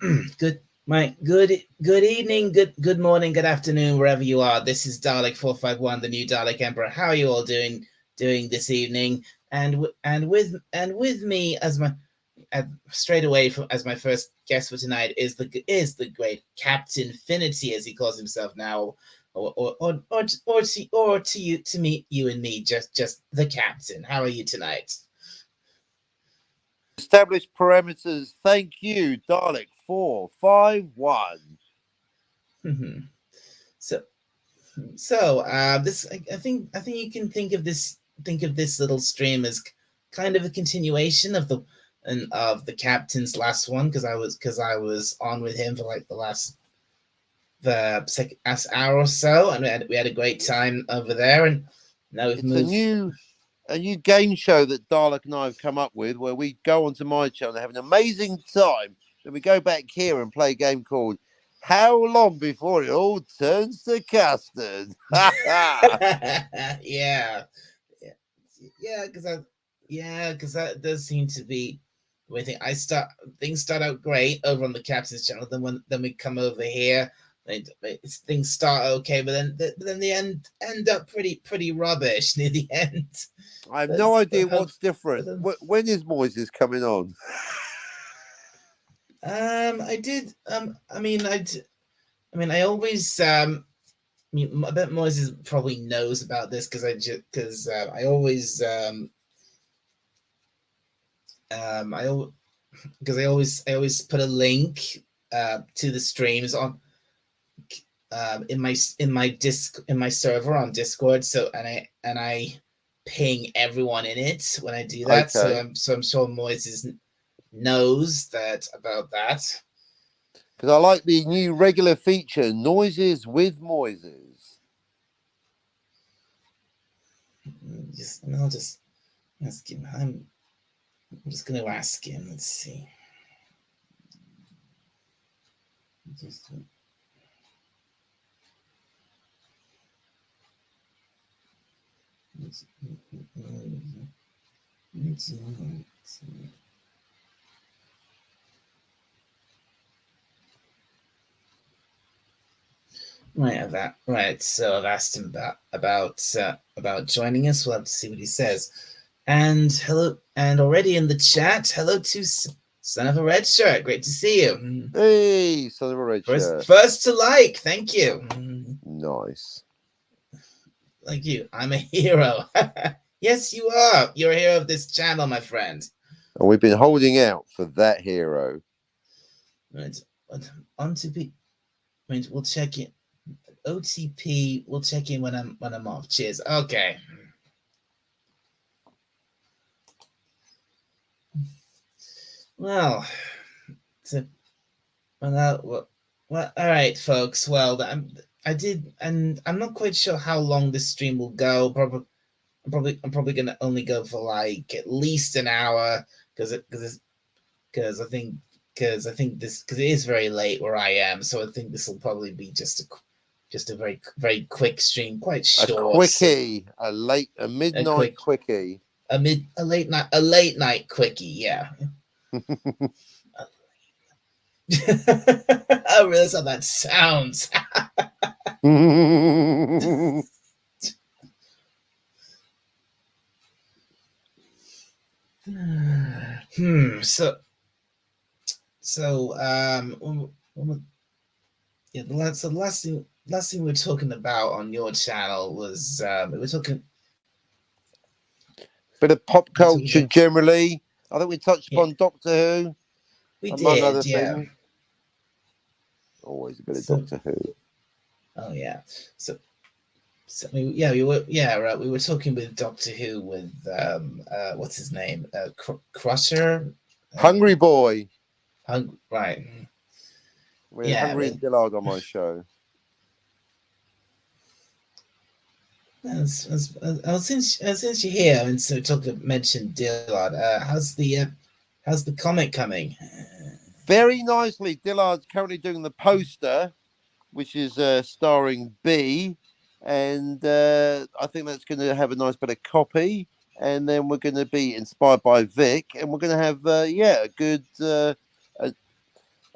good evening, good morning, good afternoon, wherever you are. This is Dalek 451, the new Dalek Emperor. How are you all doing this evening? And with me as my straight away from as my first guest for tonight is the great Captain Finity, as he calls himself now, or to you, to me, you and me, just the Captain. How are you tonight? Established parameters. Thank you, Dalek 451. so I think you can think of this little stream as kind of a continuation of the captain's last one, because I was on with him for like the second last hour or so, and we had a great time over there, and now we've It's a moved. new game show that Dalek and I have come up with where we go onto my channel and have an amazing time. Then we go back here and play a game called How Long Before It All Turns to Custard? Yeah, yeah, yeah, because that does seem to be the way things start out great over on the captain's channel. Then we come over here, things start okay, but then they end up pretty rubbish near the end. I have But no but idea hope what's but different. When is Moises coming on? I did I always I bet Moises probably knows about this because I always I because I always put a link to the streams on in my server on Discord. So and I ping everyone in it when I do that. So Okay. I'm sure Moises knows that about that. Because I like the new regular feature, Noises with Moises. I'll just ask him. I'm just going to ask him. Let's see. Just Right, right. So I've asked him about joining us. We'll have to see what he says. And hello, and already in the chat, hello to Son of a Red Shirt. Great to see you. Hey, son of a red First, shirt. first to like. Thank you. Nice. Like you, I'm a hero. Yes, you are. You're a hero of this channel, my friend. And we've been holding out for that hero. Right. On to be. Right, we'll check in. OTP. We'll check in when I'm off. Cheers. Okay. Well, so, well, all right, folks. Well, I did, and I'm not quite sure how long this stream will go. I'm probably gonna only go for like at least an hour because it is very late where I am, so I think this will probably be just a very quick stream, quite A short. quickie, a A midnight quick quickie. a late night quickie, yeah. I realize how that sounds. So yeah, the last thing we were talking about on your channel was we were talking. Bit of pop We were talking culture about, generally. I think we touched yeah, upon Doctor Who, we among other did, yeah. things. Always a bit of So, Doctor Who. oh yeah. So right. We were talking with Doctor Who with what's his name? Crusher. Hungry Boy. Right. We had Yeah. Hungry and Dillard on my show. Since you're here, and so mentioned Dillard, how's the comic coming? Very nicely. Dillard's currently doing the poster, which is starring B, and I think that's going to have a nice bit of copy. And then we're going to be inspired by Vic, and we're going to have a good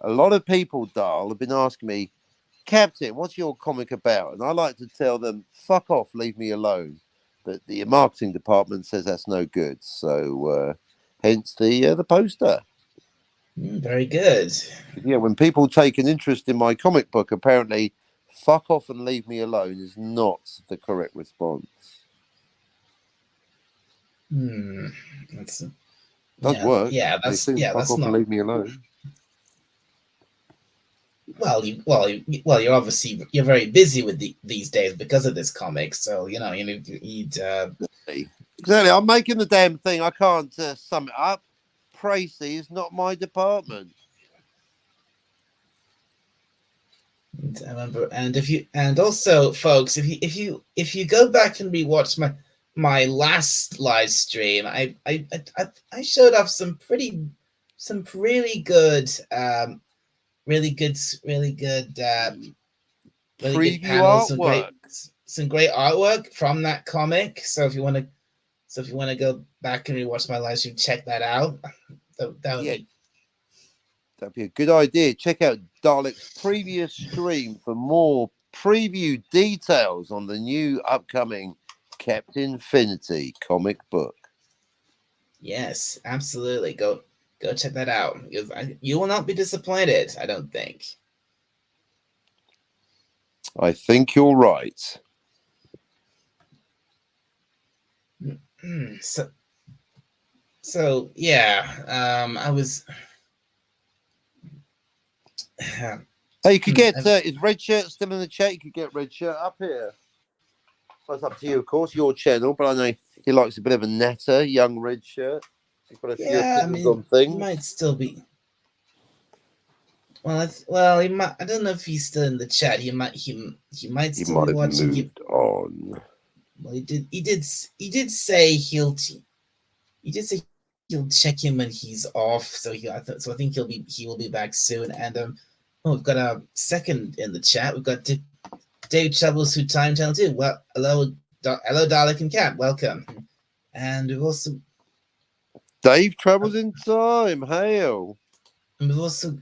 a lot of people, Dahl, have been asking me, Captain, what's your comic about? And I like to tell them, fuck off, leave me alone. But the marketing department says that's no good. So hence the poster. Very good. Yeah, when people take an interest in my comic book, apparently fuck off and leave me alone is not the correct response. That's Does work. Yeah, that's fuck that's off not. and leave me alone. Well, you're obviously very busy with these days because of this comic. So you need. Exactly. I'm making the damn thing. I can't sum it up. Tracy is not my department. I remember, and also, folks, if you go back and rewatch my last live stream, I showed off some really good Preview panels, artwork. some great artwork from that comic. So if you want to go back and rewatch my live stream, check that out. That'd be a good idea. Check out Dalek's previous stream for more preview details on the new upcoming Captain Infinity comic book. Yes, absolutely. Go check that out. You will not be disappointed, I don't think. I think you're right. So yeah, I was. Hey, you could get is Red Shirt still in the chat? You could get Red Shirt up here. Well, it's up to you, of course, your channel, but I know he likes a bit of a natter, young Red Shirt. He's got a few opinions on things. He might still be. Well, he might. I don't know if he's still in the chat. He might still be watching. Moved on. Well, he did say he'll check him when he's off. So I think he will be back soon. And we've got a second in the chat. We've got Dave Troubles who time channel 2. Well, hello Dalek and Cap, welcome. And we've also Dave Troubles in Time. Hail. And we've also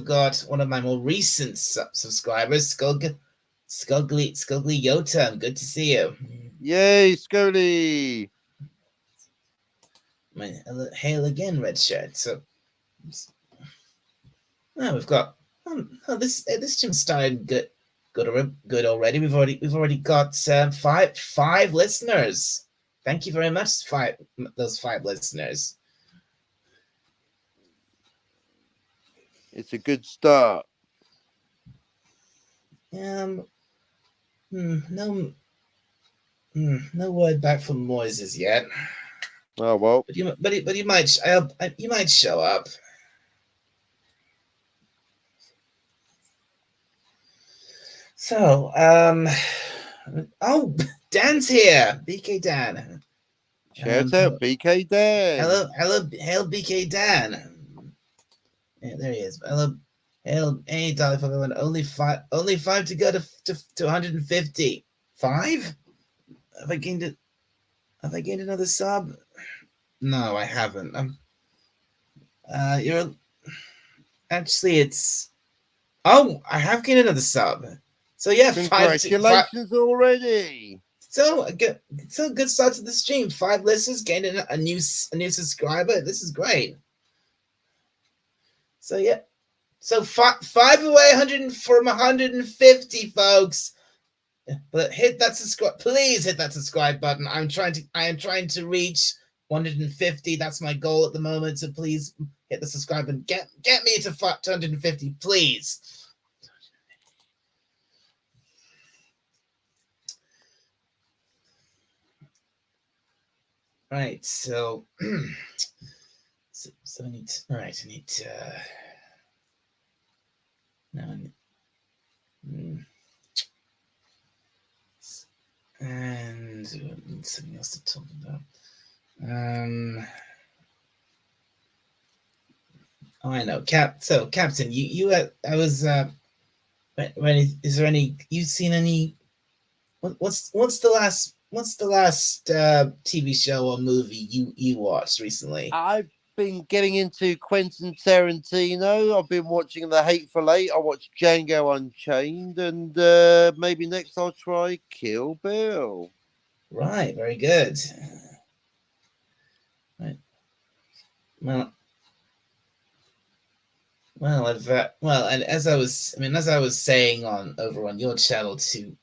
got one of my more recent subscribers, Skuggly Yotam. Good to see you. Yay, Scully. Hail again, Red Shirt. So now we've got this gym started good already. We've already got five listeners. Thank you very much, those five listeners. It's a good start. No word back from Moises yet. Oh well. But he might show up. So Dan's here. BK Dan. Shout out BK Dan. Hail BK Dan. Yeah, there he is. Hail, hey, Dolly, only five to go to 150. 5? Have I gained another sub? No, I haven't. You're actually it's. Oh, I have gained another sub. So yeah, congratulations already. So good start to the stream. 5 listeners, gained a new subscriber. This is great. So yeah, so 5 away from 150, folks. But hit that subscribe. Please hit that subscribe button. I am trying to reach 150. That's my goal at the moment. So please hit the subscribe and get me to 250, please. Right. So I need to. All right. I need to. Now. And something else to talk about. I know, So, Captain, you I was. Is there any? You've seen any? What's the last TV show or movie you watched recently? I've been getting into Quentin Tarantino. I've been watching The Hateful Eight. I watched Django Unchained, and maybe next I'll try Kill Bill. Right, very good. Right. Well, and as I was saying over on your channel too,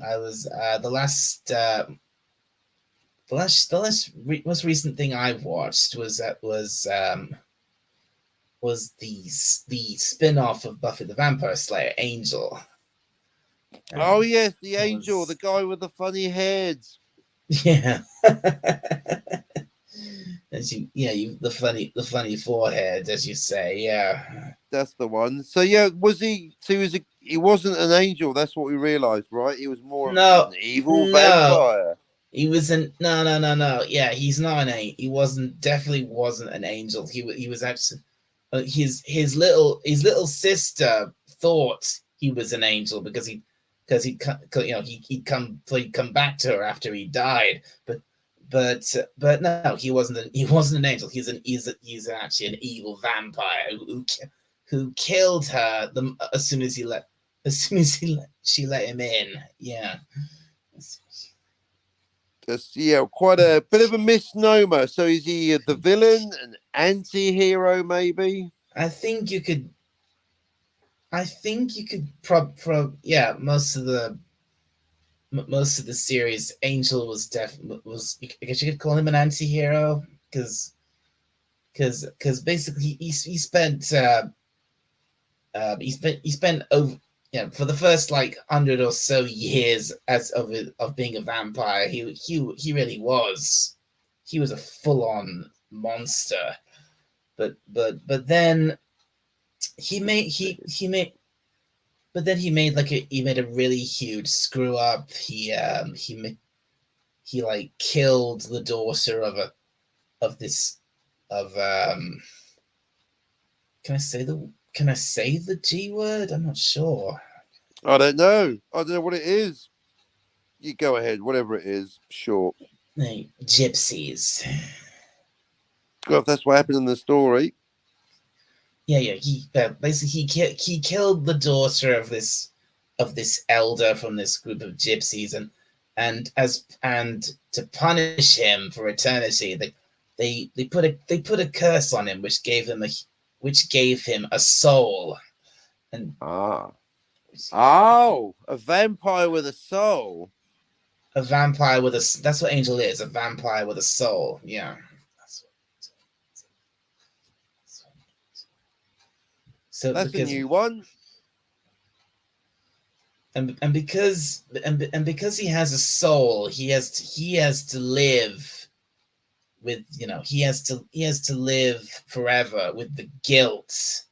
I was most recent thing I watched was the spin-off of Buffy the Vampire Slayer, Angel. Oh yes, the Angel, the guy with the funny head. Yeah. The funny forehead, as you say, yeah. That's the one. So yeah, was he? So he wasn't an angel. That's what we realized, right? He was more of an evil vampire. He wasn't. No. Yeah, he's not he definitely wasn't an angel. He was actually his little sister thought he was an angel because he'd come back to her after he died, but no, he wasn't an angel. He's actually an evil vampire who killed her as soon as she let him in. Yeah. Quite a bit of a misnomer. So is he the villain, an anti-hero, maybe? I think you could most of the series, Angel was I guess you could call him an anti-hero because basically he spent over for the first 100 or so years of being a vampire, he really was a full-on monster, but then he made a really huge screw up. He killed the daughter of can I say the G word? I'm not sure. I don't know what it is. You go ahead, whatever it is. Sure. Gypsies. God, if that's what happened in the story. Yeah. He killed the daughter of this elder from this group of gypsies, and to punish him for eternity, they put a curse on him, which gave him a soul. And a vampire with a soul. A vampire with a that's what Angel is, a vampire with a soul. Yeah. So that's a new one. And because he has a soul, he has to live with he has to live forever with the guilt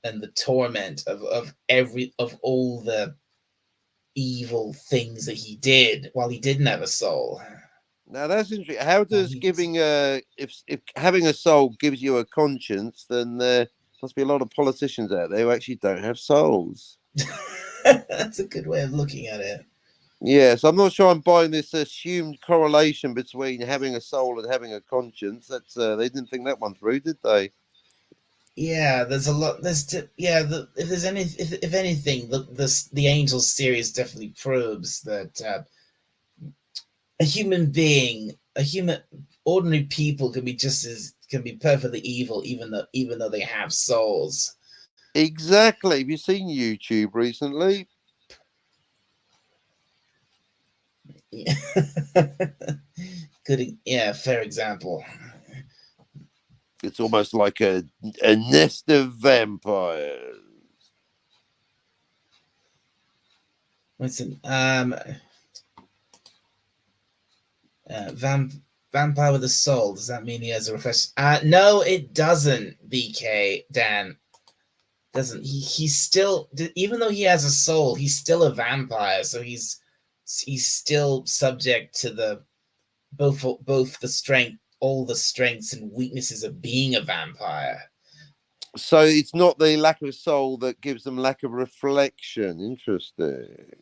and the torment of all the evil things that he did while he didn't have a soul. Now that's interesting. How does if having a soul gives you a conscience, then there must be a lot of politicians out there who actually don't have souls. That's a good way of looking at it. Yes, I'm not sure I'm buying this assumed correlation between having a soul and having a conscience. That's they didn't think that one through, did they? Yeah, there's a lot. If anything, the Angels series definitely proves that a human being, ordinary people can be perfectly evil, even though they have souls. Exactly. Have you seen YouTube recently? Good. Yeah, fair example. It's almost like a nest of vampires. Listen, vampire with a soul. Does that mean he has a refresh? No, it doesn't. BK Dan doesn't. He's still, even though he has a soul, he's still a vampire. So he's still subject to both all the strengths and weaknesses of being a vampire. So it's not the lack of soul that gives them lack of reflection. Interesting.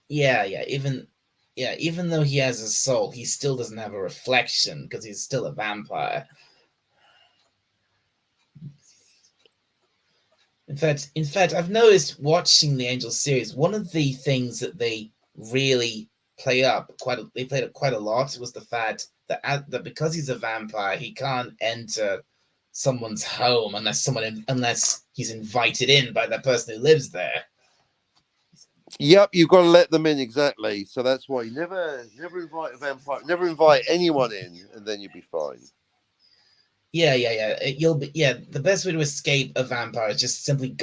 Yeah. Even though he has a soul, he still doesn't have a reflection because he's still a vampire. In fact, I've noticed watching the Angel series. One of the things that they really they played up quite a lot was the fact that because he's a vampire, he can't enter someone's home unless he's invited in by the person who lives there. Yep, you've got to let them in, exactly. So that's why you never invite a vampire, never invite anyone in, and then you'll be fine. Yeah. You'll be The best way to escape a vampire is just simply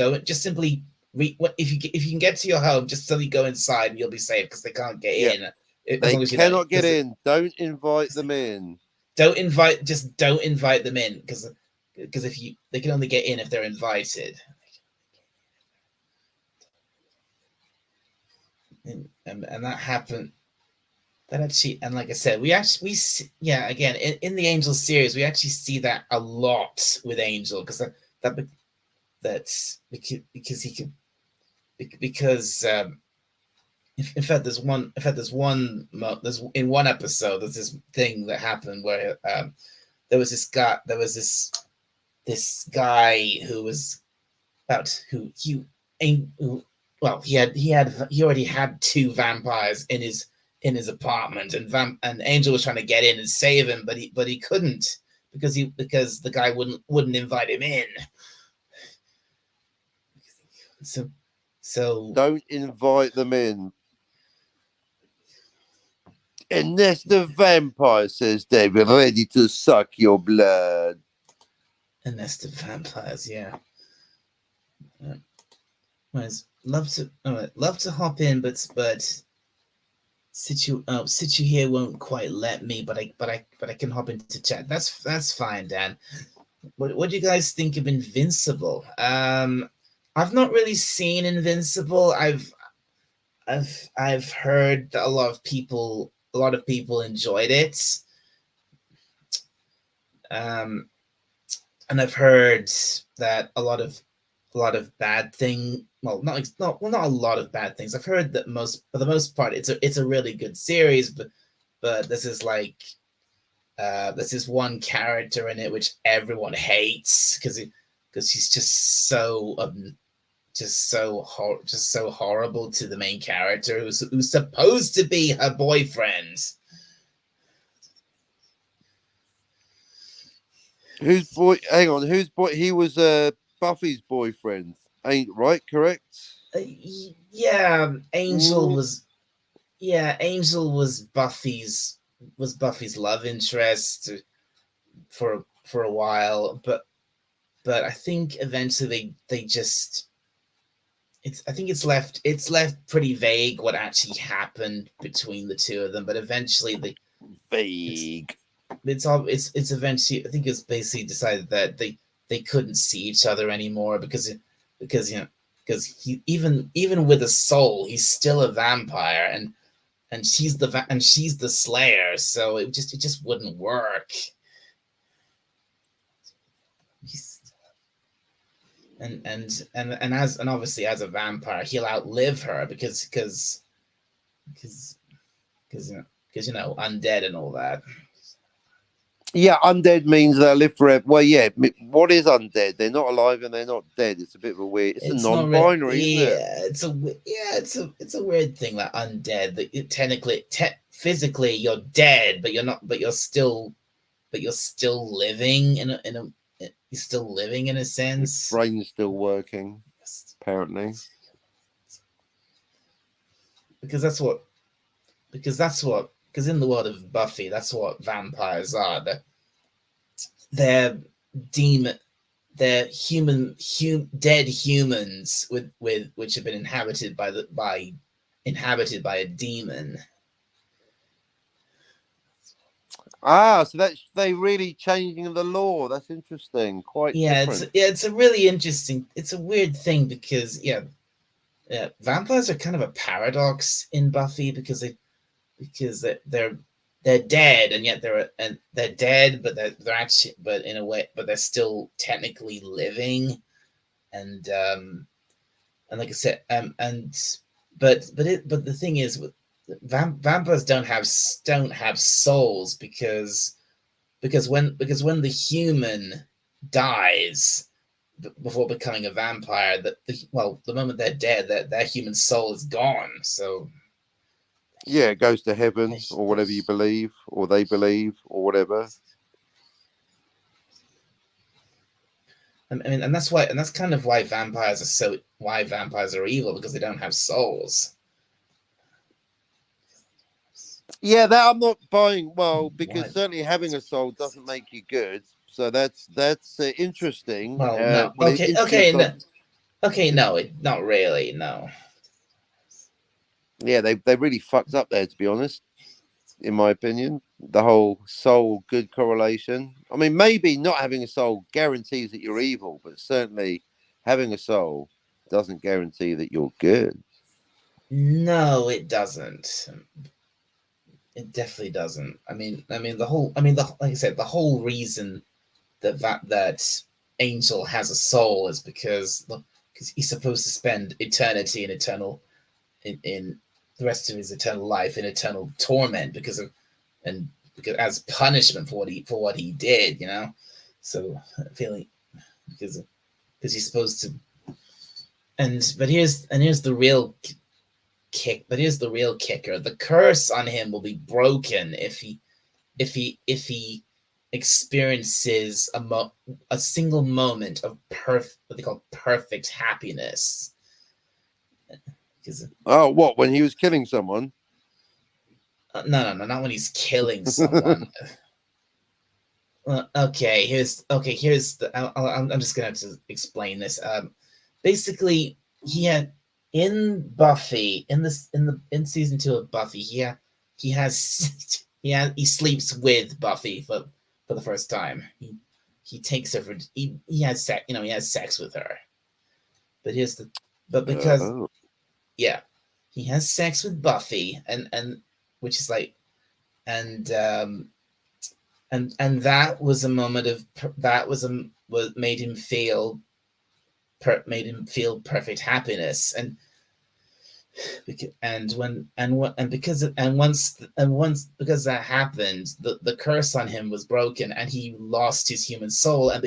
if you can get to your home, just simply go inside and you'll be safe because they can't get in. They cannot get in. Don't invite them in. Don't invite them in because they can only get in if they're invited. And that happened. That actually, and like I said, again in the Angel series, we actually see that a lot with Angel that's because he could because in fact there's in one episode there's this thing that happened where there was this guy who was about who well he already had two vampires in his apartment, and Angel was trying to get in and save him, but he couldn't because the guy wouldn't invite him in. So don't invite them in unless the vampire says they were ready to suck your blood. Unless the vampires, yeah. Love to hop in, but Situ here won't quite let me, but I can hop into chat. That's fine, Dan. What do you guys think of Invincible? I've not really seen Invincible. I've heard that a lot of people enjoyed it. And I've heard that a lot of bad thing. Well, not a lot of bad things. I've heard that for the most part, it's a really good series, but this is like this is one character in it which everyone hates because he's just so horrible to the main character who's supposed to be her boyfriend. Whose boy? Hang on, whose boy? He was Buffy's boyfriend, ain't right? Correct? Yeah, Angel was Buffy's love interest for a while, but I think eventually they just I think it's left pretty vague what actually happened between the two of them, but eventually vague. It's eventually, I think it's basically decided that they couldn't see each other anymore because he even with a soul, he's still a vampire, and she's the slayer, so it just wouldn't work. And obviously as a vampire, he'll outlive her because undead and all that. Yeah, undead means they live forever. Well, yeah. What is undead? They're not alive and they're not dead. It's a bit of a weird. It's a non-binary, isn't it? It's a weird thing, like undead. That technically, physically, you're dead, but you're not. But you're still living you're still living in a sense. Your brain's still working, apparently. Because in the world of Buffy, that's what vampires are. They're demon. They're dead humans which have been inhabited by a demon. So they really changing the law. That's interesting. Quite different. It's a really interesting. It's a weird thing because vampires are kind of a paradox in Buffy because they're dead and yet they're dead, but they're actually in a way they're still technically living, and like I said, but the thing is, vampires don't have souls because when the human dies, before becoming a vampire. That the moment they're dead, their human soul is gone. So Yeah, it goes to heaven or whatever you believe, or they believe, or whatever. I mean, and that's kind of why vampires are evil, because they don't have souls. Yeah, that I'm not buying. Well, because What? certainly having a soul doesn't make you good. So that's interesting. Well, no. Well, interesting. Okay, no, not really. No. Yeah, they really fucked up there, to be honest. In my opinion, the whole soul good correlation. I mean, maybe not having a soul guarantees that you're evil, but certainly having a soul doesn't guarantee that you're good. No, it doesn't. It definitely doesn't. Like I said, the whole reason that Angel has a soul is because he's supposed to spend eternity in the rest of his eternal life in eternal torment because as punishment for what he did, you know. So feeling because he's supposed to. Here's the real kicker. The curse on him will be broken if he experiences a single moment of what they call perfect happiness. Oh, what, when he was killing someone? No, not when he's killing someone. Here's the. I'm just gonna have to explain this. Basically, he had in Buffy in season 2 of Buffy, he has he sleeps with Buffy for the first time. He takes her for he has sex, he has sex with her. But here's the but because Oh. yeah, he has sex with Buffy and which is like and and that was a moment of that was made him feel perfect happiness once because that happened, the curse on him was broken and he lost his human soul and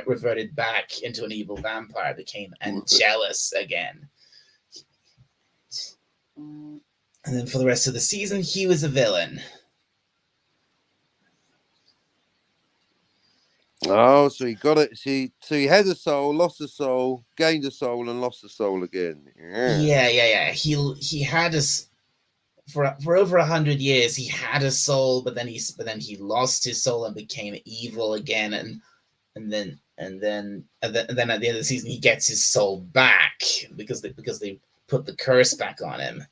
reverted back into an evil vampire, became Angelus again. And then for the rest of the season he was a villain. Oh, so he got it. So he had a soul, lost a soul, gained a soul, and lost a soul again. Yeah. He had us for over 100 years. He had a soul, but then he lost his soul and became evil again. And then at the end of the season, he gets his soul back because they put the curse back on him.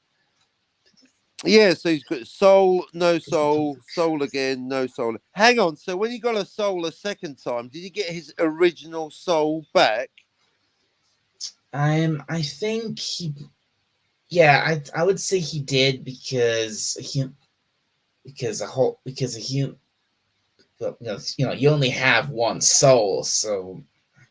Yeah, so he's got soul, no soul, soul again, no soul. Hang on, so when he got a soul a second time, did he get his original soul back? I think I would say he did because you only have one soul, so.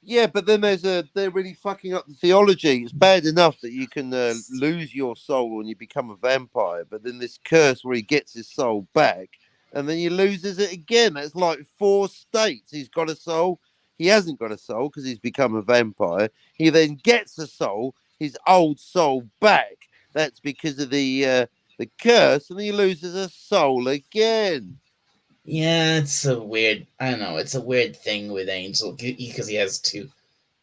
Yeah, but then they're really fucking up the theology. It's bad enough that you can lose your soul when you become a vampire, but then this curse where he gets his soul back and then he loses it again. That's like 4 states. He's got a soul. He hasn't got a soul because he's become a vampire. He then gets a soul, his old soul back. That's because of the curse, and he loses a soul again. Yeah, it's a weird. I don't know. It's a weird thing with Angel because he has two.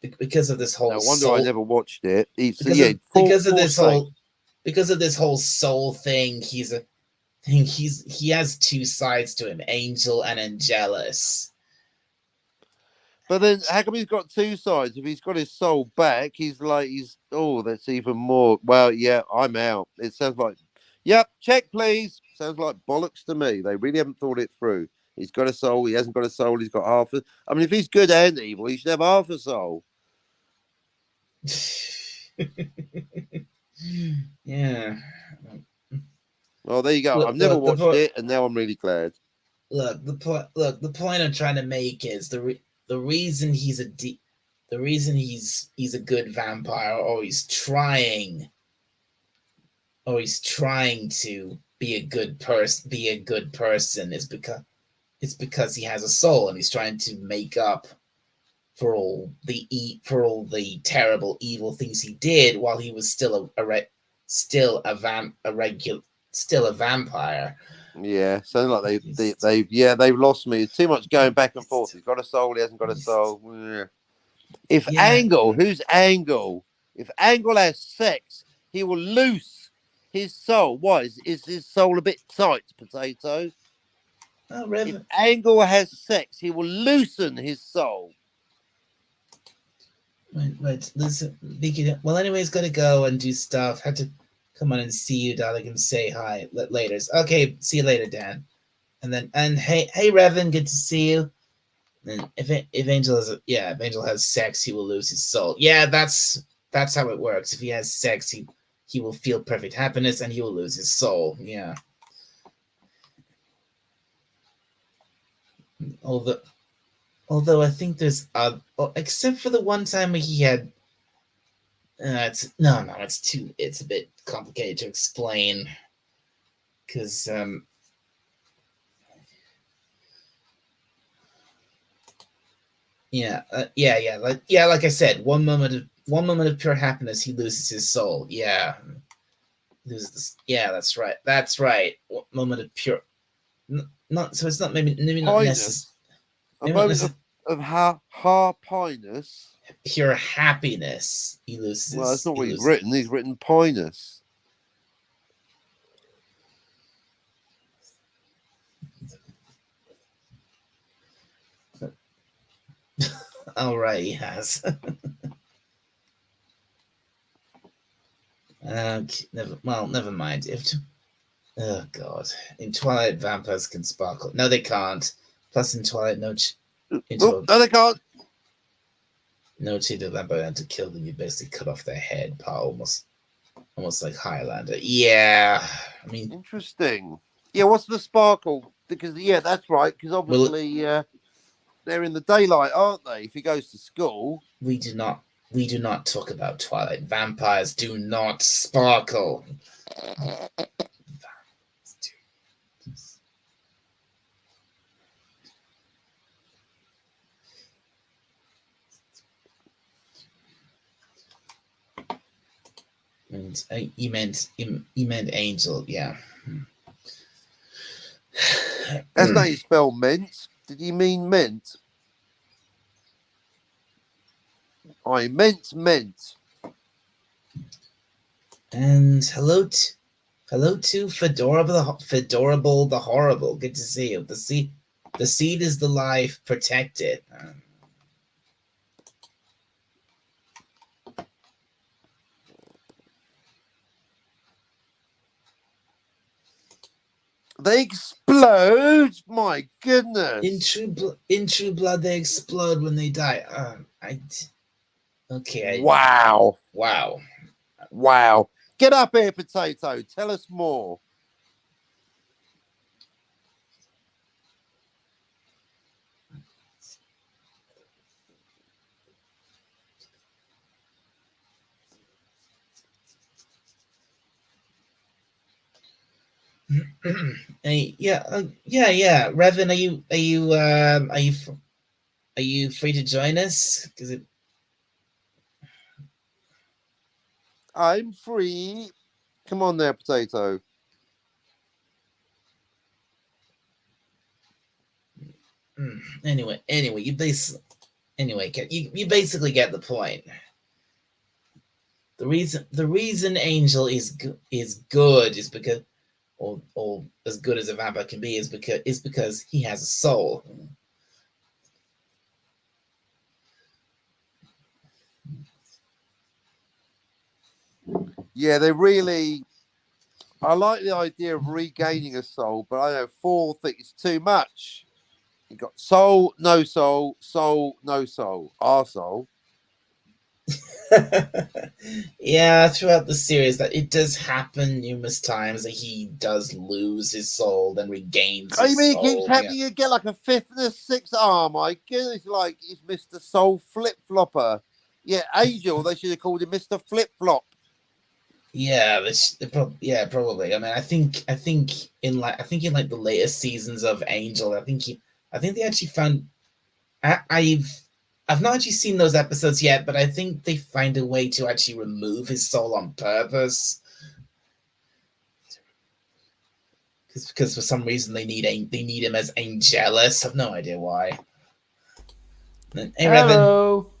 Because of this whole No wonder soul. I never watched it. Because of this whole soul thing, he has two sides to him: Angel and Angelus. But then, how come he's got 2 sides? If he's got his soul back, that's even more. Well, yeah, I'm out. It sounds like, yep, check please. Sounds like bollocks to me. They really haven't thought it through. He's got a soul. He hasn't got a soul. He's got half a. I mean, if he's good and evil, he should have half a soul. Yeah. Well, there you go. I've never watched it, and now I'm really glad. The point I'm trying to make is the reason he's a good vampire, or he's trying to be a good person is because he has a soul and he's trying to make up for all the terrible evil things he did while he was still a vampire. Yeah, sounds like they've lost me. Too much going back and forth. He's got a soul, he hasn't got a soul. Yeah. If Angle, who's Angle? If Angle has sex, he will loose his soul. Why is his soul a bit tight, Potato? Oh, if Angle has sex, he will loosen his soul. Right. Listen, well, anyway, he's got to go and do stuff. Had to come on and see you, darling, and say hi later. Okay, see you later, Dan. And hey, Revan, good to see you. And if Angel has sex, he will lose his soul. Yeah, that's how it works. If he has sex, he will feel perfect happiness and he will lose his soul. Yeah. Although I think there's except for the one time he had it's a bit complicated to explain because like I said, one moment of pure happiness, he loses his soul. Yeah, that's right. One moment of pure, not so it's not maybe not necessary. A moment of happiness. Pure happiness. He loses. Well, that's not what he's written. He's written pinus. All right, he has. Never mind. Oh God! In Twilight, vampires can sparkle. No, they can't. Plus, in Twilight, no, they can't. No cheated vampire to kill them. You basically cut off their head, almost like Highlander. Yeah, I mean, interesting. Yeah, what's the sparkle? Because that's right. Because obviously, they're in the daylight, aren't they? If he goes to school, we do not talk about Twilight. Vampires do not sparkle. And you meant Angel, yeah. That's not you spell mint. Did you mean mint? I meant mint. And hello to Fedorable the Horrible. Good to see you. The seed is the life. Protect it. They explode. My goodness. In True Blood, they explode when they die. Okay. Wow. Wow. Get up here, Potato. Tell us more. Yeah. Revan, are you free to join us? I'm free. Come on there, Potato. Anyway, you basically get the point. The reason Angel is good is because, or as good as a vampire can be, is because he has a soul. Yeah, I like the idea of regaining a soul, but I know 4 think it's too much. You got soul, no soul, soul, no soul, our soul. Yeah, throughout the series, that it does happen numerous times that he does lose his soul, then regains. You mean it keeps happening? You get like a 5th and a 6th arm. My goodness, like it's Mr. Soul Flip Flopper. Yeah, Angel. They should have called him Mr. Flip Flop. Yeah, probably. I mean, I think in the latest seasons of Angel, I think they actually found. I've not actually seen those episodes yet, but I think they find a way to actually remove his soul on purpose. Because for some reason they need him as Angelus. I've no idea why. Hey, Hello.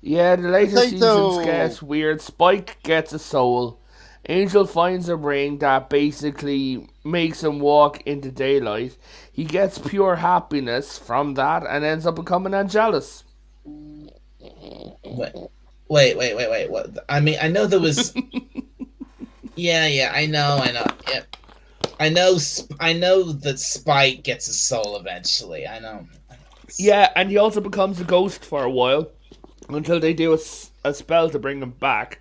Yeah, the later Potato. seasons get weird. Spike gets a soul. Angel finds a ring that basically makes him walk into daylight. He gets pure happiness from that and ends up becoming Angelus. Wait. What? I mean, I know there was. Yeah. I know. Yeah. I know that Spike gets a soul eventually. I know. Yeah, and he also becomes a ghost for a while until they do a spell to bring him back.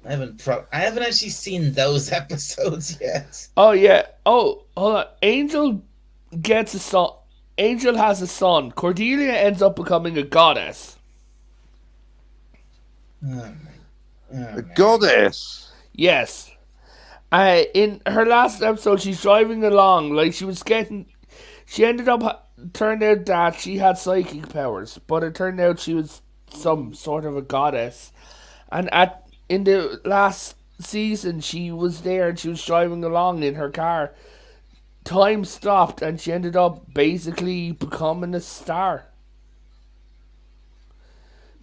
I haven't actually seen those episodes yet. Oh yeah. Oh, hold on. Angel gets a son. Angel has a son. Cordelia ends up becoming a goddess. A goddess. Yes. In her last episode, she's driving along like she was getting. She ended up turned out that she had psychic powers, but it turned out she was some sort of a goddess. And in the last season, she was there and she was driving along in her car. Time stopped and she ended up basically becoming a star.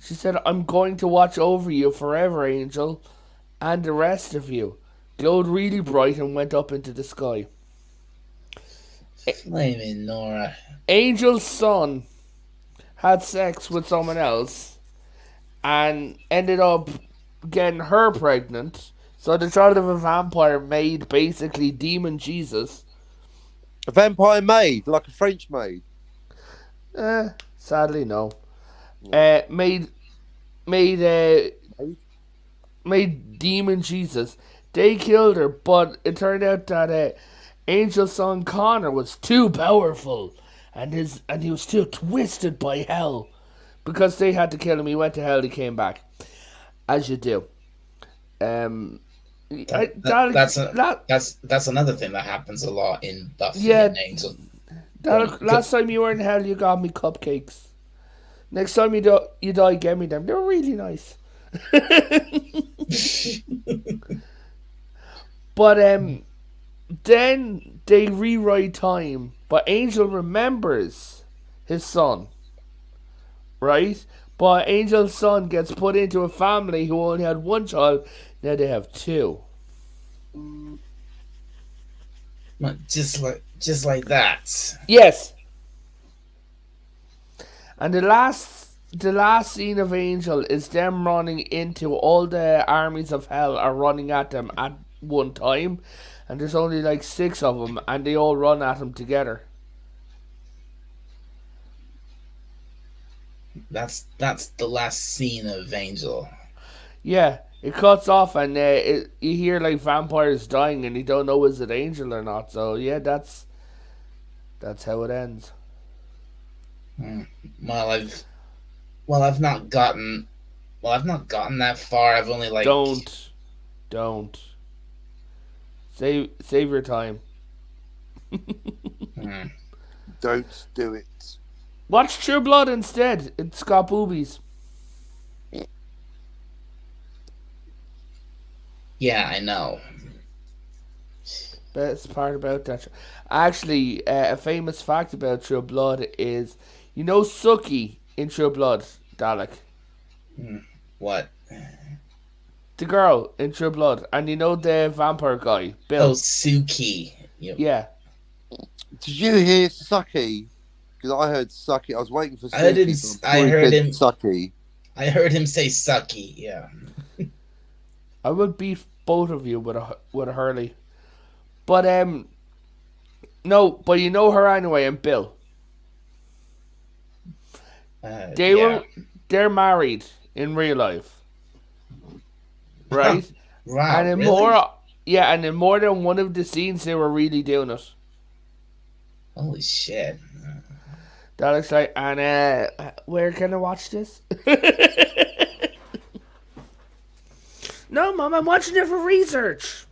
She said, "I'm going to watch over you forever, Angel, and the rest of you." Glowed really bright and went up into the sky. Flaming Nora. Angel's son had sex with someone else and ended up getting her pregnant. So the child of a vampire made basically Demon Jesus. A vampire maid, like a French maid. Sadly, no. Made Demon Jesus. They killed her, but it turned out that Angel's son Connor was too powerful, and he was too twisted by hell. Because they had to kill him, he went to hell. He came back, as you do. That's another thing that happens a lot in Buffy Yeah. and Angel. Last time you were in hell, you got me cupcakes. Next time you die, get me them. They were really nice. But then they rewrite time. But Angel remembers his son, right? But Angel's son gets put into a family who only had one child. Now they have two. Just like that. Yes. And the last scene of Angel is them running into all the armies of hell are running at them at one time, and there's only like 6 of them, and they all run at him together. That's the last scene of Angel. Yeah, it cuts off, and you hear like vampires dying, and you don't know is it Angel or not. So yeah, that's how it ends. Well, I've not gotten that far. I've only like Don't save your time. Don't do it. Watch True Blood instead. It's got boobies. Yeah, I know. Best part about that show. Actually, a famous fact about True Blood is, you know Suki in True Blood, Dalek? What? The girl in True Blood. And you know the vampire guy, Bill? Oh, Suki. Yeah. Did you hear Sucky? Because I heard Sucky. I was waiting for Suki. I heard him. Sucky. I heard him say Sucky. Yeah. I would beat both of you with a Hurley. But no, but you know her anyway, and Bill. They're married in real life, right? Right. And in really? and in more than one of the scenes, they were really doing it. Holy shit! Dalek's like, and where can I watch this? No, Mom, I'm watching it for research.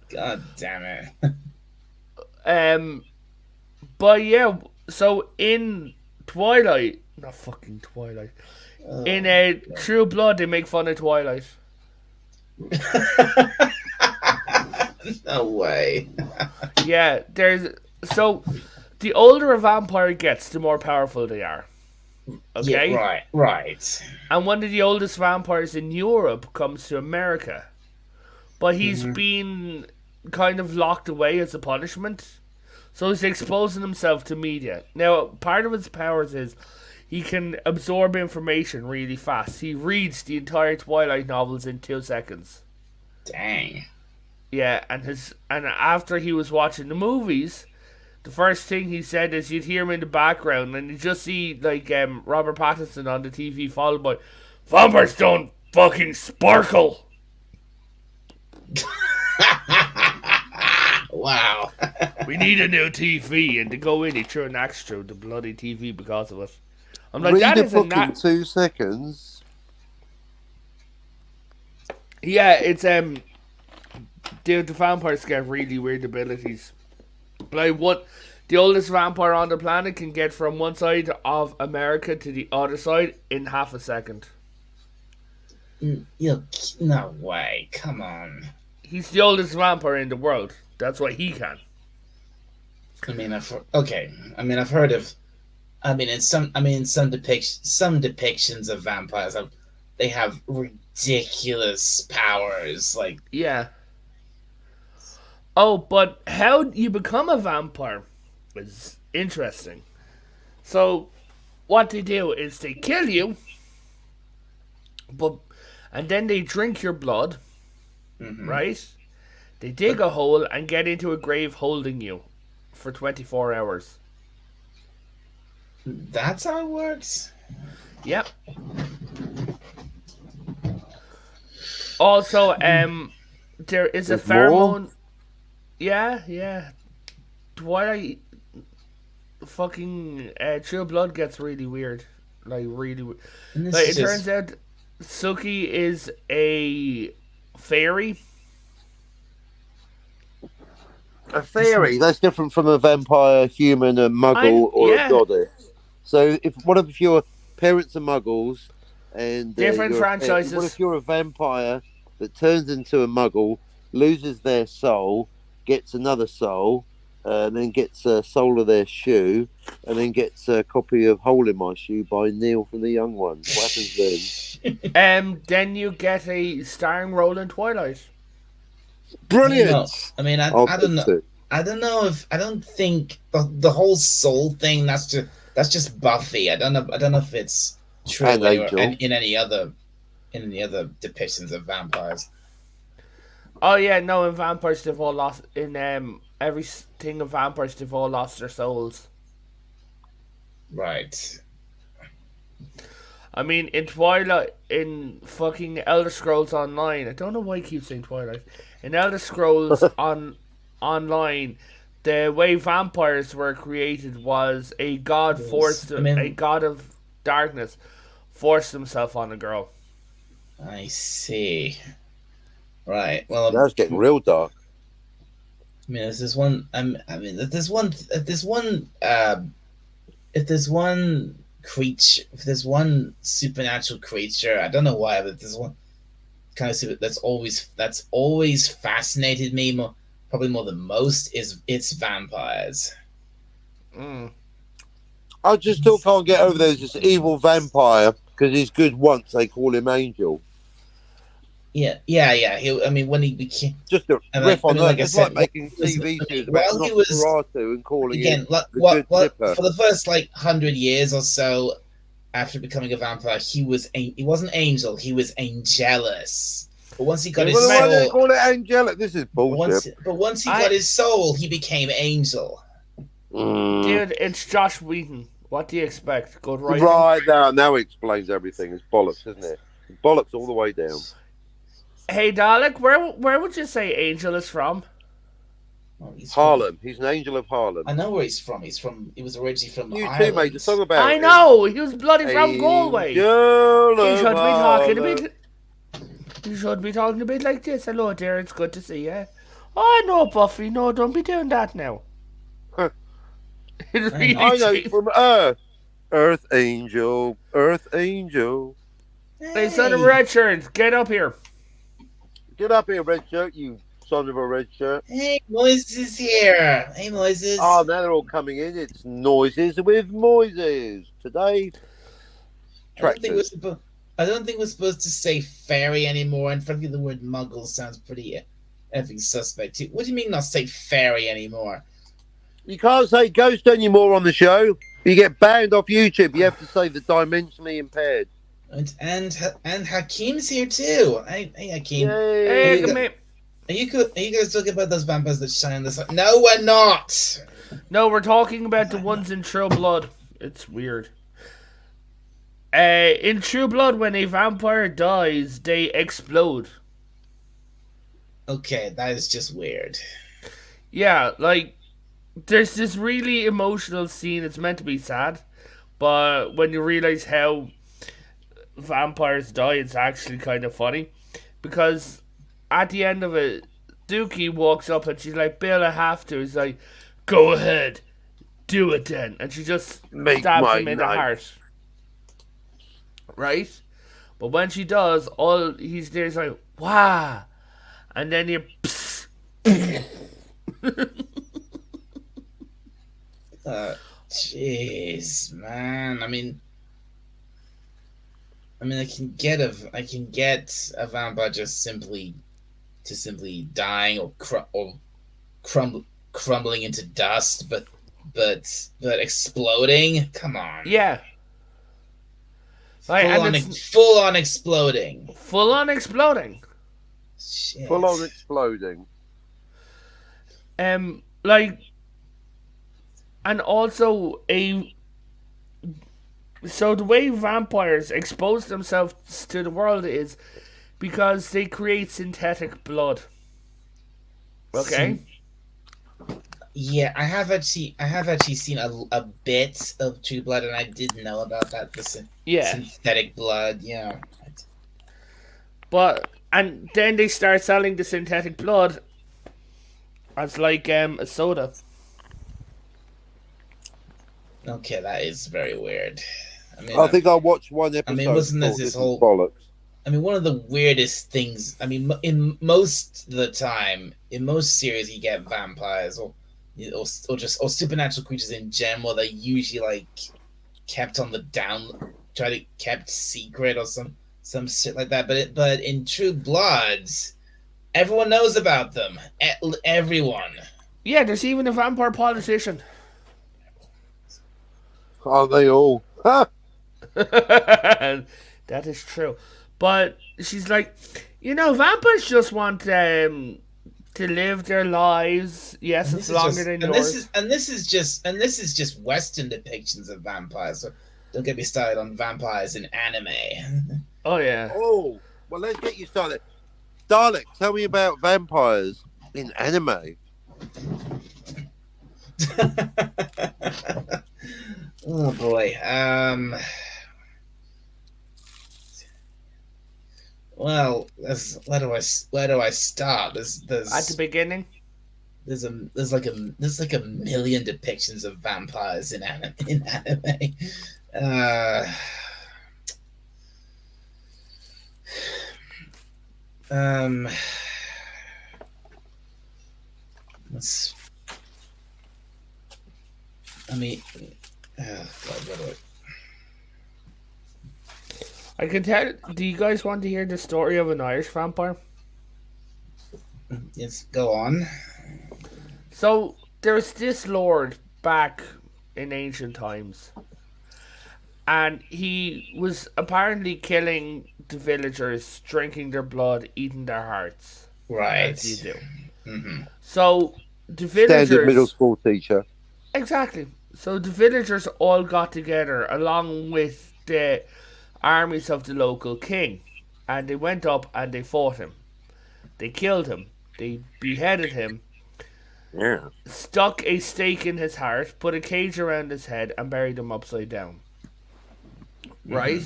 God damn it. But yeah, so in Twilight, Not fucking Twilight. Oh. In True Blood, they make fun of Twilight. No way. Yeah, so the older a vampire gets, the more powerful they are. Okay? Yeah, right. And one of the oldest vampires in Europe comes to America. But he's been kind of locked away as a punishment. So he's exposing himself to media. Now, part of his powers is he can absorb information really fast. He reads the entire Twilight novels in 2 seconds. Dang. Yeah, and after he was watching the movies, the first thing he said is you'd hear him in the background and you just see like Robert Pattinson on the TV followed by vampires don't fucking sparkle. Wow. We need a new TV, and to go in, he threw an axe through the bloody TV because of it. I'm like, Read that a is book in 2 seconds. Yeah, it's dude, the vampires get really weird abilities. Like the oldest vampire on the planet can get from one side of America to the other side in half a second. No way. Come on. He's the oldest vampire in the world. That's why he can. I mean, I've heard of. In some depictions of vampires, they have ridiculous powers. Like, Yeah. Oh, but how you become a vampire is interesting. So, what they do is they kill you, and then they drink your blood, right? They dig a hole and get into a grave holding you for 24 hours. that's how it works. Yep. Also, there is a There's more? pheromone. Yeah. Twilight, fucking True Blood gets really weird, like really weird. And this Like, is it turns out Suki is a fairy. A fairy. That's different from a vampire, human, a muggle, or yeah. a goddess. So if your parents are muggles and Different you're franchises. what if you're a vampire that turns into a muggle, loses their soul, gets another soul, then gets a sole of their shoe, and then gets a copy of Hole in My Shoe by Neil from The Young Ones? What happens then? Then you get a starring role in Twilight. Brilliant. No, I mean, I don't know. It. I don't think the whole soul thing. That's just Buffy. I don't know if it's true And anywhere, Angel. in any other depictions of vampires. Oh yeah, no, in vampires they've all lost in everything of vampires they've all lost their souls. Right. I mean, in Twilight, in fucking Elder Scrolls Online, I don't know why I keep saying Twilight. In Elder Scrolls Online, the way vampires were created was a god a god of darkness forced himself on a girl. I see. Right. Well, That's getting real dark. I mean, if there's one creature, if there's one supernatural creature, I don't know why, but there's one kind of that's always fascinated me probably more than most it's vampires. I just still can't get over there's this evil vampire because he's good once. They call him Angel. Yeah. When he became Just a and riff on that. like I It's said, like making TV shows while about he was Nosferatu and calling again, him the Good Dipper. for the first 100 years or so after becoming a vampire, he wasn't Angel, he was Angelus. But once he got his Why do they soul, call it Angelic? This is bullshit. once he got his soul, he became Angel. Dude, it's Josh Whedon. What do you expect? Good writing? Right now it explains everything. It's bollocks, isn't it? Bollocks all the way down. Hey, Dalek, where would you say Angel is from? Well, he's Harlem. He's an angel of Harlem. I know where he's from. He was originally from You Ireland. too made the song about I him. know! He was bloody from Galway! Angel You of should be talking a Harlem. bit... You should be talking a bit like this. Hello, dear, it's good to see you. Oh, no, Buffy, no, don't be doing that now. Huh. It really I know changed. from Earth. Earth Angel, Earth Angel. Hey, son of a Hey, red shirt, get up here. Get up here, red shirt, you son of a red shirt. hey, Moises is here. Hey, Moises. Oh, now they're all coming in. It's Noises with Moises. Today, I don't think we're tractors. supposed. I don't think we're supposed to say fairy anymore. And frankly, the word muggle sounds pretty effing suspect too. What do you mean not say fairy anymore? You can't say ghost anymore on the show. You get banned off YouTube. You have to say the dimensionally impaired. And Hakeem's here too. Hey Hakeem. Hey, Yay! come here. Are you guys talking about those vampires that shine in the sun? No, we're not. No, we're talking about the ones in True Blood. It's weird. In True Blood, when a vampire dies, they explode. Okay, that is just weird. Yeah, like, there's this really emotional scene. It's meant to be sad, but when you realize how vampires die, it's actually kind of funny. Because at the end of it, Dookie walks up and she's like, Bill, I have to. He's like, go ahead, do it then. And she just Make stabs my him in the night. heart. Right? But when she does, all he's there is like, wow. And then you. Jeez, man. I can get a vampire just simply dying or crumbling into dust, but exploding. Come on. Yeah. Like, and it's Full on exploding. full on exploding. Shit. Full on exploding. Like, and also so the way vampires expose themselves to the world is because they create synthetic blood. Okay. Yeah, I have actually seen a bit of True Blood, and I didn't know about that. Yeah. Synthetic blood. Yeah. And then they start selling the synthetic blood as like a soda. Okay, that is very weird. I think I watched one episode. wasn't this called this This whole- Is Bollocks. one of the weirdest things. In most of the time, in most series, you get vampires or supernatural creatures in general. They're usually like kept on the down, kept secret or some shit like that. But in True Bloods, everyone knows about them. Everyone. Yeah, there's even a vampire politician. Aren't they all? Ha! That is true. But she's like, vampires just want to live their lives. Yes, it's longer than yours. This is just Western depictions of vampires. So don't get me started on vampires in anime. Oh yeah. Oh, well, let's get you started. Dalek, tell me about vampires in anime. Oh boy. Well, where do I start? There's At the beginning. there's like a million depictions of vampires in anime. Let's. I mean, God, what do I can tell. Do you guys want to hear the story of an Irish vampire? Yes, go on. So there's this lord back in ancient times, and he was apparently killing the villagers, drinking their blood, eating their hearts. Right. As you do. Mm-hmm. So the villagers, Standard middle school teacher. exactly. So the villagers all got together along with the armies of the local king, and they went up and they fought him. They killed him. They beheaded him. Yeah. Stuck a stake in his heart, put a cage around his head, and buried him upside down. Right?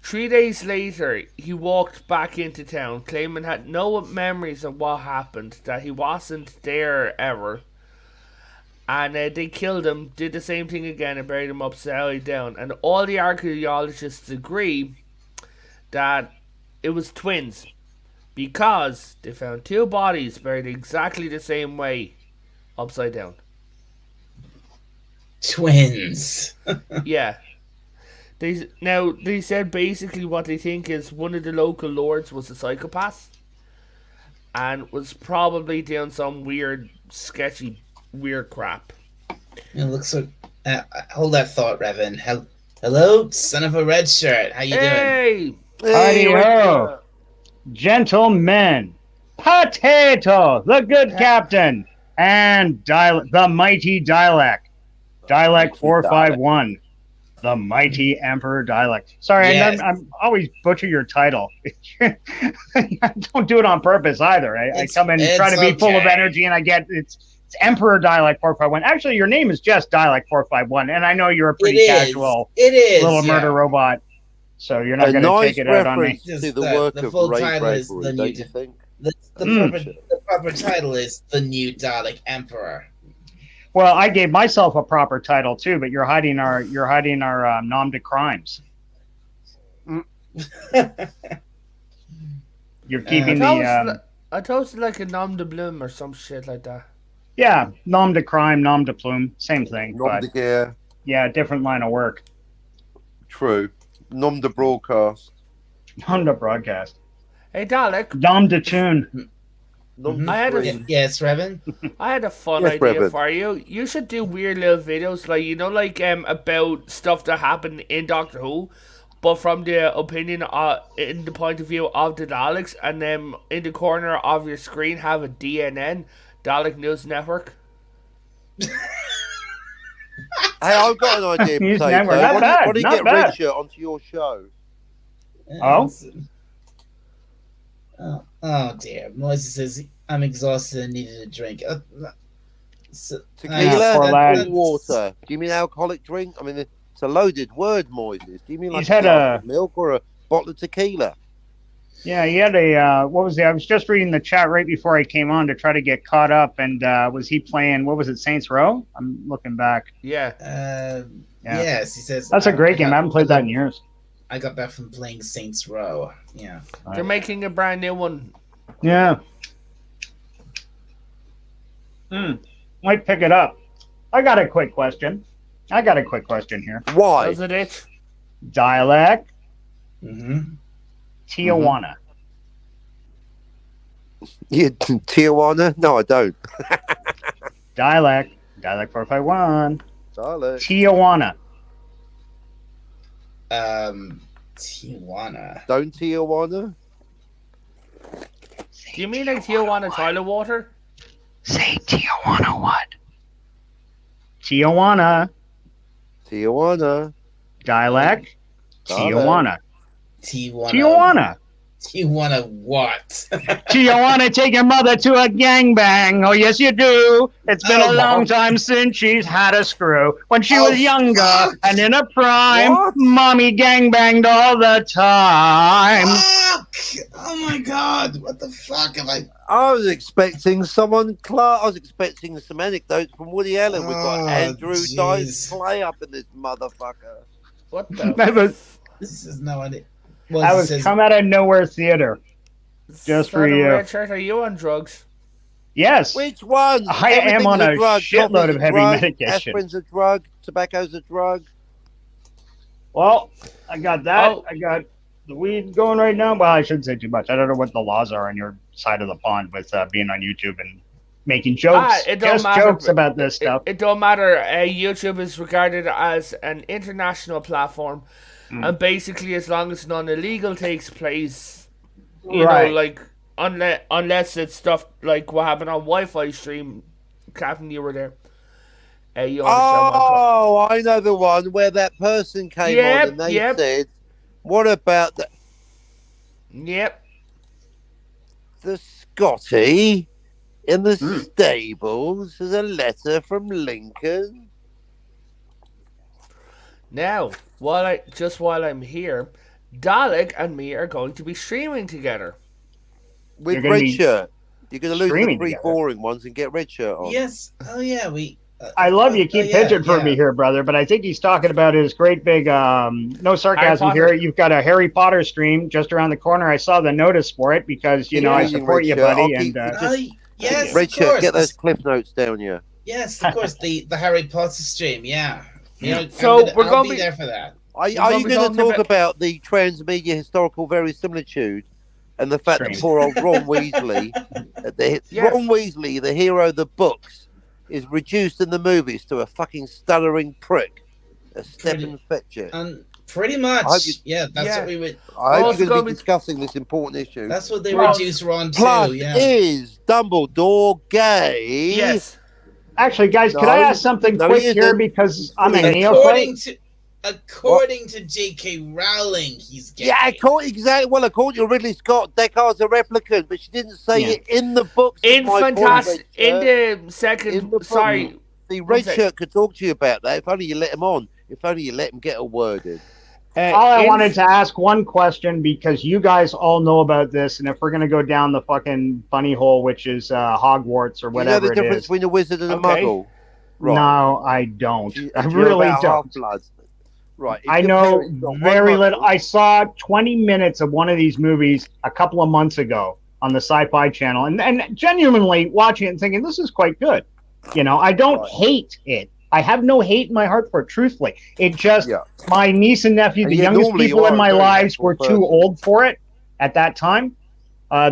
3 days later, he walked back into town, claiming had no memories of what happened, that he wasn't there ever. And they killed him, did the same thing again, and buried him upside down. And all the archaeologists agree that it was twins because they found two bodies buried exactly the same way, upside down. Twins. Yeah. They said basically what they think is one of the local lords was a psychopath and was probably doing some weird, sketchy, weird crap. It looks like. Hold that thought, Revan. Hello, son of a red shirt. How you doing? Hey! Howdy ho, gentlemen, Potato, the good captain, and the mighty Dialect 451, the mighty Emperor Dialect. Sorry, Yes. I'm always butcher your title. I don't do it on purpose either. I come in It's trying to be full of okay. energy, and I get it's Emperor Dialect 451. Actually, your name is just Dialect 451, and I know you're a pretty casual It is. little yeah. murder robot. So you're not A going to nice take it out on me. reference to Just the the- work the of full Ray title is Bradbury, the don't new- you think? The proper title is the new Dalek Emperor. Well, I gave myself a proper title too, but you're hiding our nom de crimes. You're keeping I thought it was like a nom de bloom or some shit like that. nom de crime, nom de plume, same thing, Nom but de guerre, yeah, different line of work. true. Nom de broadcast. Nom de broadcast, Hey Dalek, nom de tune. Nom I had a- de Y- yes, Revan. I had a fun Yes, idea Reverend. for you. You should do weird little videos, like about stuff that happened in Doctor Who, but from the opinion in the point of view of the Daleks, and then in the corner of your screen have a DNN, Dalek News Network. Hey, I've got an idea, News Potato. Network, not bad, Why do you not get bad. Richard onto your show? Oh? Oh dear. Moises says I'm exhausted and needed a drink. Tequila poor lad. or water? Do you mean alcoholic drink? I mean, it's a loaded word, Moises. Do you mean like He's had glass a- of milk or a bottle of tequila? Yeah, he had a what was the? I was just reading the chat right before I came on to try to get caught up, and was he playing? What was it, Saints Row? I'm looking back. Yeah. Yeah. Yes, he says That's a great game. I got- haven't played that in years. I got back from playing Saints Row. Yeah. They're making a brand new one. Yeah. Might pick it up. I got a quick question. Here. Why? Does it itch? Dialect Mm-hmm. Tijuana. You Tijuana? No, I don't. Dialect 451. Darling. Tijuana. Tijuana. Don't Tijuana? Do you mean like Tijuana toilet water? Say Tijuana what? Tijuana. Tijuana. Dialect Darling. Tijuana. Tijuana. Tijuana. Tijuana what? Tijuana, take your mother to a gangbang. Oh, yes, you do. It's been Oh, a long Mom. time since she's had a screw. When she Oh, was younger fuck. and in her prime, What? mommy gangbanged all the time. Fuck! Oh my god! What the fuck am I? I was expecting someone. I was expecting some anecdotes from Woody Allen. We've got Oh, Andrew jeez. Dice Clay up in this motherfucker. What the? That was, This is no idea. Well, that it was says- come out of nowhere theater. Just for Son of a you. red shirt, are you on drugs? Yes. Which one? I am on a shitload of heavy medication. Aspirin's a drug. Tobacco's a drug. Well, I got that. Oh. I got the weed going right now. Well, I shouldn't say too much. I don't know what the laws are on your side of the pond with being on YouTube and making jokes. It don't Just matter. jokes about this stuff. It don't matter. YouTube is regarded as an international platform, and basically, as long as none illegal takes place, you Right. know, like unless it's stuff like what happened on Wi-Fi stream, Captain, you were there. You understand what I'm talking- Oh, I know the one where that person came Yep, on and they yep. said, "What about Yep. the Scotty in the stables? There's a letter from Lincoln." Now, while I'm here, Dalek and me are going to be streaming together. With You're gonna red be shirt. You're going to lose the streaming three together. boring ones and get red shirt on. Yes. Oh yeah. We. I love you. Keep yeah, pitching for me here, brother. But I think he's talking about his great big, no sarcasm Potter. here. You've got a Harry Potter stream just around the corner. I saw the notice for it because, you Keep know, I reading, support you, Red Shirt. buddy. I'll keep- And Yes, Red of Shirt, course. get those cliff notes down, yeah. Yes, of course. The Harry Potter stream. Yeah. You know, So I'll gonna be be- there for that. Are gonna you be going to talking talk about the transmedia historical verisimilitude and the fact that Strange. poor old Ron Weasley, Yes. Ron Weasley, the hero of the books, is reduced in the movies to a fucking stuttering prick, a Stephen Fetcher? Pretty much. I hope you- Yeah, that's Yeah. what we would. I hope also you're going to gonna be be- discussing this important issue. That's what they Plus- reduce Ron Plus, to. Yeah. is Dumbledore gay? Yes. actually, guys, could I No, ask something no, quick he here isn't. because I'm a According neophyte? According to J.K. Rowling, he's gay. Yeah, exactly. Well, according to Ridley Scott, Deckard's a replicant, but she didn't say Yeah. it in the books. is In my point, fantastic, Red in Shirt. the second, In the sorry, book. The Red sec. Shirt could talk to you about that if only you let him on. If only you let him get a word in. All I in- wanted to ask one question because you guys all know about this, and if we're going to go down the fucking bunny hole, which is Hogwarts or You know whatever the it difference is. between a wizard and a Okay. muggle? Right. No, I don't. I You're really about don't. Half-Bloods. Right. if I your know parents got one very muggle- little. I saw 20 minutes of one of these movies a couple of months ago on the Sci-Fi Channel, and genuinely watching it and thinking this is quite good. You know, I don't Right. hate it. I have no hate in my heart for it. Truthfully, it just Yeah. my niece and nephew, And the yet youngest normally people you in are a my very lives, hateful were person. too old for it at that time.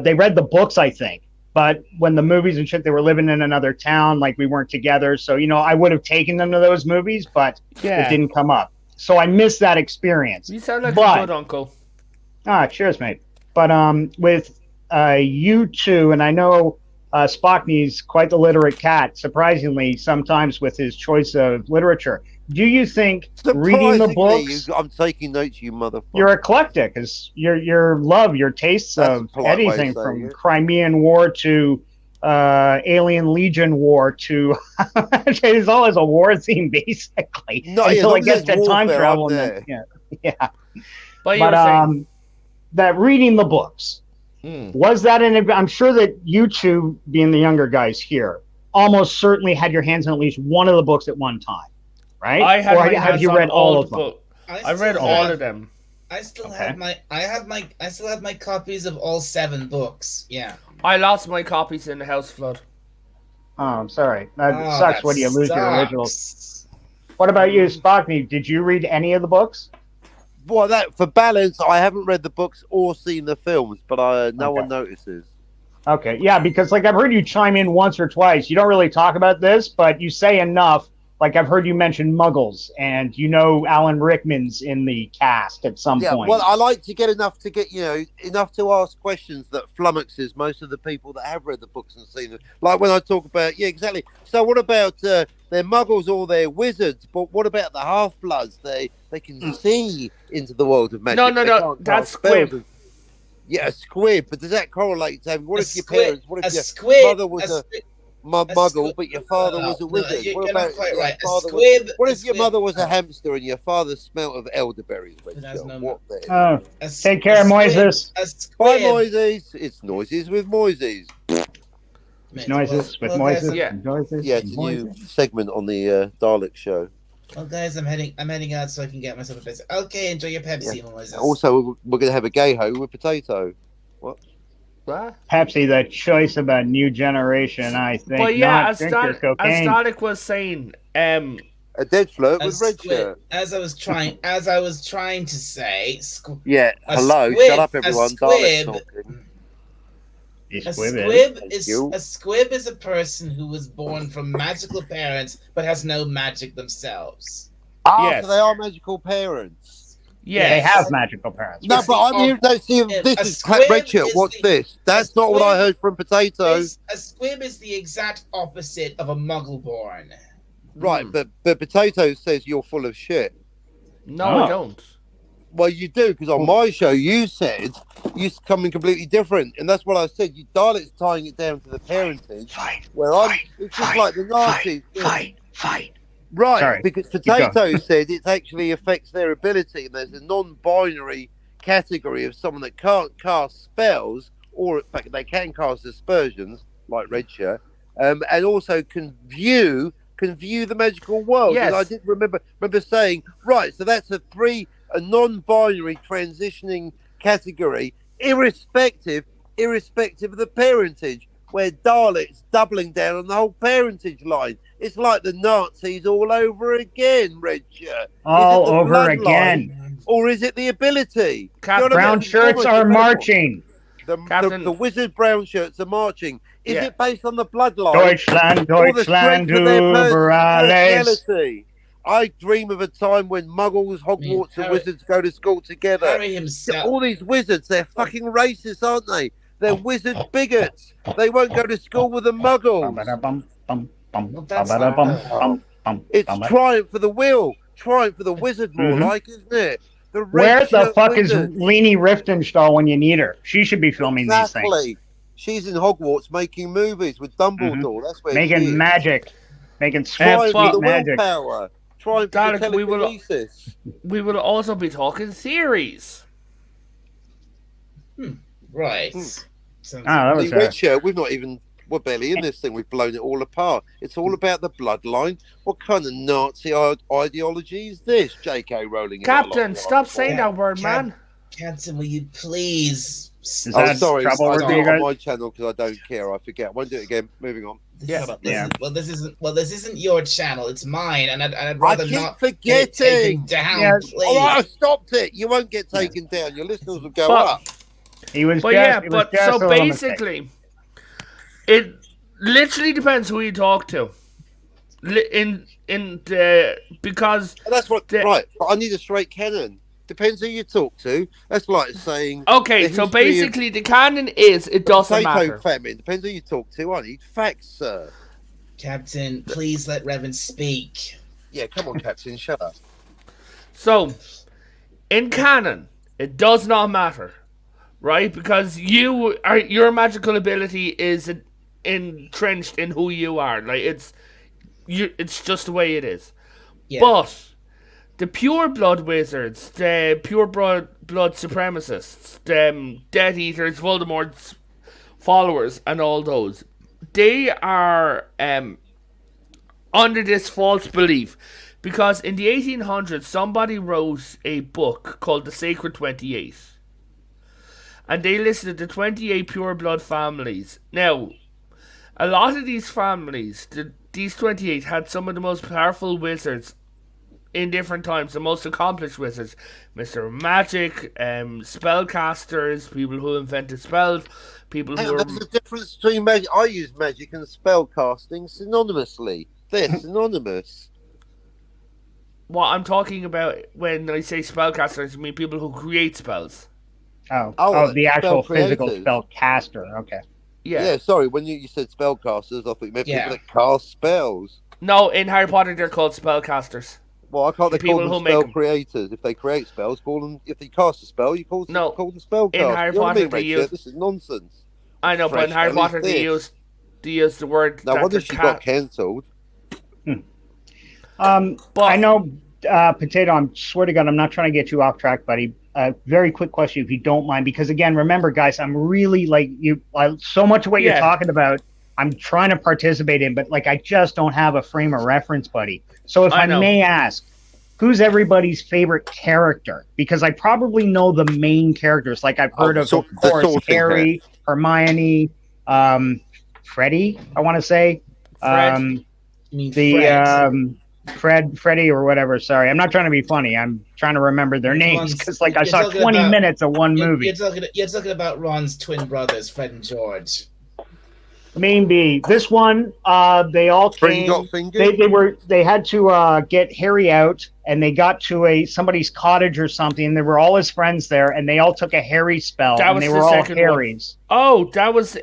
They read the books, I think. But when the movies and shit, they were living in another town, like we weren't together. So, you know, I would have taken them to those movies, but yeah. it didn't come up. So I missed that experience. You sound like But- a good uncle. Ah, cheers, mate. But with you two, and I know Spockney's quite the literate cat, surprisingly, sometimes with his choice of literature. Do you think reading the Surprisingly, books, I'm taking notes, you motherfucker. you're eclectic, as your love, your tastes That's a of polite way of anything saying from it. Crimean War to Alien Legion War to it's always a war theme basically No, yeah, as until long it as gets to there's time warfare, travel. I'm And then, yeah. But you But were saying, that reading the books, was that I'm sure that you two, being the younger guys here, almost certainly had your hands on at least one of the books at one time, right? I had or my have hands you on read all of the them? book. I read all of them. I still Okay. have I still have my copies of all 7 books. Yeah. I lost my copies in the house flood. Oh, I'm sorry. That Oh, sucks that when you lose your sucks. originals. What about you, Spockney? Did you read any of the books? Well, that for balance, I haven't read the books or seen the films, but no one notices. Okay, yeah, because like I've heard you chime in once or twice. You don't really talk about this, but you say enough. Like I've heard you mention Muggles, and you know Alan Rickman's in the cast at some Yeah, point. well, I like to get enough to ask questions that flummoxes most of the people that have read the books and seen them. Like when I talk about, yeah, exactly. So what about they're Muggles or they're wizards? But what about the Half-Bloods? They can see into the world of magic. No, They can't that's cast spells Squib. and- Yeah, a squib. But does that correlate to what A if your squib- parents? What a if your squib, mother was a muggle, squib- but your father no, was a no, wizard? you're What not about quite your right. A father squib- what a if your squib- mother was a hamster and your father smelt of elderberries? It has no What then? Oh, A take care, squib- Moises. A Bye, squib. Moises. It's noises with Moises. Mate, Noises with well, guys, Moises. Yeah. Noises Yeah, with it's a new Moises. segment on the Dalek show. Well, guys, I'm heading out so I can get myself a bit. Okay, enjoy your Pepsi, Moises. Also, we're going to have a gay ho with potato. What? Pepsi, the choice of a new generation, I think. But yeah, not as drink your cocaine. Static was saying, A dead flirt A with red squib- shirt. As I was trying to say, Yeah, a hello, squib- shut up, a everyone. squib- Dalek's talking. You a squib it. squib Thank is you. a squib is a person who was born from magical parents but has no magic themselves. Yes. So they are magical parents. yes. They have magical parents. No, It's but the I'm here. No, see, Yeah, this a is squib red shirt. is What's the- this? That's not what I heard from potato. A squib is the exact opposite of a muggle born. Right, but potato says you're full of shit. No, Oh. I don't. Well, you do, because on my show you said you're something completely different, and that's what I said. You Dalek's tying it down to the parentage, Fight, where it's just like the Nazis. fight. Right, Sorry, because going. Potato said it actually affects their ability, and there's a non-binary category of someone that can't cast spells, or in fact they can cast aspersions, like Redshirt, and also can view can view the magical world. And I Yes. did remember saying, right, so that's a non-binary transitioning category, irrespective of the parentage, where Dalek's doubling down on the whole parentage line. It's like the Nazis all over again, Red Shirt. All the over bloodline, again. Or is it the ability? Cap- Brown shirts are marching. Captain- The wizard brown shirts are marching. Is Yeah. it based on the bloodline? Deutschland, or the Deutschland, strength of their über alles. personality? I dream of a time when Muggles, Hogwarts, and Harry- wizards go to school together. Harry himself. All these wizards, they're fucking racist, aren't they? They're wizard bigots. They won't go to school with the Muggles. It's triumph for the will, triumph for the wizard, more Mhm. like, isn't it? The Where red the shirt fuck wizard. is Leni Riefenstahl when you need her? She should be filming these things. Exactly. She's in Hogwarts making movies with Dumbledore. That's where she Making is. magic. Making Triumph sweet, for the sweet magic. willpower. Triumph for Dalek, the we will- telekinesis. We will also be talking theories. Right. Hmm. Sounds- Ah, that was The red shirt, we're barely in this thing. We've blown it all apart. It's all about the bloodline. What kind of Nazi ideology is this? J.K. Rowling. Captain, stop saying Yeah, that word, Cap- man. Captain, will you please Is Oh, that sorry. trouble I with do you it on guys? my channel because I don't care. I forget. I won't do it again. Moving on. Yeah. This isn't your channel. It's mine, and I'd I rather keep not get it forgetting. taken down, Yes. please. All right, I stopped it. You won't get taken down. Your listeners will go But- up. He was But just, yeah, it was but just so a little mistake. basically, it literally depends who you talk to. Because And that's what. The- Right, but I need a straight cannon. Depends who you talk to. That's like saying. okay, the so history of basically the canon is it doesn't potato matter. famine. Depends who you talk to. I need facts, sir. Captain, please let Revan speak. Yeah, come on, Captain. Shut up. So, in canon, it does not matter, right? Because your magical ability is entrenched in who you are. Like it's just the way it is. Yeah. But the pure blood wizards, the pure blood supremacists, the Death Eaters, Voldemort's followers, and all those, they are under this false belief. Because in the 1800s, somebody wrote a book called The Sacred 28. And they listed the 28 pure blood families. Now, a lot of these families, these 28, had some of the most powerful wizards in different times, the most accomplished wizards. Mr. Magic, spellcasters, people who invented spells, people Hang who on, were... there's a difference between magic. I use magic and spell casting synonymously. They're synonymous. What I'm talking about when I say spellcasters, I mean people who create spells. Oh, the actual spell physical creators. spell caster. Okay. Yeah, sorry. When you said spellcasters, I thought you meant Yeah. people that cast spells. No, in Harry Potter they're called spellcasters. Well, I can't The they call people them who make spell 'em. creators. If they create spells, call them. If they cast a spell, you call them No, call them spellcasters. in Harry You know what I Potter mean, they Red use- Shirt? This is nonsense. I know, but in Fresh Harry hell is Potter they this? use the word. No that wonder they're she got cancelled. But I know, Potato, I swear to God, I'm not trying to get you off track, buddy. Very quick question, if you don't mind, because again, remember, guys, I'm really so much of what you're Yeah. talking about, I'm trying to participate in, but I just don't have a frame of reference, buddy. So if I I know. may ask, who's everybody's favorite character? Because I probably know the main characters. Like I've heard of the course, sorting Harry, Hermione, Freddie, I want to say. Fred. I mean, Fred. Freddie or whatever. Sorry, I'm not trying to be funny. I'm trying to remember their names Ron's- because I you're saw talking 20 about- minutes of one movie. You're talking about Ron's twin brothers, Fred and George. Maybe this one. They all Spring came. got fingered. They had to get Harry out, and they got to somebody's cottage or something. There were all his friends there, and they all took a Harry spell, That and was they the were all second one. Harrys. oh, that was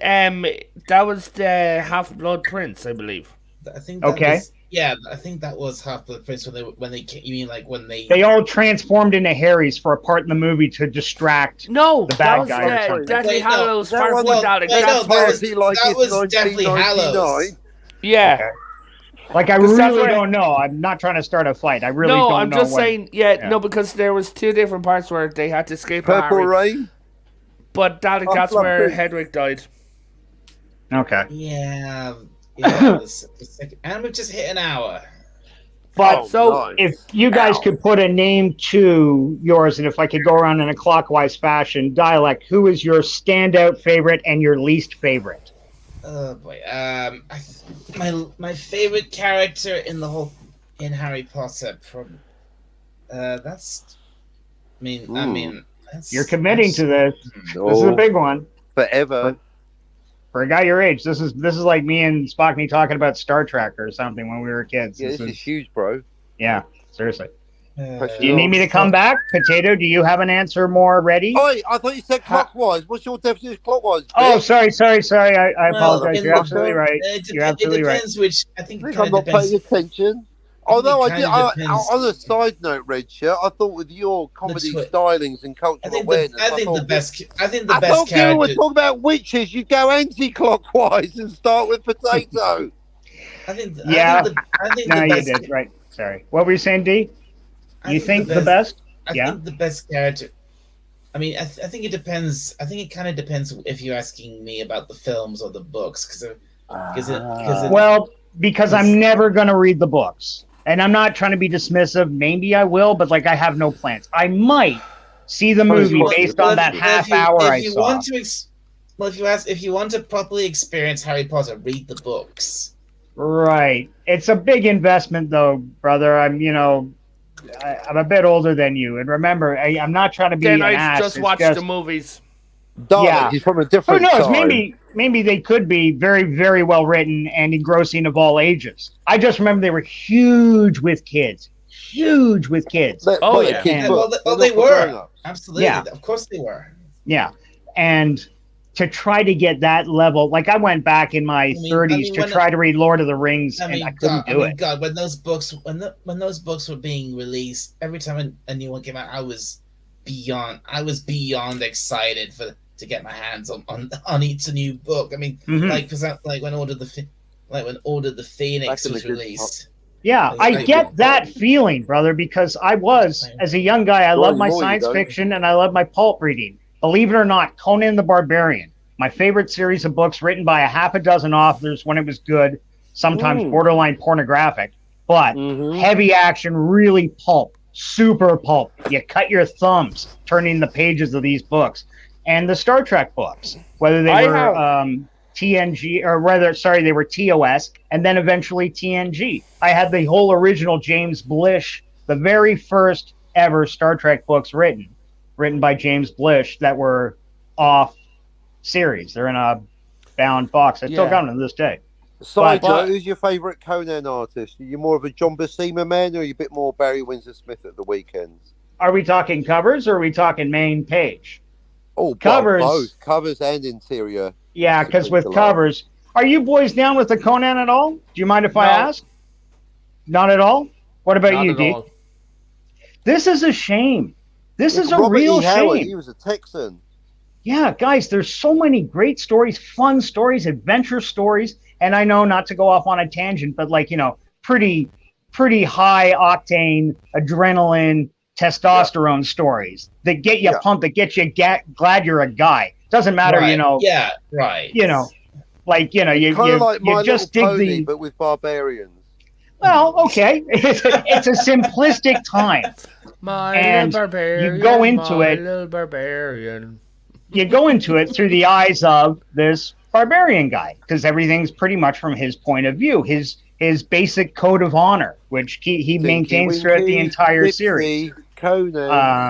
the Half Blood Prince, I believe. I think. That Okay. Was, yeah, I think that was Half Blood Prince when they came. You mean like when they? They all transformed into Harrys for a part in the movie to distract. No, The that bad was guy or something. Deathly Wait, no, Hallows is that Part one- 1 well, Dalek. wait, That's no, where- that was Deathly Hallows. yeah. Okay. Like I 'Cause that's really where- don't know. I'm not trying to start a fight. I really No, don't I'm know. just what- saying, yeah. no, because there was two different parts where they had to escape Purple Harry. Rain. But Dalek, Oh, that's Blood where Prince. Hedwig died. Okay. Yeah, Yeah, the second, and we've just hit an hour. But So, nice. if you guys Ow. could put a name to yours, and if I could go around in a clockwise fashion, Dialect, who is your standout favorite and your least favorite? Oh boy. My favorite character in Harry Potter. That's. I mean, that's, You're committing to this. This is a Oh, big one. forever. For a guy your age, this is like me and Spockney talking about Star Trek or something when we were kids. Yeah, this is huge, bro. Yeah, seriously. Uh, Do you need me to come back? Potato, do you have an answer more ready? Oi, I thought you said clockwise. What's your definition of clockwise? Oh, Vic? sorry. I Well, apologize. in You're the- absolutely right. You're absolutely it right. depends which. I think I it think I'm kind not of depends. paying attention. I Oh think no, it I did. kinda depends. On a side note, Red Shirt, I thought with your comedy twi- stylings and I cultural think awareness, I think the thought best. I think the I best thought given we're character. talking about witches, you go anti-clockwise and start with potato. I think. Yeah. I think No, the you best. did. Right. Sorry. What were you saying, D? I You think the best? I Yeah. think the best character. I mean, I think it depends. I think it kind of depends if you're asking me about the films or the books, because Well, because I'm never going to read the books. And I'm not trying to be dismissive. Maybe I will, but like I have no plans. I might see the movie Well, based well, on that half hour I saw. If you want to properly experience Harry Potter, read the books. Right. It's a big investment, though, brother. I'm a bit older than you. And remember, I'm not trying to be then an I ass. just It's watch just- the movies. Darling, Yeah. he's from a Who different knows? time. Maybe they could be very, very well written and engrossing of all ages. I just remember they were huge with kids. Huge with kids. Oh, they're yeah. kids' Yeah, books. well, They're they not for were. grown-ups. Absolutely, Yeah. of course they were. Yeah. And to try to get that level, like I went back in my 30s to when try to read Lord of the Rings, I and mean, I couldn't do it. God, when those books were being released, every time a new one came out, I was beyond excited to get my hands on each new book. I mean, Mhm. like when Order the Phoenix Back in the was good released. Yeah, I Like- get that feeling, brother, because I was, as a young guy, I Well, love my more you science don't. fiction and I love my pulp reading. Believe it or not, Conan the Barbarian, my favorite series of books written by a half a dozen authors when it was good, sometimes borderline pornographic, but Mhm. heavy action, really pulp, super pulp. You cut your thumbs turning the pages of these books. And the Star Trek books, whether they were TNG, or rather, sorry, they were TOS, and then eventually TNG. I had the whole original James Blish, the very first ever Star Trek books written by James Blish that were off series. They're in a bound box. I still Yeah. got them to this day. Side But- note, who's your favourite Conan artist? Are you more of a John Buscema man, or are you a bit more Barry Windsor Smith at the weekends? Are we talking covers or are we talking main page? Oh, Covers. both covers and interior. Yeah, because with Delightful. covers, are you boys down with the Conan at all? Do you mind if I No. ask? Not at all? What about Not you, at D? all. This is a shame. This is a Robert real E. Howard, shame. he was a Texan. Yeah, guys, there's so many great stories, fun stories, adventure stories, and I know not to go off on a tangent, but like, pretty high octane adrenaline testosterone stories that get you Yeah. pumped, that get you glad you're a guy. Doesn't matter, Right. Yeah, right. you Kind of like My you just Little dig Pony, the. but with barbarians. Well, okay, it's a simplistic time. My And little barbarian. you go into my it- little barbarian. You go into it through the eyes of this barbarian guy because everything's pretty much from his point of view. His basic code of honor, which he maintains throughout the entire series. Conan,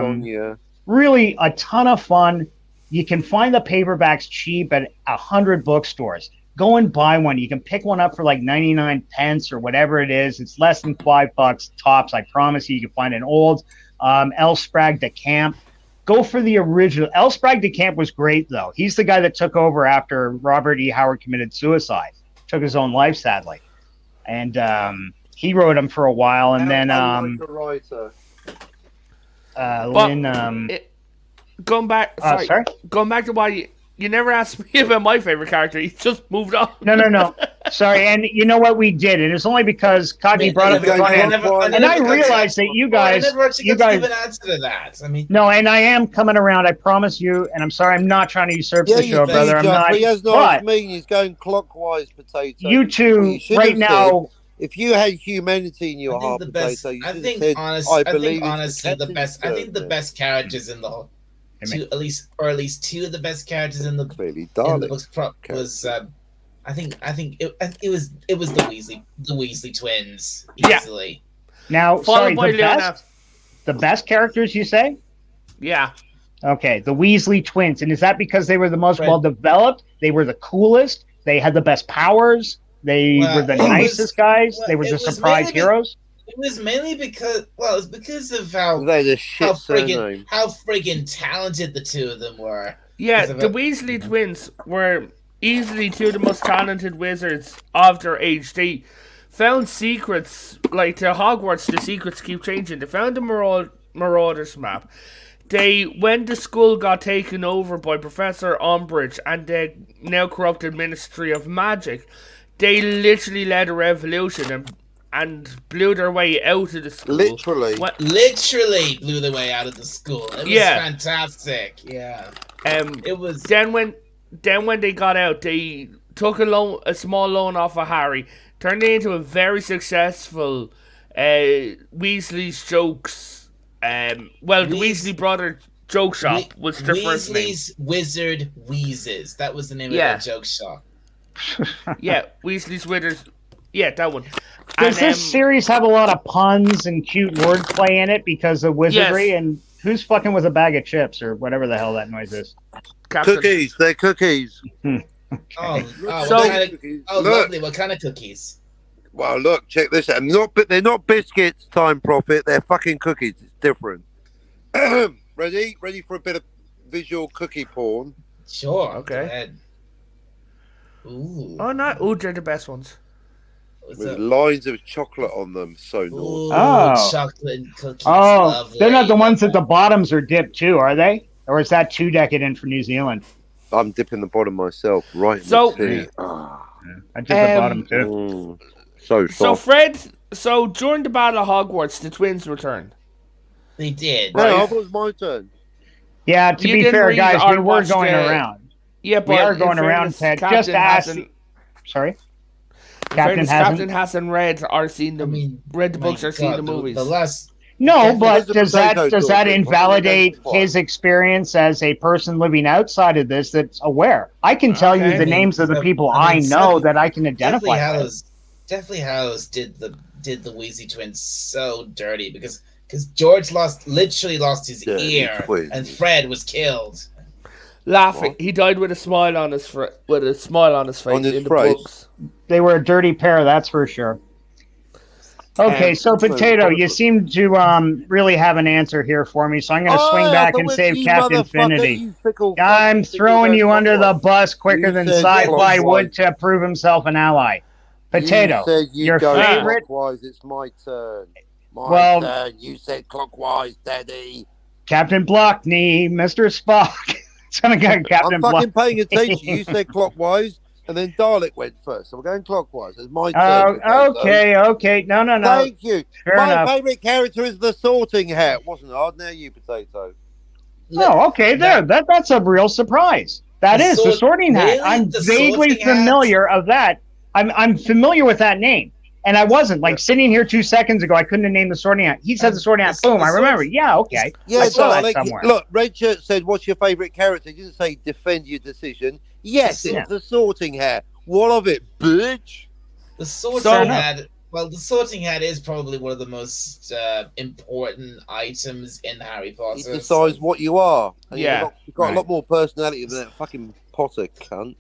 Sonia. Really a ton of fun. You can find the paperbacks cheap at 100 bookstores. Go and buy one. You can pick one up for like 99 pence or whatever it is. It's less than $5 tops. I promise you. You can find an old L. Sprague de Camp. Go for the original. L. Sprague de Camp was great, though. He's the guy that took over after Robert E. Howard committed suicide. Took his own life, sadly. And he wrote them for a while. And then Like a writer. Lynn... Going back, sorry, sorry? going back to why You never asked me about my favorite character. You just moved on. No. Sorry, and you know what we did? And it's only because Kagi brought up the funny, and I realized that you guys, I never actually got to give an answer to that. I mean, no, and I am coming around. I promise you. And I'm sorry, I'm not trying to usurp the show, do, brother. I'm not. He has no But mean. He's going clockwise, Potato. you two should right have now. If you had humanity in your I heart, think the best. Potato, you I should have think said, honestly, I believe it's honestly, the Captain best. I think the Circle. best characters in the whole, at least two of the best characters in the Clearly, in the Dalek. books was. I think it was the Weasley twins easily. Now, sorry, Followed by Leona. the best characters you say? Yeah. Okay, the Weasley twins, and is that because they were the most Right. well developed? They were the coolest. They had the best powers. They Well, were the it was- nicest guys. well, They were it the was surprise mainly be- heroes. It was mainly because it's because of how They had a shit surname. friggin' talented the two of them were. Yeah, Because of the it. Weasley twins were easily two of the most talented wizards of their age. They found secrets, like to Hogwarts, the secrets keep changing. They found the Marauders map. When the school got taken over by Professor Umbridge and the now corrupted Ministry of Magic, they literally led a revolution and blew their way out of the school. Literally. Literally blew their way out of the school. It was fantastic. Yeah. It was. Then when they got out, they took a small loan off of Harry, turned it into a very successful Weasley's Jokes. The Weasley Brother Joke Shop was their first name. Weasley's Wizard Wheezes. That was the name Yeah. of the joke shop. Yeah, Weasley's Withers. Yeah, that one. Does And, this series have a lot of puns and cute wordplay in it because of wizardry? Yes. And who's fucking with a bag of chips or whatever the hell that noise is? Captain, Cookies. They're cookies. Oh, So- what kind of, Cookies. oh, Look. lovely. What kind of cookies? Well, look, check this out. They're not biscuits, Time Prophet. They're fucking cookies. It's different. Ready? Ready for a bit of visual cookie porn? Sure. Okay. Go ahead. Ooh. they're the best ones. What's With up? lines of chocolate on them. So naughty. Ooh, Oh. chocolate and cookies. Oh, Lovely. they're not the ones that the bottoms are dipped too, are they? Or is that too decadent for New Zealand? I'm dipping the bottom myself right in So- the tea. Ah. I did the bottom too. So So soft. during the Battle of Hogwarts, the twins returned. They did. Right, Right. I thought it was my turn. Yeah, to You be didn't fair, read guys, or we were watch going the- around. Yeah, but We are in going around, fairness, Ted. Captain Just ask. hasn't- Sorry? in Captain fairness, hasn't. Captain hasn't read or seen I them. mean, read the my books or seen God, the movies. The last. No, Captain but has a does potato that daughter. invalidate What do you his experience as a person living outside of this that's aware? I can tell you Okay. the names of the people I I mean, know Deathly- that I can identify with. Deathly Hallows did the Weasley twins so dirty because George literally lost his Dirty ear twins. and Fred was killed. Laughing, What? he died with a smile on his face On his in the face? books. They were a dirty pair, that's for sure. Okay, so so- Potato, you seem to really have an answer here for me, so I'm going to swing back and save Captain Infinity. I'm throwing you under the bus quicker You than said sci-fi clockwise. would to prove himself an ally. Potato, You said you your go favorite? clockwise. It's my turn. My Well- turn. You said clockwise, Daddy. Captain Blockney, Mr. Spock. It's going to go Captain I'm Block. fucking paying attention. You said clockwise, and then Dalek went first. So we're going clockwise. It's my turn. Oh, Potato. okay. No. Thank you. Fair My enough. favourite character is the Sorting Hat. Wasn't hard. Now you, Potato. Oh, okay. That's a real surprise. That The is the sort- Sorting Hat. really? I'm The vaguely Sorting Hat? familiar of that. I'm familiar with that name, and I wasn't like sitting here 2 seconds ago. I couldn't have named the Sorting Hat. He said the Sorting Hat. The Boom! I Sort- remember. Yeah. Okay. Yeah, I saw that Dalek. somewhere. Look, Red Shirt said, "What's your favourite character?" He didn't say defend your decision. Yes, Yeah. it's the Sorting Hat. What of it, bitch? The sorting So- hat. Well, the sorting hat is probably one of the most important items in Harry Potter. It decides what you are. And Yeah. you've got Right. a lot more personality than that fucking Potter cunt.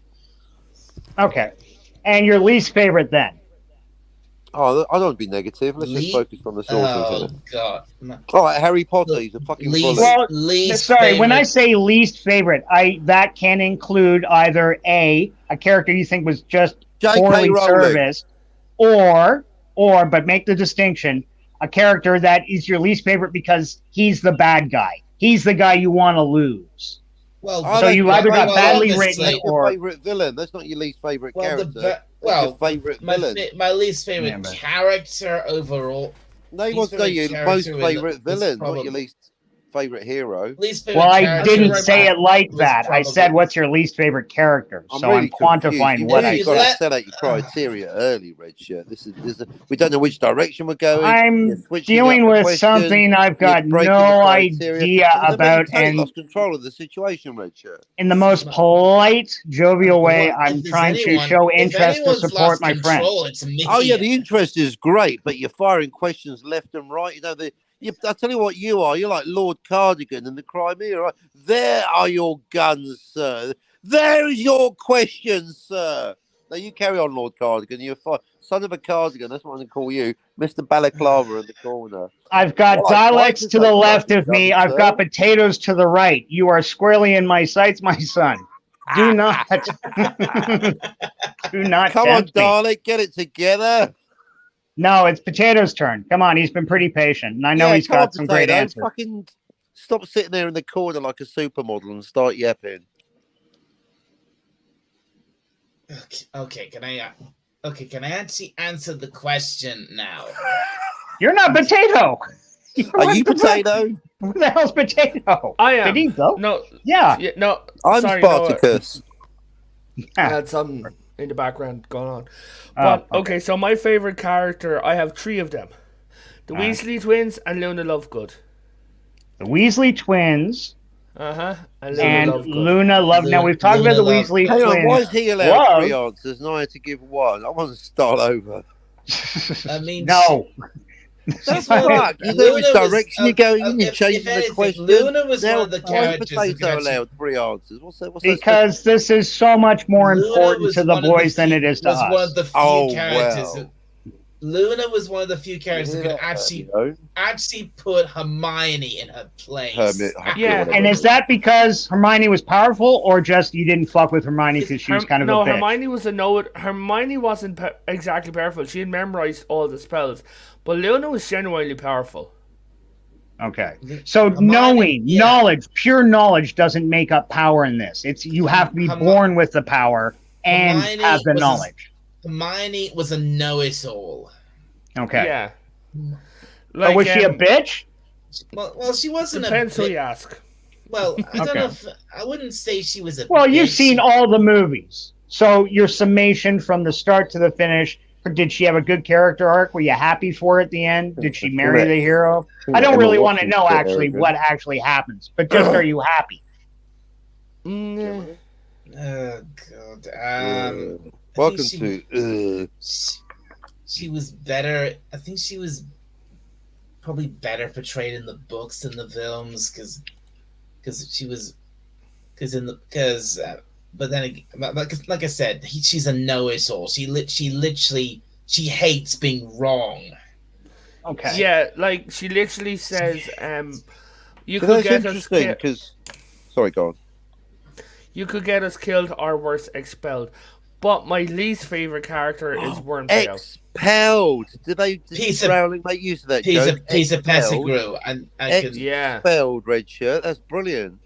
Okay. And your least favorite then? Oh, I don't want to be negative. Let's just Le- focus on the Sorting Oh Hat. God! All right, Harry Potter. He's a fucking Least, bully. Well, least Sorry, when I favorite- say least favorite, that can include either a character you think was just J.K. poorly Rowling. serviced, or but make the distinction, a character that is your least favorite because he's the bad guy. He's the guy you want to lose. Well, Oh, So that's you not either very got well, badly that's written your or favourite villain. That's not your least favourite well, character. the Your favourite villain. my least favorite Yeah, but- character overall. No, you least want to say favorite your most character in the- favourite was villain, not probably- your least favourite hero. Least favorite Well, I character didn't right say back. it like was that. I said, probably- "What's your least favorite character?" I'm So really I'm confused. quantifying You what really I got to said. set out your criteria early, Redshirt. This is we don't know which direction we're going. I'm You're switching dealing up the with questions, something I've you're got breaking no the criteria. idea It was a bit about, totally and lost control of the situation, Redshirt. in the most polite, jovial way, Well, I'm if there's trying to anyone- show if interest to anyone's support lost my friend. control, it's me. Oh yeah, the interest is great, but you're firing questions left and right. You know, I tell you what you are. You're like Lord Cardigan in the Crimea. Right? There are your guns, sir. There is your question, sir. Now you carry on, Lord Cardigan. You're son of a cardigan. That's what I'm going to call you, Mr. Balaclava in the corner. I've got Well, I'd like dialects to to the take left Russian of me. guns, I've sir. got potatoes to the right. You are squarely in my sights, my son. Do not, do not Come on, tempt me. darling, get it together. No, it's Potato's turn. Come on, he's been pretty patient, and I know Yeah, he's come on, got some great Potato. answers. Fucking stop sitting there in the corner like a supermodel and start yapping. Okay, can I? Can I actually answer the question now? You're not Potato. Are you Potato? Who the hell's Potato? I am. Did he go? No, Yeah. yeah, no. I'm sorry, no, Spartacus. I had something in the background going on. Oh, But okay. okay, so my favorite character, I have 3 of them: the Alright. Weasley twins and Luna Lovegood. The Weasley twins And Luna and Lovegood. Luna Love. Now we've talked about the Luna Weasley Hang on, why is twins. he allowed Love? 3 answers and I had to give 1? I want to start over. I mean, No. That's Well, fuck. You know which Luna was- direction you're going in. You're if changing the anything, question. Luna was Now, one of the why is characters. who could Potato actually- allowed 3 answers? What's that? Because this is so much more Luna important was to the one of boys than few- it is to was one us. of the few Oh, characters. well. Luna was one of the few characters who Yeah, could actually you know. actually put Hermione in her place. Hermit. Yeah, whatever And it is that because Hermione was powerful, or just you didn't fuck with Hermione because she was kind of no, a bitch? Hermione was a no. Hermione wasn't exactly powerful. She had memorized all the spells, but Luna was genuinely powerful. Okay. So Hermione- knowing, yeah. knowledge, pure knowledge doesn't make up power in this. It's you have to be born with the power and Hermione have the was a- knowledge. Hermione was a know-it-all. Okay. Yeah. But was she a um, bitch? Well, she wasn't Depends a who bit. you ask. Well, I don't Okay. know if I wouldn't say she was a. Well, you've bitch. seen all the movies. So your summation from the start to the finish, did she have a good character arc? Were you happy for her at the end? Did she marry the hero? I don't really want to know actually what actually happens, but just are you happy? Mm, Oh God. I Welcome think to. she was better. I think she was probably better portrayed in the books than the films because she was but then again, like I said, she's a know-it-all. She literally hates being wrong. Okay. yeah, like she literally says, you So could that's get us interesting killed. because. Sorry, go on. You could get us killed or worse, expelled. But my least favorite character is Wormtail. Expelled. Did Piece of- Rowling make use of that Piece joke? of Expelled. Pettigrew, and I Ex- can. Yeah. Expelled, red shirt. That's brilliant.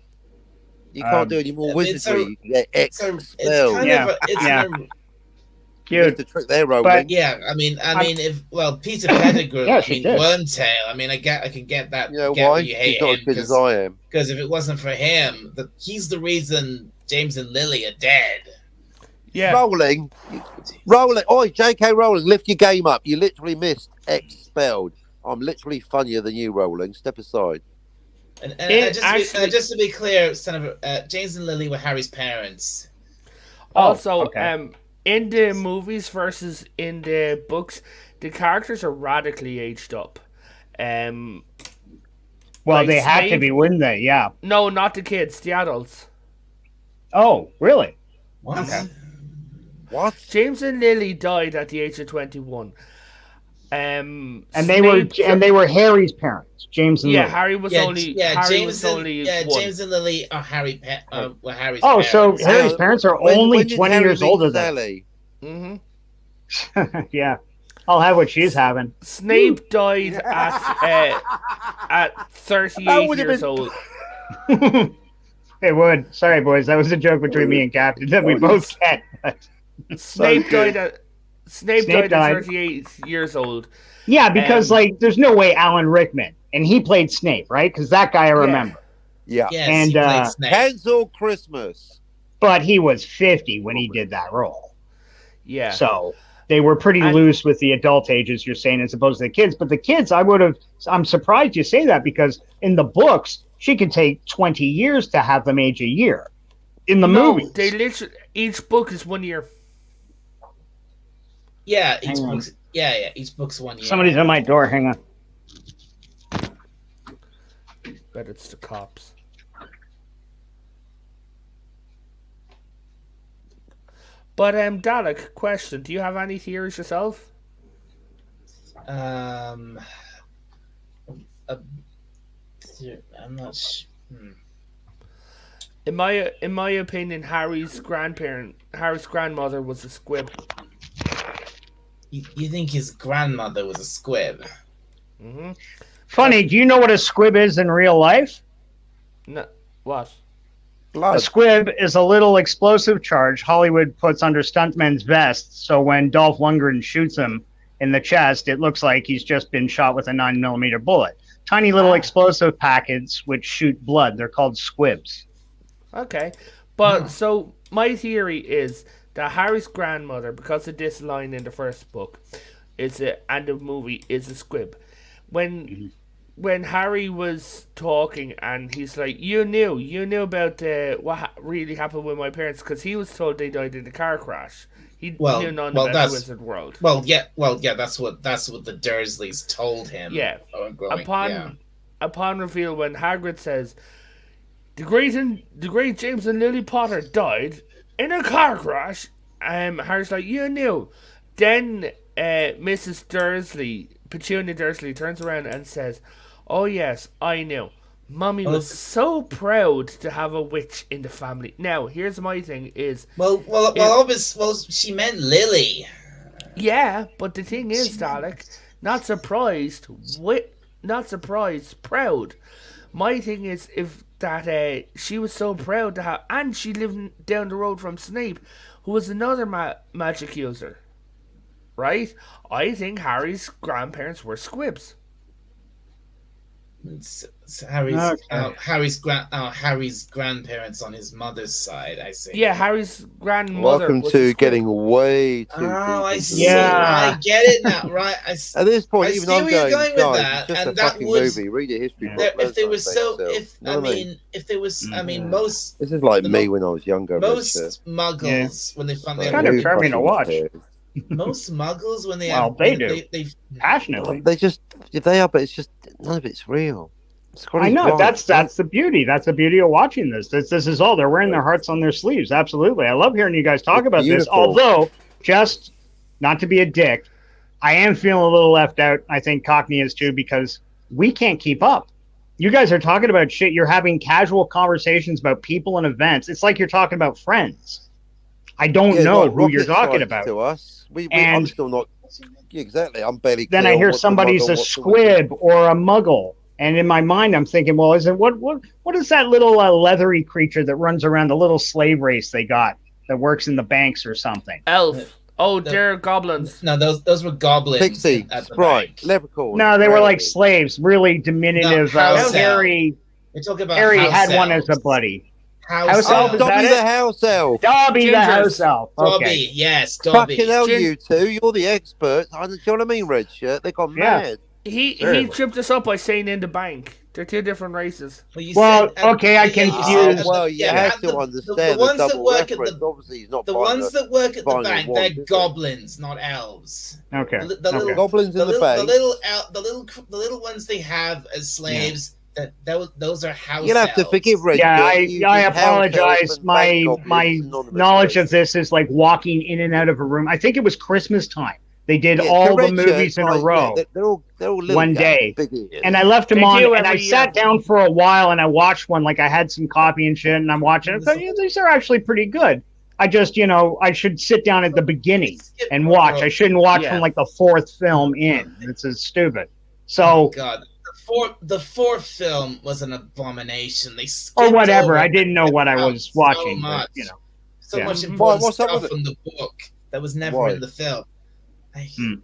You can't do any more it's wizardry. a- You can get It's expelled. kind Yeah, of it's yeah. Here's Cute. the trick there, Rowling. But- yeah. I mean, Peter Pettigrew. Yeah, I she mean, did. Wormtail. I mean, I can get that. You know get why? You hate He's not him as good as I am. because if it wasn't for him, he's the reason James and Lily are dead. Yeah. Rowling. Oi, J.K. Rowling, lift your game up. You literally missed expelled. I'm literally funnier than you, Rowling. Step aside. And It just to be clear, James and Lily were Harry's parents. Also, okay. in the movies versus in the books, the characters are radically aged up. Well, like they had to Snape- be, wouldn't they? Yeah. No, not the kids, the adults. Oh, really? What? Okay. What? James and Lily died at the age of 21. And they were Harry's parents, James and Yeah, Lily. Harry was only James and Lily are were Harry's. Oh, parents. so Harry's parents are only When did 20 Harry years meet older than. Sally? Mm-hmm. Yeah. I'll have what she's having. Snape died at 38 would've years been- old. It would. Sorry, boys. That was a joke between me and Captain that we both get. Snape good. died at Snape Snape died died. at 38 years old. Yeah, because Um, like, there's no way Alan Rickman, and he played Snape, right? Because that guy I remember. Yeah. Yes, And, he played Snape. Cancel Christmas. But he was 50 when he did that role. Yeah. So they were pretty And- loose with the adult ages, you're saying, as opposed to the kids. But the kids, I'm surprised you say that, because in the books, she could take 20 years to have them age a year. In the no, movie, they literally each book is 1 year. Yeah, each Hang on. book's each book's 1 year. Somebody's at my door. Hang on. Bet it's the cops. But Dalek, question: do you have any theories yourself? Um, uh, I'm not sure. In my opinion, Harry's grandmother was a squib. You think his grandmother was a squib? Hmm. Funny, do you know what a squib is in real life? No, what? A Blood. squib is a little explosive charge Hollywood puts under stuntmen's vests, so when Dolph Lundgren shoots him in the chest, it looks like he's just been shot with a 9mm bullet. Tiny little Ah. explosive packets which shoot blood. They're called squibs. Okay, but so my theory is that Harry's grandmother, because of this line in the first book, and the movie is a squib. When Harry was talking and he's like, you knew about what really happened with my parents, because he was told they died in a car crash. He Well, knew none well, about the that's- Wizard World. Well, yeah. That's what the Dursleys told him. Yeah. Growing, Upon reveal, when Hagrid says, the great James and Lily Potter died in a car crash, Harry's like, you knew. Then Mrs. Dursley, Petunia Dursley, turns around and says, oh yes, I knew. Mummy was so proud to have a witch in the family. Now, here's my thing is, she meant Lily. yeah, but the thing is, Dalek, not surprised, proud. My thing is, if that she was so proud to have, and she lived down the road from Snape, who was another magic user, right? I think Harry's grandparents were squibs. Harry's grandparents on his mother's side. I see. Yeah, Harry's grandmother. Welcome was a to squib. getting way too. Oh, deep I into see. the Yeah. movie. I get it now. Right. At this point, I even see I'm where you're going, going with guys, that, it's just and a that fucking was- movie. Read a history Yeah. book. If they learn were something so, about yourself. if You know I what mean, if there was, I mean, most this is like the me mo- when I was younger. most Richard. muggles when they found Like, they kind of who charming to fucking watch. cares? most muggles when they Well, have they do. they Passionately. They just, if they are, but it's just none of it's real. I know, that's the beauty. That's the beauty of watching this. This is all. They're wearing their hearts on their sleeves. Absolutely. I love hearing you guys talk It's about this. beautiful. Although, just not to be a dick, I am feeling a little left out. I think Cockney is too, because we can't keep up. You guys are talking about shit. You're having casual conversations about people and events. It's like you're talking about friends. I don't know who you're talking about. To us, I'm And- still not. Yeah, exactly. I'm barely. Then clear I on hear what's somebody's muggle, a what's squib or a muggle, and in my mind I'm thinking, well, is it what is that little leathery creature that runs around, the little slave race they got that works in the banks or something? Elf. Oh, The- they're goblins. no, those were goblins. Pixie, at the Sprite, bank. Leprechaun. No, they were like Fairy. slaves, really diminutive. No, house elf. Harry We're talking about Harry house had one as a elves. buddy. House elf, elves. is that Dobby it? the house elf. Dobby the Gingers. house elf. Dobby, Okay. yes, Dobby. Fucking hell, Gin- you two! You're the experts. Do you know what I mean, Red Shirt? They got Yeah. mad. He Very tripped us up by saying in the bank. They're two different races. Well, okay, I can use- Well, you have to understand the ones that double work at reference. the Obviously, he's not the buying ones that work at the final bank, one, they're is he? goblins, not elves. Okay. The Okay. little goblins in the bank. the little ones they have as slaves. Those are house. You'll have to elves. forgive Red Yeah, Shirt. I You house apologize. elves and My bank goblins my and none of knowledge it. of this is like walking in and out of a room. I think it was Christmas time. They did Yeah, all the correct, movies in a right, row. yeah, they're all little One guys, day. big ears. And I left them They on, do and I every year. sat down for a while, and I watched one. Like I had some coffee and shit, and I'm watching. I thought, yeah, these are actually pretty good. I just, I should sit down at the beginning and watch. I shouldn't watch Yeah. from like the fourth film in. It's stupid. Oh So God, the fourth film was an abomination. They Or skipped whatever. over I didn't know what I out was watching, so but much, you know. so Yeah. much important What's up stuff with it? from the book that was never Why? in the film. I, Hmm.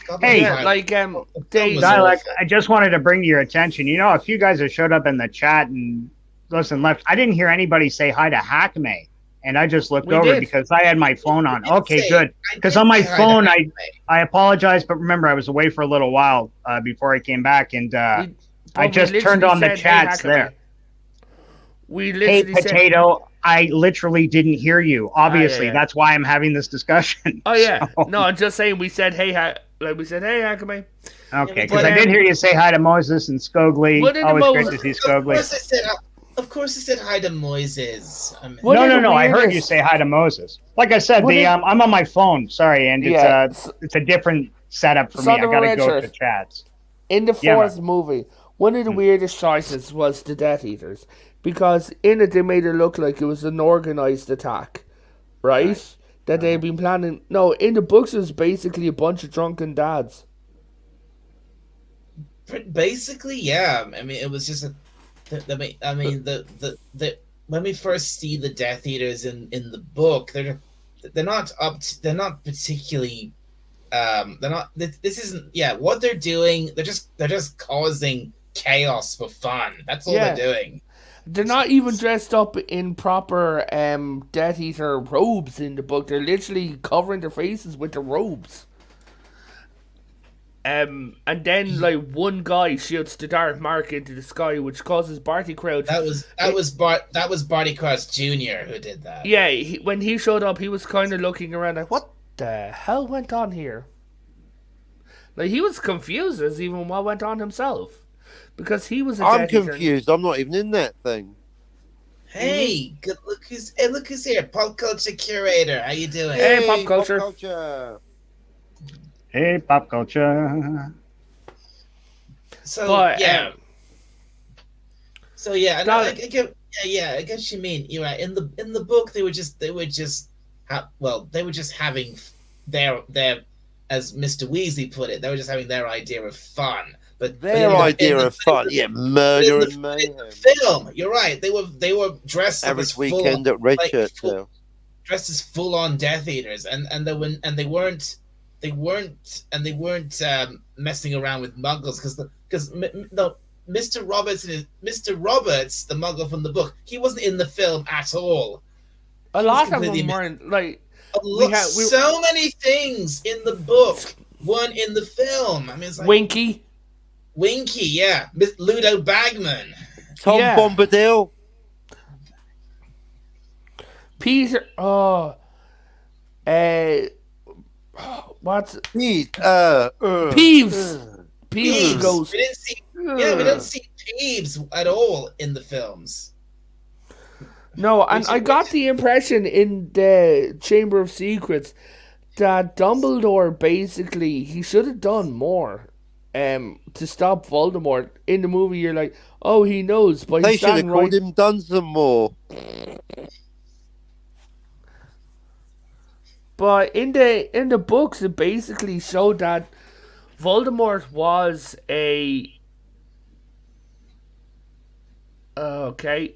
God Hey, Yeah, knows like the film Dave. was Dialect, awful. I just wanted to bring to your attention. You know, a few guys have showed up in the chat and listen left. I didn't hear anybody say hi to Hackme, and I just looked We over did. because I had my phone on. I did Okay, say- good. I Because did on my say hi to phone, Hackme. I apologize, but remember I was away for a little while before I came back, and We- I we just literally turned on the said, "Hey, chats Hackame." there. We Hey, literally said, potato, I literally didn't hear you. Obviously, yeah. that's why I'm having this discussion. "Oh yeah, So- no, I'm just saying." We said, "Hey, we said, hey, Hackame." Okay, But, because I did hear you say hi to Moses and Skogli. What did Always Mo- great to see Of Skogli. course I said hi to Moises. I mean, What No, are no, the no. I heard you weirdest- say hi to Moses. Like I said, What the is- I'm on my phone. Sorry, and Yeah, it's a different setup for me. Son I of a gotta red go shirt. to chats. In the Yeah, fourth movie, one of the weirdest choices was the Death Eaters, because in it they made it look like it was an organized attack, right? That they'd been planning. No, in the books it was basically a bunch of drunken dads. basically, yeah. I mean, it was just a. The when we first see the Death Eaters in the book, they're not they're not particularly they're not this isn't what they're doing. They're just causing chaos for fun. That's all Yeah. they're doing. They're not even dressed up in proper Death Eater robes in the book. They're literally covering their faces with the robes. And then like one guy shoots the Dark Mark into the sky, which causes Barty Crouch. That was Barty Crouch Jr. who did that. Yeah, when he showed up, he was kind of looking around like, what the hell went on here? Like, he was confused as even what went on himself. Because he was a I'm Death Eater. confused. I'm not even in that thing. Hey, good look who's here. Pop culture curator. How you doing? Hey, pop culture. culture. Hey, pop culture. So But, yeah. So yeah, and Got I it. get I guess you mean you're right. In the book they were just having their as Mr. Weasley put it, they were just having their idea of fun. But Their idea of fun, yeah, murder and mayhem. Film, you're right. They were dressed up as Average weekend at Red like, Shirt full- now. dressed as full on Death Eaters, and they weren't messing around with Muggles because Mr. Roberts, the Muggle from the book, he wasn't in the film at all. A lot of completely them weren't, like, We so many things in the book weren't in the film. I mean, it's like Winky. Winky, yeah, Ludo Bagman. Tom Yeah. Bombadil. Peter, what's, Pete. Peeves. Peeves Peeves. goes, We don't see Peeves at all in the films. No, and I got the impression in the Chamber of Secrets that Dumbledore basically, he should have done more to stop Voldemort. In the movie, you're like, oh, he knows, but They he's should have standing called right. him Dunsmore. But in the books, it basically showed that Voldemort was a. Okay.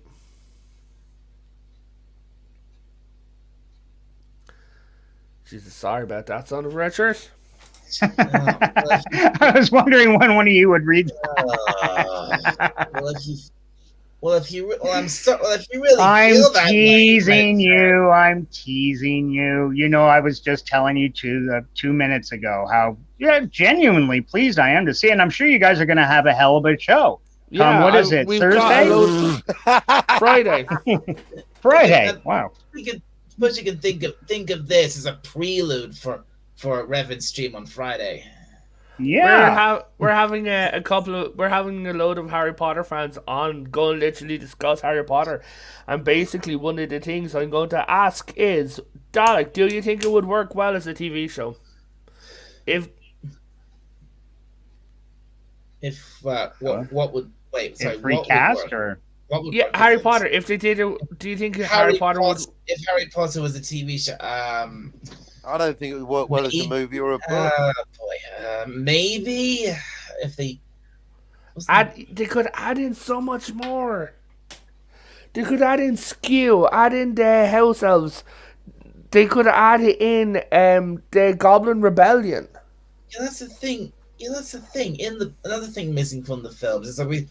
Jesus, sorry about that, son of a red shirt. I was wondering when one of you would read. If you really I'm feel that teasing way, you. I'm teasing you. You know, I was just telling you 2 minutes ago how genuinely pleased I am to see it. And I'm sure you guys are going to have a hell of a show. What is it, we've Thursday? got a load- Friday. Friday. Wow. But you can think of this as a prelude for Revan's stream on Friday. Yeah. We're having a load of Harry Potter fans on, going to literally discuss Harry Potter, and basically one of the things I'm going to ask is, Dalek, do you think it would work well as a TV show? If What would wait? Sorry, If what would recast work? or What would yeah, work Harry if it's- Potter. If they did it, do you think Harry Potter would? If Harry Potter was a TV show, I don't think it would work well as a movie or a book. maybe if they. They could add in so much more. They could add in Skew, add in the House Elves. They could add in the Goblin Rebellion. Yeah, that's the thing. Yeah, that's the thing. Another thing missing from the films is that we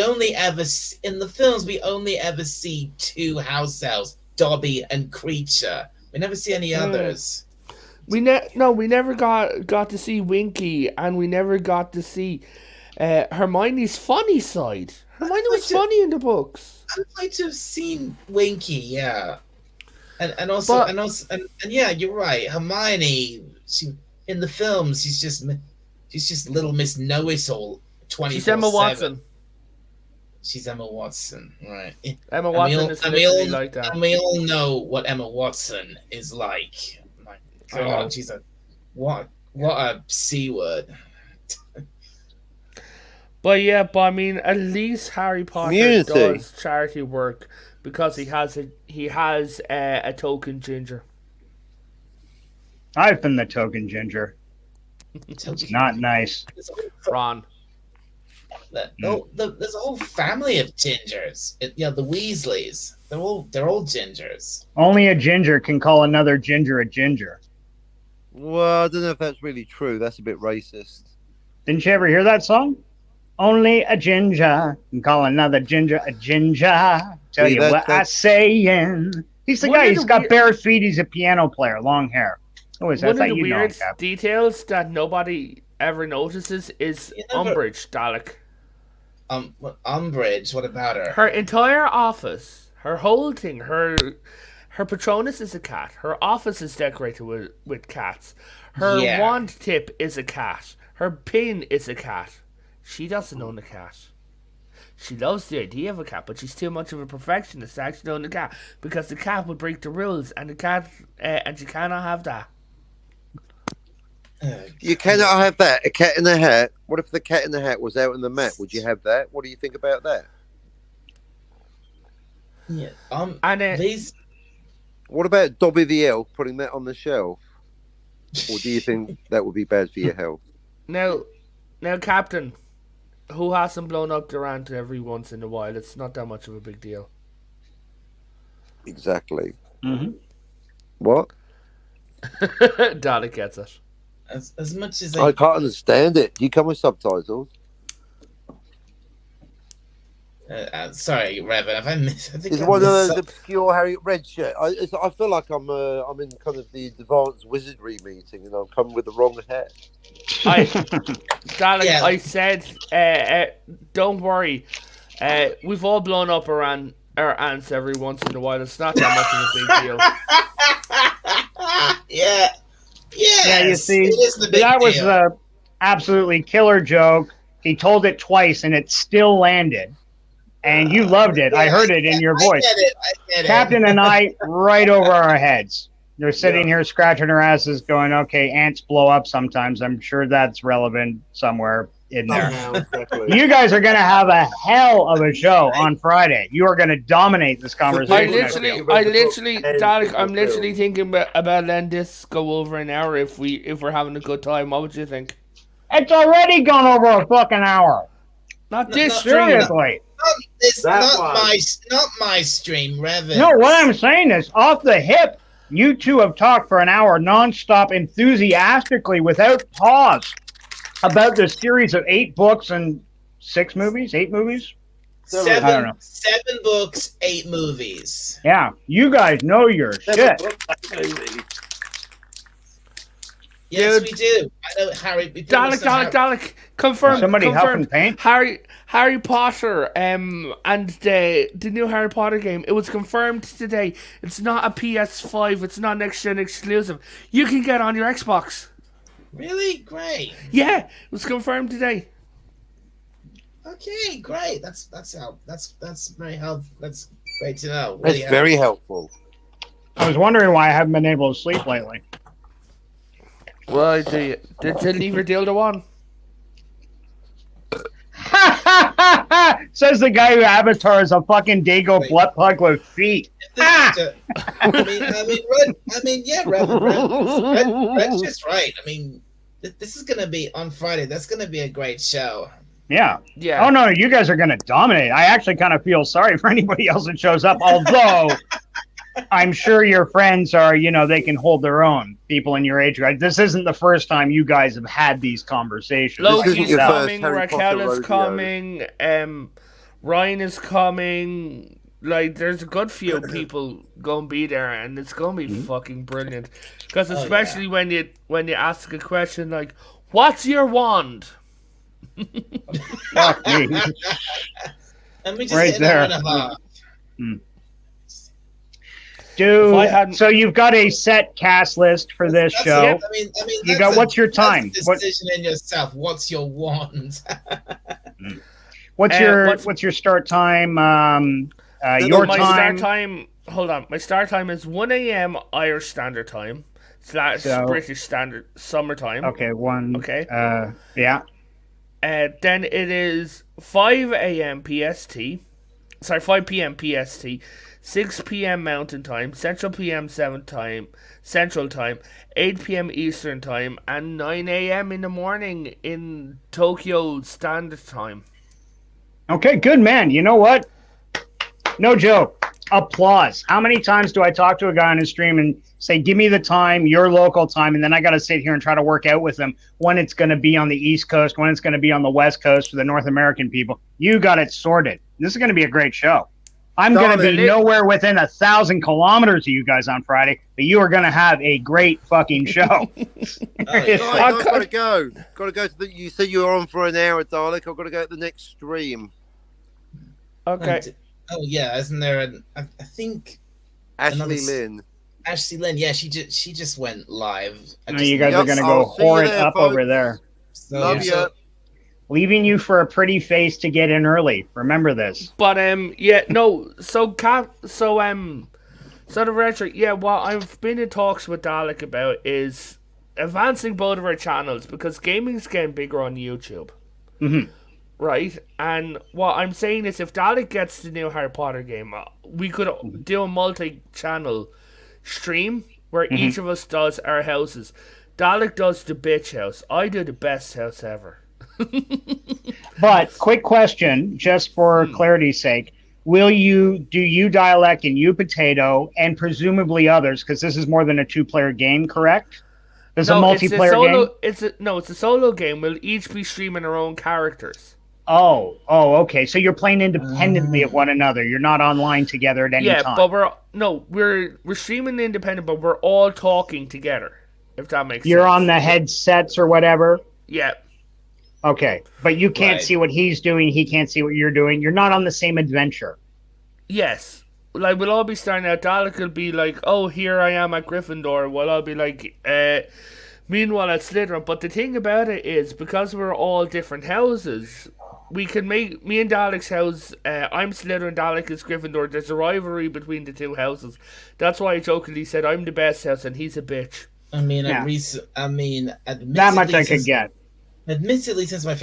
only ever in the films we only ever see two house elves, Dobby and Creature. We never see any others. We never got to see Winky, and we never got to see Hermione's funny side. Hermione was funny in the books. I'd like to have seen Winky, yeah, and also yeah, you're right. Hermione, in the films, she's just Little Miss Know-It-All. 24/7. She's Emma Watson. She's Emma Watson, right? Emma Watson is literally like that. And we all know what Emma Watson is like. My God, she's what a C word. But I mean, at least Harry Potter does charity work because he has a token ginger. I've been the token ginger. It's not nice. Ron. There's a whole family of gingers. The Weasleys. They're all gingers. Only a ginger can call another ginger a ginger. Well, I don't know if that's really true. That's a bit racist. Didn't you ever hear that song? Only a ginger can call another ginger a ginger. Tell you what I'm saying. He's the guy. He's got bare feet. He's a piano player. Long hair. Who is that? One of the weird details that nobody ever notices is Umbridge, Dalek. Umbridge. What about her? Her entire office, her whole thing, her Patronus is a cat. Her office is decorated with cats. Her wand tip is a cat. Her pin is a cat. She doesn't own a cat. She loves the idea of a cat, but she's too much of a perfectionist to actually own a cat because the cat would break the rules, and the cat and you cannot have that. You cannot have that. A cat in the hat. What if the cat in the hat was out on the mat? Would you have that? What do you think about that? Yeah. What about Dobby the elf? Putting that on the shelf, or do you think that would be bad for your health? Now, Captain, who hasn't blown up Durant every once in a while? It's not that much of a big deal. Exactly. Mm-hmm. What? Dalek gets it. As much as I can't understand it. Do you come with subtitles? Sorry, Revan. Have I missed? I think it's one of those obscure Harry red shirt. I feel like I'm in kind of the advanced wizardry meeting, and I'm coming with the wrong hat. Dalek, yeah. I said, don't worry. We've all blown up our ants every once in a while. It's not that much of a big deal. Yeah. Yeah, you see, that was an absolutely killer joke. He told it twice, and it still landed. And you loved it. I heard it in your voice. I get it. Captain and I, right over our heads. They're sitting here scratching their asses going, okay, ants blow up sometimes. I'm sure that's relevant somewhere in there. Exactly. You guys are going to have a hell of a show on Friday. You are going to dominate this conversation. Dalek, I'm literally thinking about letting this go over an hour if we're having a good time. What would you think? It's already gone over a fucking hour. Not this stream. Seriously. Not my stream, Revan. No, what I'm saying is, off the hip, you two have talked for an hour nonstop, enthusiastically, without pause, about the series of 8 books and 8 movies? 7 books, 8 movies. Yeah, you guys know your shit. Yes, we do. I know Harry. Dalek. Confirm. Somebody helping paint? Harry Potter. And the new Harry Potter game. It was confirmed today. It's not a PS5. It's not next gen exclusive. You can get on your Xbox. Really? Great. Yeah, it was confirmed today. Okay, great. That's very helpful. That's great to know. Really That's very helpful. I was wondering why I haven't been able to sleep lately. Well, did you leave your dildo on? Says the guy who avatars a fucking Dago butt plug with feet. Yeah, Red's just right. I mean, this is gonna be on Friday. That's gonna be a great show. Yeah. Yeah. Oh no, you guys are going to dominate. I actually kind of feel sorry for anybody else that shows up. Although I'm sure your friends are, they can hold their own. People in your age group. This isn't the first time you guys have had these conversations. This isn't Loki's your first coming, Harry Potter Raquel is rodeo. coming, Ryan is coming. Like, there's a good few people gonna be there, and it's gonna be fucking brilliant. Because especially when you ask a question like, "What's your wand?" Fuck me. And we just Right hit there. an hour and a half. If I hadn't- So you've got a set cast list for this That's show. it. I mean, You got- what's your time? That's a What- decision in yourself. What's your wand? What's your start time? Your my time. start time. Hold on, my start time is 1 a.m. Irish Standard Time / So- British Standard Summertime. Okay, one. Okay. Yeah. Then it is 5 a.m. PST. Sorry, 5 p.m. PST, 6 p.m. Mountain Time, Central PM 7 time, Central Time, 8 p.m. Eastern Time, and 9 a.m. in the morning in Tokyo Standard Time. Okay, good man. You know what? No joke. Applause. How many times do I talk to a guy on his stream and say, give me the time, your local time, and then I got to sit here and try to work out with them when it's going to be on the East Coast, when it's going to be on the West Coast for the North American people. You got it sorted. This is going to be a great show. I'm going to be nowhere within 1,000 kilometers of you guys on Friday, but you are going to have a great fucking show. Oh, Guys, I've got to go. Got to go to the. You said you were on for an hour, Dalek. I've got to go to the next stream. Okay. Oh yeah, isn't there I think Ashley Lynn. Ashley Lynn? Yeah, she just went live. No, you guys are going to I'll go see you whore it there, up folks. over there. So, Love you. Leaving you for a pretty face to get in early. Remember this. But yeah, no. So the retro. Yeah, what I've been in talks with Dalek about is advancing both of our channels because gaming's getting bigger on YouTube. Mhm. Right, and what I'm saying is, if Dalek gets the new Harry Potter game, we could do a multi-channel stream where each of us does our houses. Dalek does the bitch house. I do the best house ever. But quick question, just for clarity's sake, do you dialect and you potato and presumably others, because this is more than a 2-player game, correct? There's a multiplayer game? It's a solo game. We'll each be streaming our own characters. Oh, okay. So you're playing independently of one another. You're not online together at any time. But we're streaming independent, but we're all talking together. If that makes sense. You're on the headsets or whatever? Yeah. Okay. But you can't Right. see what he's doing. He can't see what you're doing. You're not on the same adventure. Yes. Like, we'll all be starting out. Dalek will be like, oh, here I am at Gryffindor. Well, I'll be like, meanwhile at Slytherin. But the thing about it is, because we're all different houses, we can make me and Dalek's house. I'm Slytherin, Dalek is Gryffindor. There's a rivalry between the two houses. That's why I jokingly said I'm the best house and he's a bitch. I mean, Yeah. That much I could get. Admittedly, since my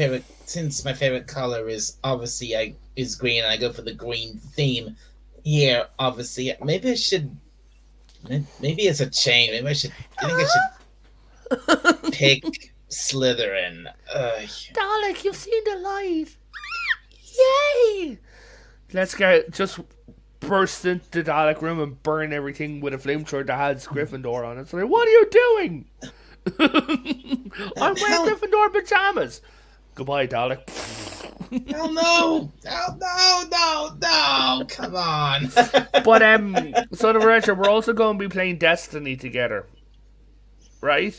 favorite color is obviously is green, and I go for the green theme here. Obviously, maybe I should. Maybe it's a chain. Maybe I should. I think I should pick Slytherin. Dalek, you've seen the light. Yay! Let's just burst into the Dalek room and burn everything with a flamethrower that has Gryffindor on it. So like, what are you doing? I'm wearing Gryffindor pajamas. Goodbye, Dalek. Hell no! No! Come on! But so the Retro, we're also going to be playing Destiny together, right?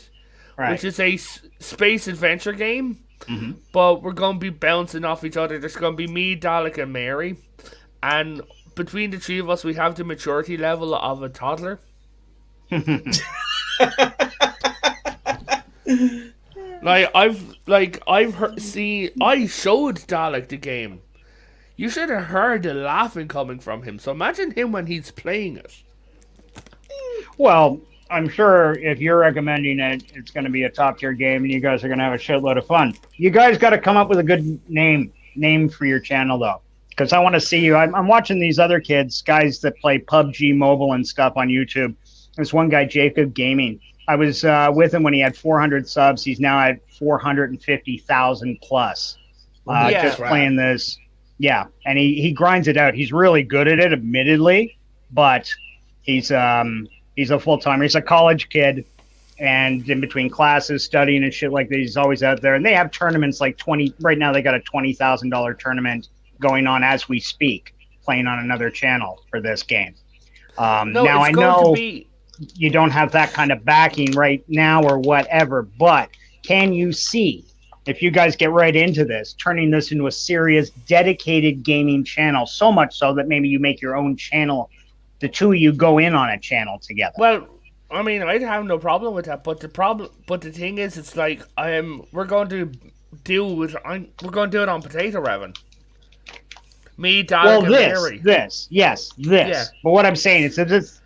Right. Which is a space adventure game. Mm-hmm. But we're going to be bouncing off each other. There's going to be me, Dalek, and Mary, and between the three of us, we have the maturity level of a toddler. I've heard. See, I showed Dalek the game. You should have heard the laughing coming from him. So imagine him when he's playing it. Well, I'm sure if you're recommending it, it's going to be a top tier game, and you guys are going to have a shitload of fun. You guys got to come up with a good name for your channel, though, because I want to see you. I'm watching these other kids, guys that play PUBG Mobile and stuff on YouTube. There's one guy, Jacob Gaming. I was with him when he had 400 subs. He's now at 450,000 plus. Yeah. just Crap. playing this. Yeah, and he grinds it out. He's really good at it, admittedly, but he's a full timer. He's a college kid, and in between classes, studying and shit like that, he's always out there. And they have tournaments like 20. Right now, they got a $20,000 tournament going on as we speak, playing on another channel for this game. No, Now I it's going know to be. you don't have that kind of backing right now or whatever, but can you see, if you guys get right into this, turning this into a serious dedicated gaming channel, so much so that maybe you make your own channel, the two of you go in on a channel together? Well, I mean, I'd have no problem with that, but the thing is, it's like we're going to do it on Potato Revan. Me, Dalek, Well, and Mary. this. Yeah. But what I'm saying is,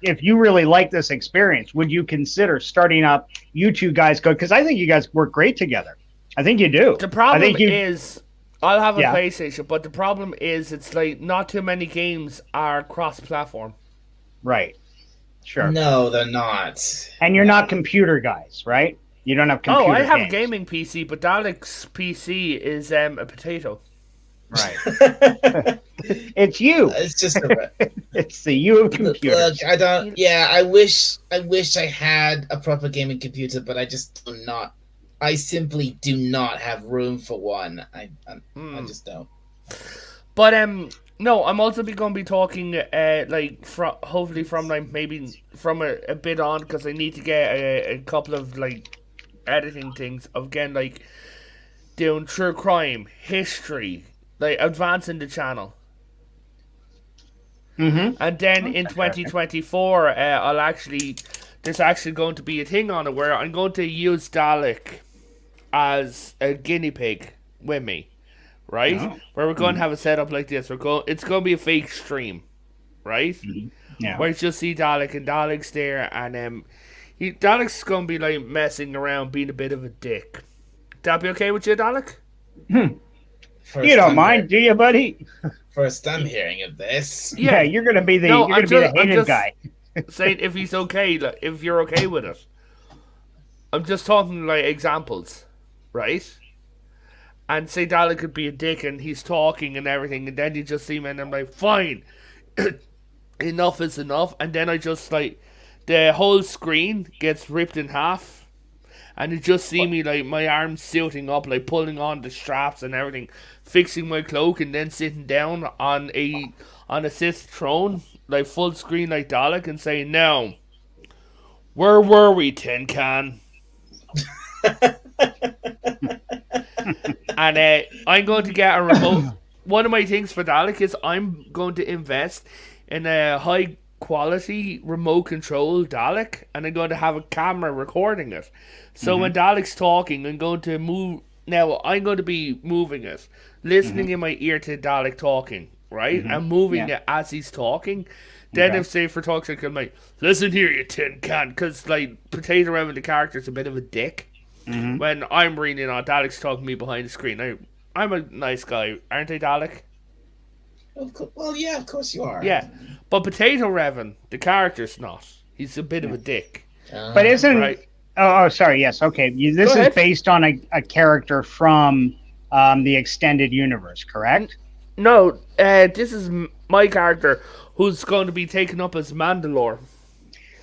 if you really like this experience, would you consider starting up you two guys go? Because I think you guys work great together. I think you do. The problem I think you, is, I'll have a Yeah. PlayStation, but the problem is, it's like not too many games are cross-platform. right. Sure. No, they're not. And you're not computer guys, right? You don't have computer Oh, I have games. a gaming PC, but Dalek's PC is a potato. Right. It's you. It's just a, It's the you of computers. look. I don't. Yeah, I wish I had a proper gaming computer, but I just do not. I simply do not have room for one. I just don't. But no, I'm also going to be talking hopefully from like maybe from a bit on, because I need to get a couple of like editing things of, again, like doing true crime, history, like advancing the channel. Mm-hmm. And then in 2024, there's actually going to be a thing on it where I'm going to use Dalek as a guinea pig with me, right? Oh. Where we're going to have a setup like this. It's going to be a fake stream, right? Yeah. Where you just see Dalek, and Dalek's there, and Dalek's going to be like messing around, being a bit of a dick. That be okay with you, Dalek? First You don't I'm mind, do you, buddy? First, I'm hearing of this. Yeah, you're gonna be the No, you're gonna be the hated just guy. saying if he's okay, like, if you're okay with it. I'm just talking like examples, right? And say Dalek could be a dick and he's talking and everything, and then you just see him and I'm like, fine, enough is enough. And then I just like, the whole screen gets ripped in half. And you just see me, like, my arms suiting up, like, pulling on the straps and everything, fixing my cloak, and then sitting down on a Sith throne, like, full screen like Dalek, and saying, now, where were we, Tin Can? And I'm going to get a remote. One of my things for Dalek is I'm going to invest in a high quality remote control Dalek, and I'm going to have a camera recording it. So when Dalek's talking, I'm going to move. Now I'm going to be moving it, listening in my ear to Dalek talking, right? And moving it as he's talking. Then if say for talk's sake, I'm like, listen here, you tin can, because like Potato Revan, the character's a bit of a dick. When I'm reading on, Dalek's talking to me behind the screen. I'm a nice guy, aren't I, Dalek? Well, yeah, of course you are. Yeah, but Potato Revan, the character's not. He's a bit of a dick. But isn't Right. oh sorry, yes, okay. This Go is ahead. based on a character from the extended universe, correct? No, this is my character who's going to be taken up as Mandalore.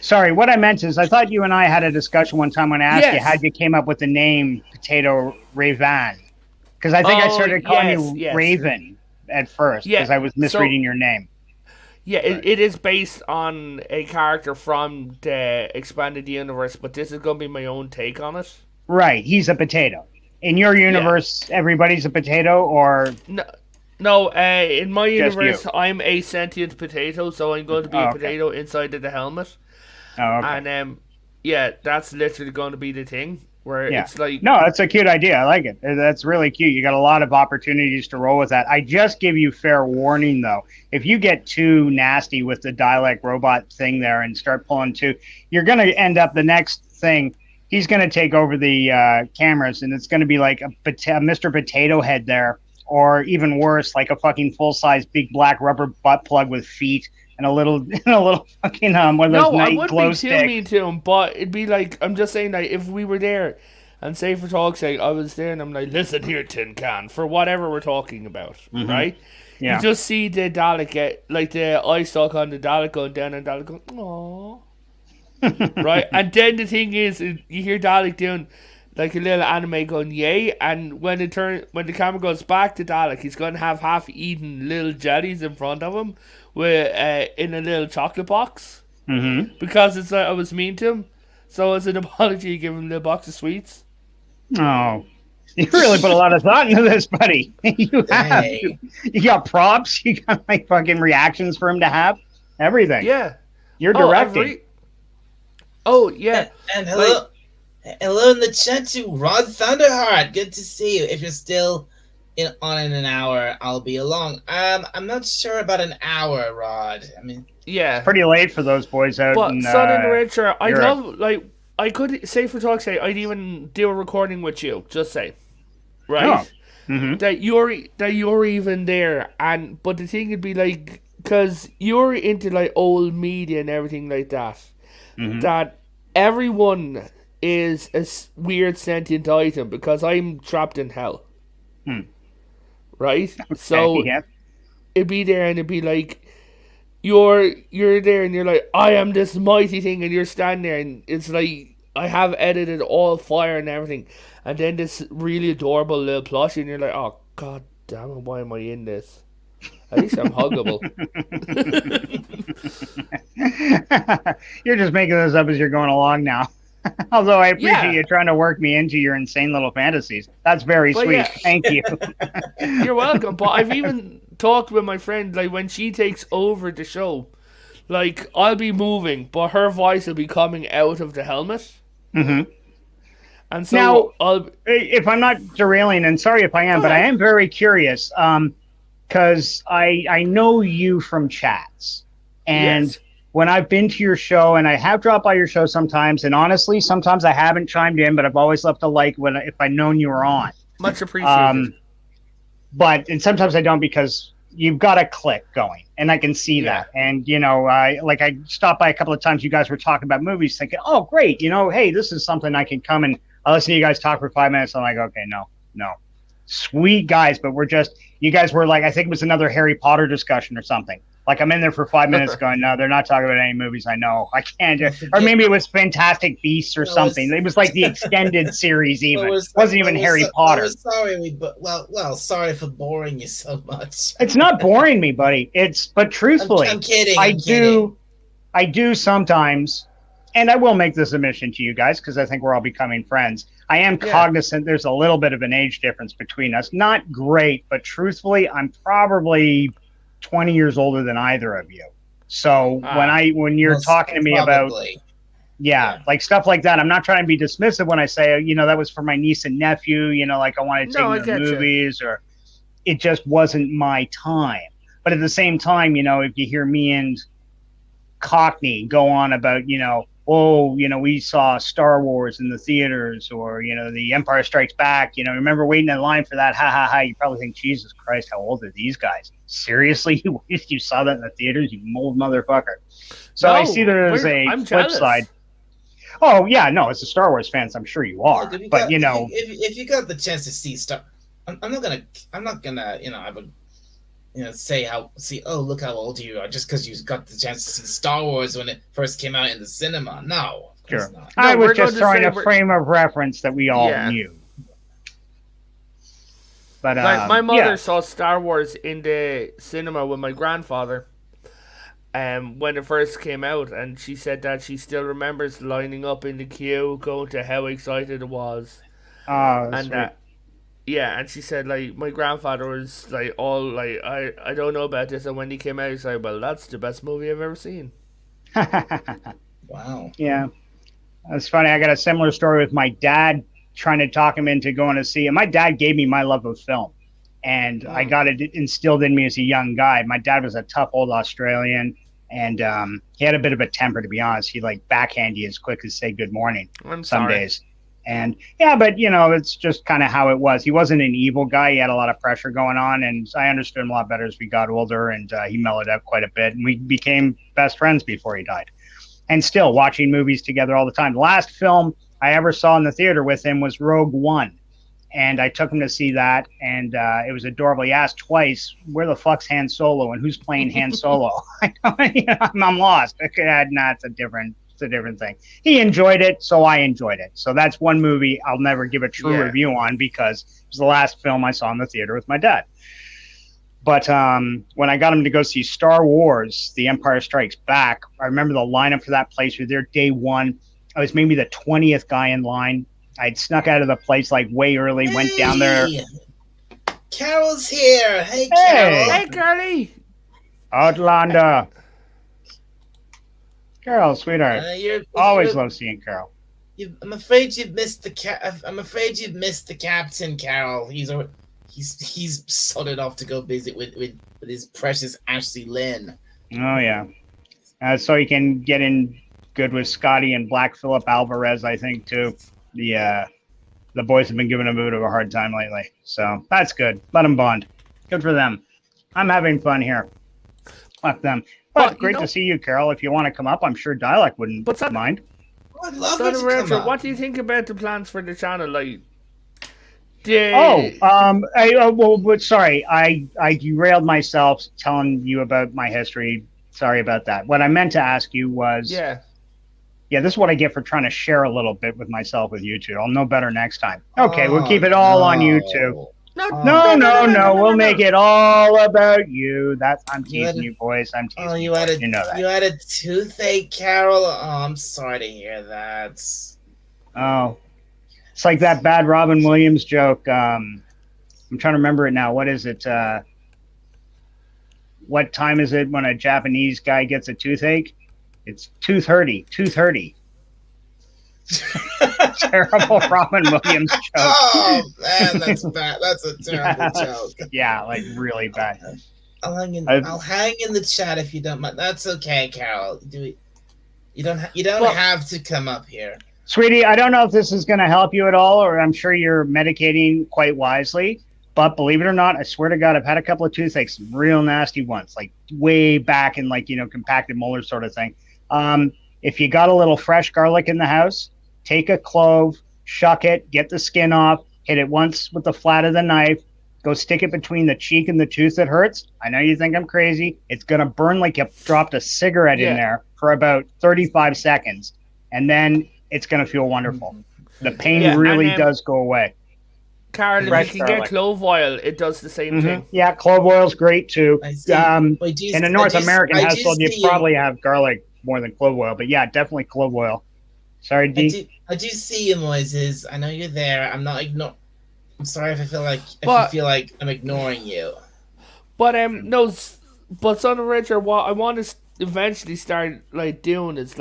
Sorry, what I meant is I thought you and I had a discussion one time when I asked you Yes. how you came up with the name Potato Raven. Because I think I Oh, started calling yes, you yes. Raven at first Yeah, because I was misreading your name. Yeah, it is based on a character from the expanded universe, but this is going to be my own take on it. Right, he's a potato. In your universe, everybody's a potato, or No, in my Just universe, you. I'm a sentient potato, so I'm going to be Oh, a okay. potato inside of the helmet. oh, okay. And yeah, that's literally going to be the thing where Yeah. it's like No, that's a cute idea. I like it. That's really cute. You got a lot of opportunities to roll with that. I just give you fair warning, though. If you get too nasty with the Dalek robot thing there and start pulling too, you're going to end up the next thing. He's going to take over the cameras, and it's going to be like a Mr. Potato Head there, or even worse, like a fucking full-size big black rubber butt plug with feet and a little fucking one of those no, I night wouldn't glow be too sticks. mean to him, but it'd be like I'm just saying that if we were there, And say for talk's sake, I was there and I'm like, listen here, Tin Can, for whatever we're talking about, right? Yeah. You just see the Dalek get, like the eye stalk on the Dalek going down and Dalek going, aww. Right? And then the thing is, you hear Dalek doing like a little anime going, yay, and when the camera goes back to Dalek, he's going to have half-eaten little jellies in front of him with in a little chocolate box. Because it's I was mean to him. So as an apology, give him a little box of sweets. Oh, you really put a lot of thought into this, buddy. You got props. You got like fucking reactions for him to have. Everything. Yeah. You're directing. Oh, yeah. And hello, hello in the chat to Rod Thunderheart. Good to see you. If you're still on in an hour, I'll be along. I'm not sure about an hour, Rod. I mean, yeah, pretty late for those boys out. But in, Son in the Red Shirt, I Europe. love, like, I could say for talk's sake, I'd even do a recording with you. Just say, right? That you're even there, but the thing would be like, because you're into like old media and everything like that, that everyone is a weird sentient item because I'm trapped in hell, right? So it'd be there and it'd be like you're there and you're like, I am this mighty thing, and you're standing there and it's like I have edited all fire and everything, and then this really adorable little plushie and you're like, oh god damn it, why am I in this? At least I'm huggable. You're just making this up as you're going along now. Although I appreciate you trying to work me into your insane little fantasies. That's very sweet. Yeah. Thank you. You're welcome. But I've even talked with my friend, like when she takes over the show, like I'll be moving, but her voice will be coming out of the helmet. And so now, if I'm not derailing, and sorry if I am, but I am very curious, because I know you from chats, and when I've been to your show, and I have dropped by your show sometimes, and honestly, sometimes I haven't chimed in, but I've always left a like if I've known you were on. Much appreciated. And sometimes I don't because you've got a click going, and I can see that. And, you know, I stopped by a couple of times. You guys were talking about movies thinking, oh, great. You know, hey, this is something I can come and I'll listen to you guys talk for 5 minutes. I'm like, okay, no. Sweet guys. But you guys were like, I think it was another Harry Potter discussion or something. Like I'm in there for 5 minutes going, no, they're not talking about any movies I know. I can't. Or maybe it was Fantastic Beasts or something. It was like the extended series even. It wasn't even Harry Potter. Sorry for boring you so much. It's not boring me, buddy. But truthfully, I'm kidding. I do sometimes, and I will make this admission to you guys because I think we're all becoming friends. I am cognizant there's a little bit of an age difference between us. Not great, but truthfully, I'm probably 20 years older than either of you. So when you're talking to me about like stuff like that, I'm not trying to be dismissive when I say, you know, that was for my niece and nephew, you know, like I wanted to take them to movies, or it just wasn't my time. But at the same time, you know, if you hear me and Cockney go on about, you know, oh, you know, we saw Star Wars in the theaters, or, you know, The Empire Strikes Back, you know, remember waiting in line for that, ha ha ha, you probably think, Jesus Christ, how old are these guys? Seriously? You saw that in the theaters, you old motherfucker. So I see there's a flip side. Oh, yeah, no, as a Star Wars fan, I'm sure you are. But, you know. If you got the chance to see I'm not gonna, you know, say oh, look how old you are just because you got the chance to see Star Wars when it first came out in the cinema. No, of course not. I was just throwing a frame of reference that we all knew. But my mother saw Star Wars in the cinema with my grandfather when it first came out, and she said that she still remembers lining up in the queue, going to how excited it was. And she said, like, my grandfather was, like, all, like, I don't know about this. And when he came out, he's like, well, that's the best movie I've ever seen. Wow. Yeah. That's funny. I got a similar story with my dad trying to talk him into going to see. And my dad gave me my love of film. And I got it instilled in me as a young guy. My dad was a tough old Australian. And he had a bit of a temper, to be honest. He, like, backhand you as quick as say good morning some days. And but you know, it's just kind of how it was. He wasn't an evil guy. He had a lot of pressure going on, and I understood him a lot better as we got older, and he mellowed out quite a bit, and we became best friends before he died. And still watching movies together all the time. The last film I ever saw in the theater with him was Rogue One. And I took him to see that, and it was adorable. He asked twice, "Where the fuck's Han Solo, and who's playing Han Solo?" I'm lost. Okay, nah, it's a different thing. He enjoyed it, so I enjoyed it. So that's one movie I'll never give a true review on because it was the last film I saw in the theater with my dad. But when I got him to go see Star Wars: The Empire Strikes Back, I remember the lineup for that place. We were there day one. I was maybe the 20th guy in line. I'd snuck out of the place like way early, went down there. Carol's here. Hey, Carol. Hey, Carly. Outlander. Carol, sweetheart. Always love seeing Carol. I'm afraid you've missed the I'm afraid you've missed the captain, Carol. He's sodded off to go visit with his precious Ashley Lynn. Oh yeah. So he can get in good with Scotty and Black Phillip Alvarez, I think too. The boys have been giving him a bit of a hard time lately, so that's good. Let them bond. Good for them. I'm having fun here. Fuck them. But great to see you, Carol. If you want to come up, I'm sure Dialect wouldn't mind. I'd love it to come up. What do you think about the plans for the channel? Like, sorry, I derailed myself telling you about my history. Sorry about that. What I meant to ask you was, yeah, this is what I get for trying to share a little bit with myself with you two. I'll know better next time. Okay, we'll keep it all on you two. No. We'll make it all about you. I'm teasing you, boys. I'm teasing you. You know that. You had a toothache, Carol. Oh, I'm sorry to hear that. Oh, it's like that bad Robin Williams joke. I'm trying to remember it now. What is it? What time is it when a Japanese guy gets a toothache? It's tooth hurty. Terrible Robin Williams joke. Oh man, that's bad. That's a terrible joke. Yeah, like really bad. I'll hang in the chat if you don't mind. That's okay, Carol. You don't have to come up here. Sweetie, I don't know if this is going to help you at all, or I'm sure you're medicating quite wisely. But believe it or not, I swear to God, I've had a couple of toothaches, some real nasty ones, like way back in compacted molar sort of thing. If you got a little fresh garlic in the house, take a clove, shuck it, get the skin off, hit it once with the flat of the knife, go stick it between the cheek and the tooth that hurts. I know you think I'm crazy. It's going to burn like you dropped a cigarette in there for about 35 seconds. And then it's going to feel wonderful. The pain really does go away. Carol, if you can get clove oil, it does the same thing. Yeah, clove oil's great too. In a North American household, you probably have garlic more than clove oil. But yeah, definitely clove oil. Sorry, D. I do see you, Moises. I know you're there. I'm sorry if I feel like you feel like I'm ignoring you. But but Son of Richard, what I want to eventually start doing is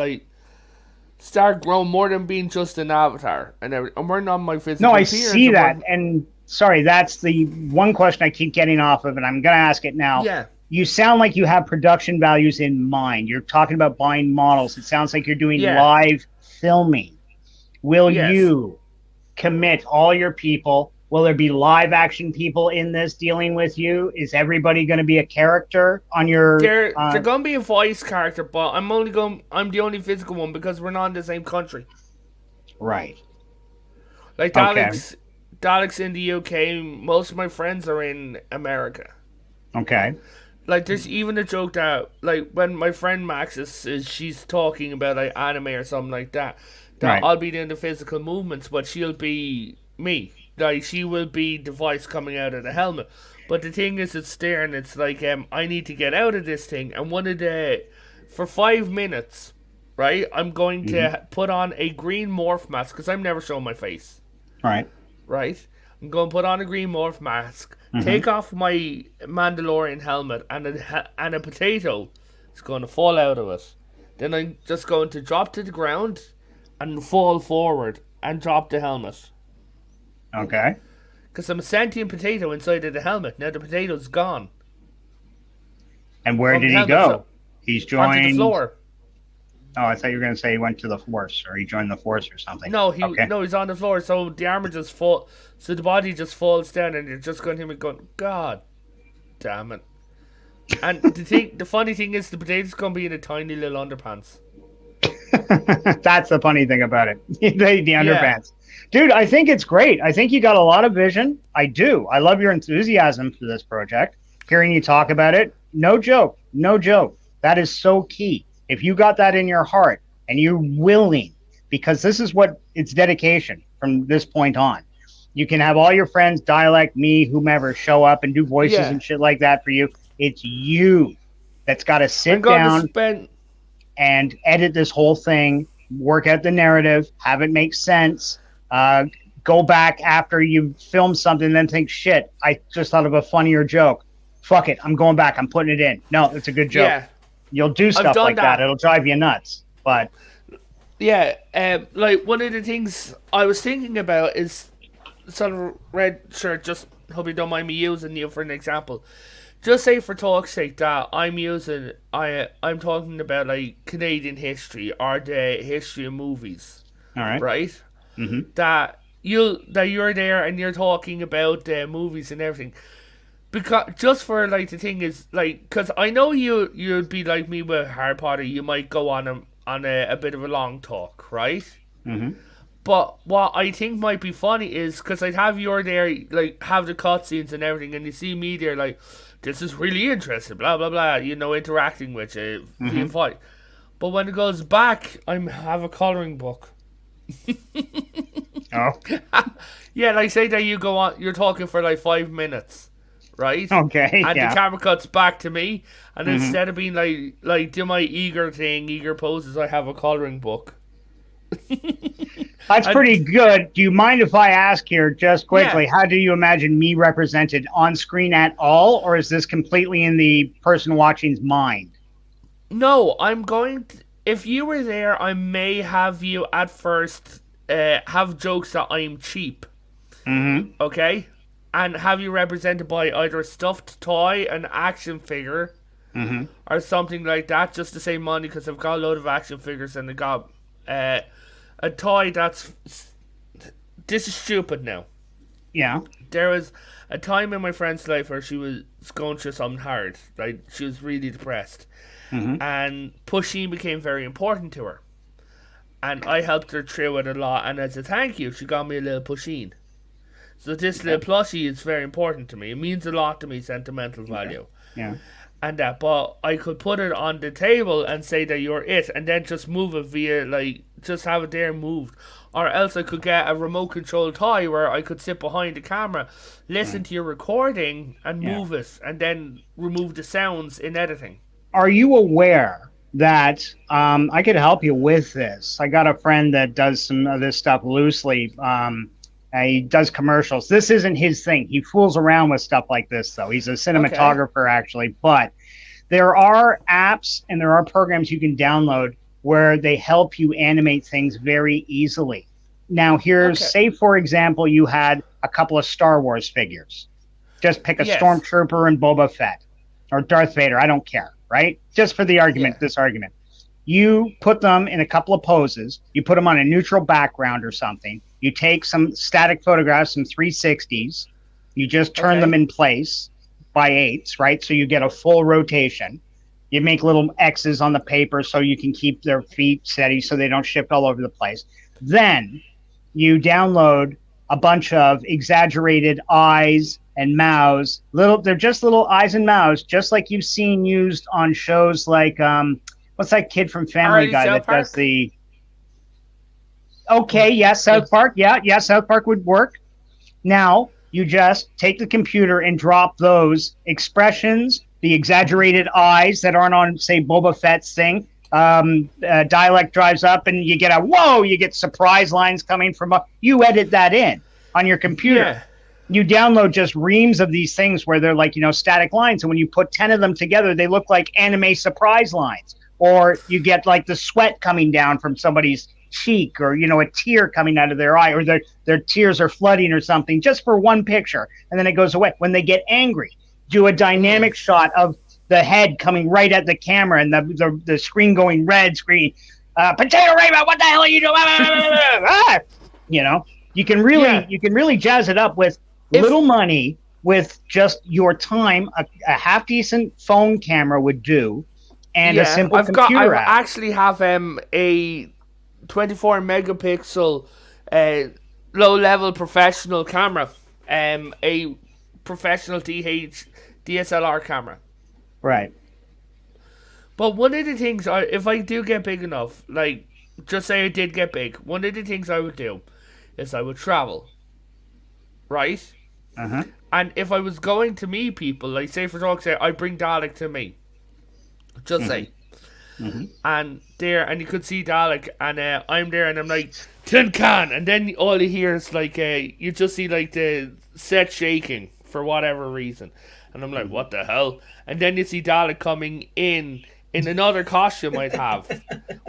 start growing more than being just an avatar and we're not my physical appearance. No, I see that. And sorry, that's the one question I keep getting off of, and I'm going to ask it now. Yeah. You sound like you have production values in mind. You're talking about buying models. It sounds like you're doing live filming. Will you commit all your people? Will there be live action people in this dealing with you? Is everybody going to be a character on your... They're going to be a voice character, but I'm the only physical one because we're not in the same country. Right. Like Dalek's in the UK. Most of my friends are in America. Okay. Like, there's even a joke that, when my friend Max she's talking about, anime or something like that, I'll be doing the physical movements, but she'll be me. Like, she will be the voice coming out of the helmet. But the thing is, it's there, and it's I need to get out of this thing, and for 5 minutes, right, I'm going to put on a green morph mask, because I'm never showing my face. Right. Right? I'm going to put on a green morph mask, take off my Mandalorian helmet, and a potato is going to fall out of it. Then I'm just going to drop to the ground and fall forward and drop the helmet. Okay. Because I'm a sentient potato inside of the helmet. Now the potato's gone. And where did he go? He's joined... Onto the floor. Oh, I thought you were going to say he went to the Force, or he joined the Force or something. No, he's on the floor, so the armor just falls... So the body just falls down, and you're just going to hear me going, God damn it. And the funny thing is, the potato's going to be in a tiny little underpants. That's the funny thing about it. The underpants. Dude, I think it's great. I think you got a lot of vision. I do. I love your enthusiasm for this project. Hearing you talk about it, no joke. No joke. That is so key. If you got that in your heart and you're willing, because this is what it's dedication from this point on. You can have all your friends, Dialect, me, whomever, show up and do voices and shit like that for you. It's you that's got to sit down and edit this whole thing, work out the narrative, have it make sense, go back after you film something, then think, shit, I just thought of a funnier joke. Fuck it, I'm going back, I'm putting it in. No, it's a good joke. Yeah. You'll do stuff like that. It'll drive you nuts. But yeah, like one of the things I was thinking about is sort of red shirt, just hope you don't mind me using you for an example. Just say for talk's sake that I'm talking about like Canadian history or the history of movies. All right. Right? Mm-hmm. That you're there and you're talking about the movies and everything. Because just for like the thing is like, because I know you'd be like me with Harry Potter, you might go on a bit of a long talk, right? Mm-hmm. But what I think might be funny is because I'd have you there, like have the cutscenes and everything, and you see me there like, this is really interesting, blah blah blah, interacting with you, being funny. But when it goes back, I have a colouring book. Oh. Yeah, like say that you go on, you're talking for like 5 minutes. Right? Okay. And the camera cuts back to me, and instead of being like do my eager poses, I have a colouring book. That's pretty good. Do you mind if I ask here just quickly, how do you imagine me represented on screen at all, or is this completely in the person watching's mind? No, I'm going to, if you were there, I may have you at first have jokes that I'm cheap. Mm-hmm. Okay? And have you represented by either a stuffed toy, an action figure, or something like that, just to save money, because I've got a load of action figures and I got a toy that's... This is stupid now. Yeah. There was a time in my friend's life where she was going through something hard. Like, she was really depressed. And pushing became very important to her. And I helped her through it a lot, and as a thank you, she got me a little pusheen. So this little plushie is very important to me. It means a lot to me, sentimental value. Yeah. And that, but I could put it on the table and say that you're it, and then just move it via, like, just have it there moved. Or else I could get a remote control toy where I could sit behind the camera, listen to your recording, and move it, and then remove the sounds in editing. Are you aware that I could help you with this? I got a friend that does some of this stuff loosely. He does commercials. This isn't his thing. He fools around with stuff like this, though. He's a cinematographer, actually. But there are apps and there are programs you can download where they help you animate things very easily. Now, here's, say, for example, you had a couple of Star Wars figures. Just pick a Stormtrooper and Boba Fett or Darth Vader. I don't care, right? Just for the argument, this argument. You put them in a couple of poses. You put them on a neutral background or something. You take some static photographs, some 360s. You just turn them in place by 8s, right? So you get a full rotation. You make little X's on the paper so you can keep their feet steady so they don't shift all over the place. Then you download a bunch of exaggerated eyes and mouths. They're just little eyes and mouths, just like you've seen used on shows like what's that kid from Family Guy that does the... Okay, yes, South Park. Yeah, South Park would work. Now, you just take the computer and drop those expressions, the exaggerated eyes that aren't on, say, Boba Fett's thing. Dialect drives up and you get you get surprise lines coming from you edit that in on your computer. Yeah. You download just reams of these things where they're like, static lines. And when you put 10 of them together, they look like anime surprise lines. Or you get like the sweat coming down from somebody's cheek, or a tear coming out of their eye, or their tears are flooding or something, just for one picture, and then it goes away. When they get angry, do a dynamic shot of the head coming right at the camera and the screen going red screen. Potato Rainbow, what the hell are you doing? You can really jazz it up with little money, with just your time. A half decent phone camera would do. and a simple I computer app. actually have a 24 megapixel low level professional camera, a professional DSLR camera. Right. But one of the things, if I do get big enough, like, just say I did get big, one of the things I would do is I would travel, right? Uh-huh. And if I was going to meet people, like, say for talk's sake, I bring Dalek to me, just say, and you could see Dalek, and I'm there, and I'm like, Tin Can, and then all you hear is like, you just see like the set shaking for whatever reason, and I'm like, what the hell? And then you see Dalek coming in another costume I'd have,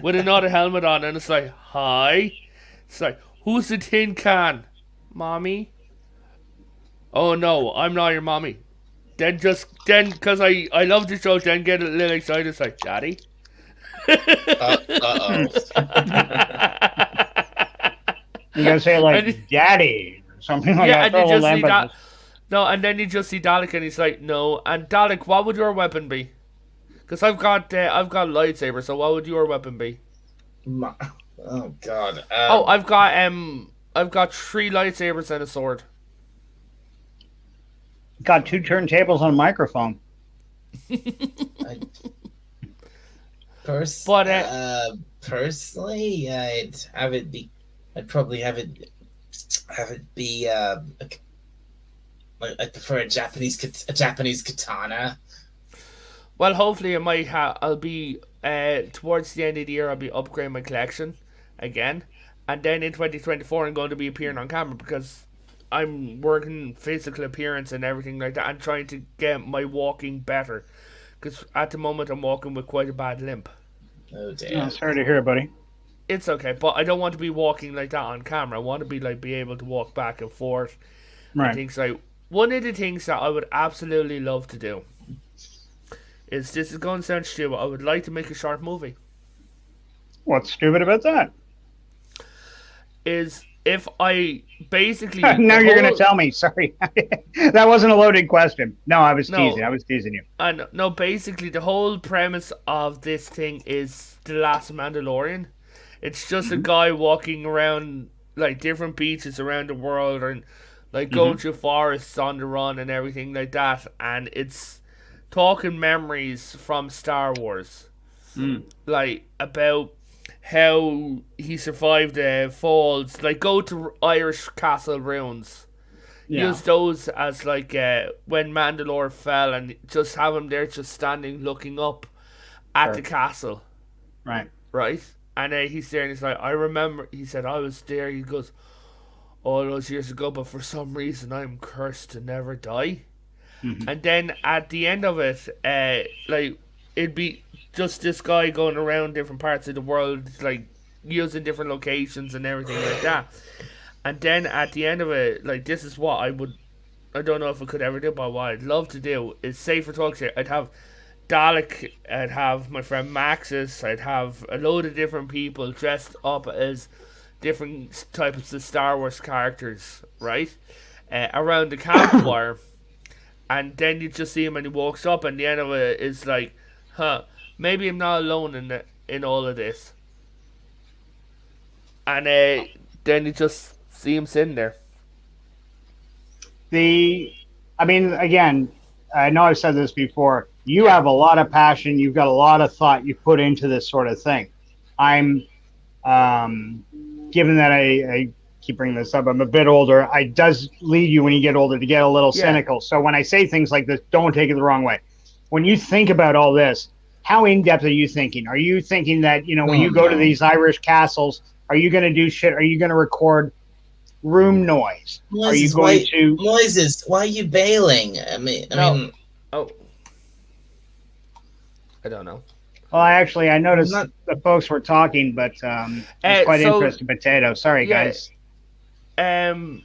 with another helmet on, and it's like, hi, it's like, who's the Tin Can, mommy? Oh no, I'm not your mommy. Then because I love the show, then get a little excited, it's like, daddy. Uh-oh. You gotta say like daddy or something like that. Yeah, and you Throw a just see little that. emphasis. No, and then you just see Dalek, and he's like, no. And Dalek, what would your weapon be? Because I've got lightsaber. So what would your weapon be? Oh God. I've got 3 lightsabers and a sword. Got 2 turntables on a microphone. Personally, I'd probably have it be. I prefer a Japanese katana. Well, hopefully I'll be towards the end of the year. I'll be upgrading my collection again, and then in 2024 I'm going to be appearing on camera because I'm working physical appearance and everything like that, and trying to get my walking better. Because at the moment I'm walking with quite a bad limp. Oh dear. Oh, sorry to hear, buddy. It's okay, but I don't want to be walking like that on camera. I want to be able to walk back and forth. Right. And things like one of the things that I would absolutely love to do is, this is going to sound stupid, I would like to make a short movie. What's stupid about that? Is if I basically now you're going to tell me. Sorry. That wasn't a loaded question. No, I was teasing. I was teasing you. No, basically the whole premise of this thing is The Last Mandalorian. It's just a guy walking around like different beaches around the world, and like going through forests on the run and everything like that, and it's talking memories from Star Wars, like about how he survived the falls, like go to Irish castle ruins, use those as like when Mandalore fell, and just have him there just standing looking up at the castle, right, and he's there and he's like, I remember, he said, I was there, he goes, all those years ago, but for some reason I'm cursed to never die. And then at the end of it, like, it'd be just this guy going around different parts of the world, like using different locations and everything like that. And then at the end of it, like, this is what I don't know if I could ever do, but what I'd love to do is, say for talk's sake, I'd have Dalek, I'd have my friend Maxis, I'd have a load of different people dressed up as different types of Star Wars characters, right? Around the campfire. And then you just see him and he walks up, and the end of it is like, maybe I'm not alone in all of this. And then you just see him sitting there. I mean, again, I know I've said this before. You have a lot of passion. You've got a lot of thought you put into this sort of thing. I'm, given that I keep bringing this up, I'm a bit older. It does lead you when you get older to get a little cynical. So when I say things like this, don't take it the wrong way. When you think about all this, how in depth are you thinking? Are you thinking that, when you go to these Irish castles, are you going to do shit? Are you going to record room noise? Are you going to noises? Why are you bailing? I mean, I don't know. Well, I noticed the folks were talking, but it's quite interesting. Potato. Sorry, guys. Why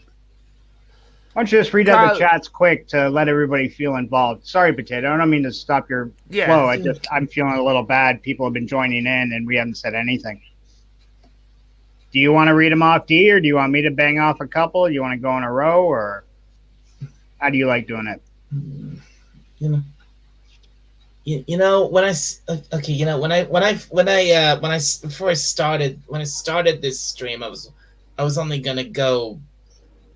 don't you just read out the chats quick to let everybody feel involved? Sorry, Potato. I don't mean to stop your flow. I'm feeling a little bad. People have been joining in, and we haven't said anything. Do you want to read them off, D, or do you want me to bang off a couple? Do you want to go in a row, or how do you like doing it? you know when okay, you know before I started this stream, I was only gonna go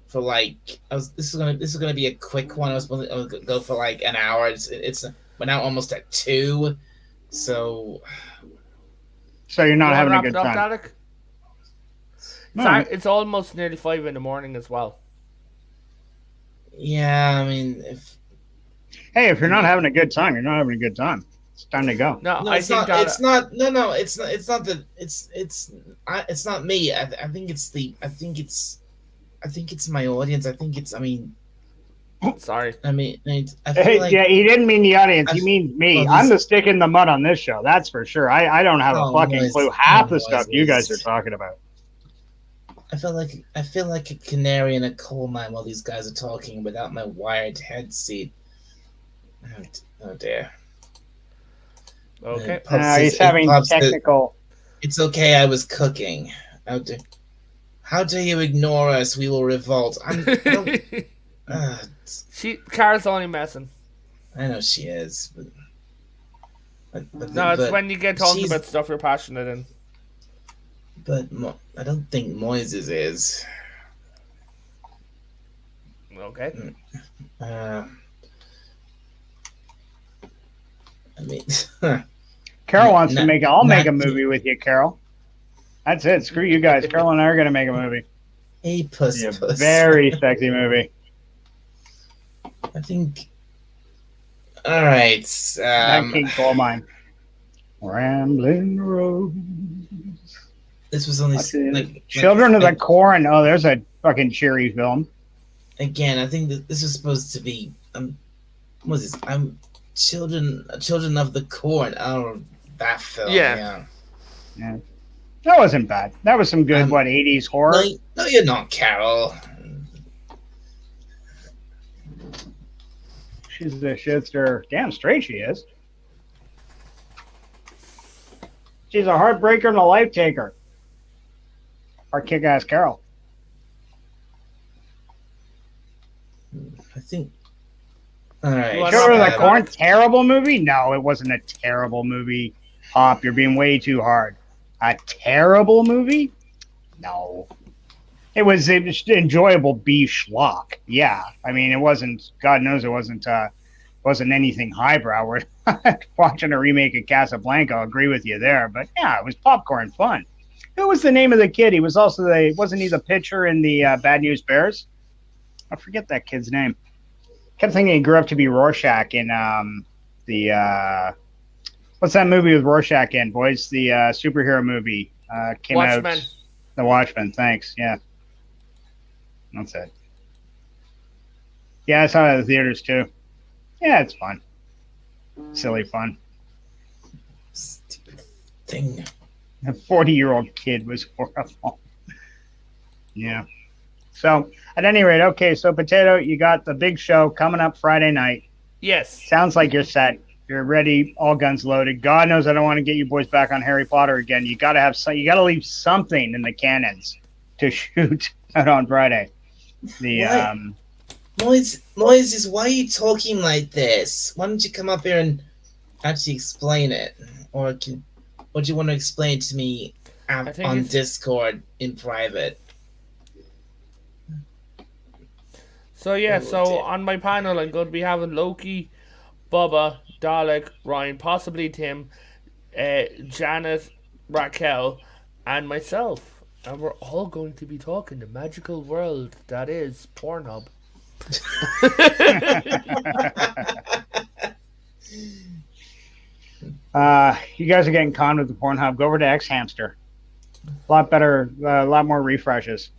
for like this is gonna be a quick one. I was gonna go for like an hour. We're now almost at 2, so So you're You not want to having a wrap good it up, time. Dalek? No. It's almost nearly 5 in the morning as well. yeah. I mean, Hey, if you're not having a good time, you're not having a good time. It's time to go. No, no, I it's think not. that It's not. No, no, it's not. It's not that. It's not me. I think it's the. I think it's my audience. I think it's. sorry. I feel like. Yeah, he didn't mean the audience. He I- means me. well, I'm these- the stick in the mud on this show. That's for sure. I don't have a Oh, fucking Moise. clue half Oh, the stuff you guys are Moise. talking about. I feel like a canary in a coal mine while these guys are talking without my wired headset. Oh dear. Okay. He's having Pops said, technical. it's okay. I was cooking. How dare you ignore us? We will revolt. I don't, Kara's only messing. I know she is, No, it's but when you get talking she's- about stuff you're passionate in. I don't think Moises is. Okay. I mean, Carol wants to Not- make. I'll make a not- movie with you, Carol. That's it. Screw you guys. Carol and I are gonna make a movie. hey, puss, Yeah, puss. very sexy movie. I think. All right. That King Coal Mine. Rambling Road. This was only Children of the Corn. Oh, there's a fucking cheery film. Again, I think that this was supposed to be. What is this? Children of the Corn. Oh, that film. Yeah. That wasn't bad. That was some good, Um, 80s horror? No, you're not, Carol. She's a shitster. Damn straight she is. She's a heartbreaker and a life taker. Our kick-ass Carol. I think. All right. Well, Children of not the bad. Corn, terrible movie? No, it wasn't a terrible movie. Pop, you're being way too hard. A terrible movie? No. It was enjoyable B schlock. Yeah. I mean, it wasn't, God knows it wasn't anything highbrow. We're watching a remake of Casablanca. I'll agree with you there. But yeah, it was popcorn fun. Who was the name of the kid? He was also wasn't he the pitcher in the Bad News Bears? I forget that kid's name. Kept thinking he grew up to be Rorschach in what's that movie with Rorschach in, boys? The superhero movie came Watchmen. out. The Watchmen. Thanks. Yeah, that's it. Yeah, I saw it at the theaters too. Yeah, it's fun. Silly fun. Stupid thing. A 40-year-old kid was horrible. Yeah. So, at any rate, okay, so Potato, you got the big show coming up Friday night. Yes. Sounds like you're set. You're ready, all guns loaded. God knows I don't want to get you boys back on Harry Potter again. You got to have you got to leave something in the cannons to shoot out on Friday. Moises, why are you talking like this? Why don't you come up here and actually explain it, or do you want to explain it to me I think on it's- Discord in private? So yeah, Oh, so dear. on my panel I'm going to be having Loki, Bubba, Dalek, Ryan, possibly Tim, Janet, Raquel, and myself. And we're all going to be talking the magical world that is Pornhub. You guys are getting conned with the Pornhub. Go over to X Hamster. A lot better, a lot more refreshes.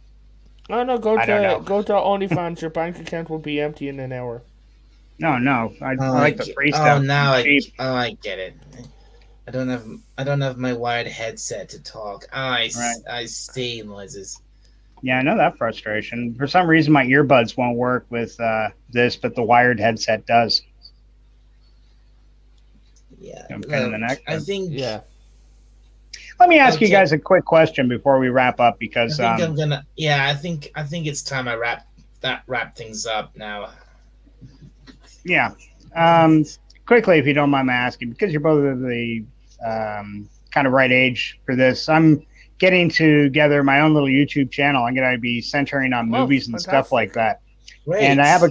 Oh no, go I don't know. to OnlyFans. Your bank account will be empty in an hour. No, I like the free Oh, stuff. now Cheap. I get it. I don't have my wired headset to talk. I see, Moises. Yeah, I know that frustration. For some reason, my earbuds won't work with this, but the wired headset does. Yeah. I'm pain in the neck, I but- think. Yeah. Let me ask you Okay. guys a quick question before we wrap up, I because think I'm gonna. Yeah, I think it's time I wrap things up now. yeah, quickly, if you don't mind my asking, because you're both of the kind of right age for this, I'm getting together my own little YouTube channel. I'm going to be centering on Oh, movies and stuff like that. Great. And I have a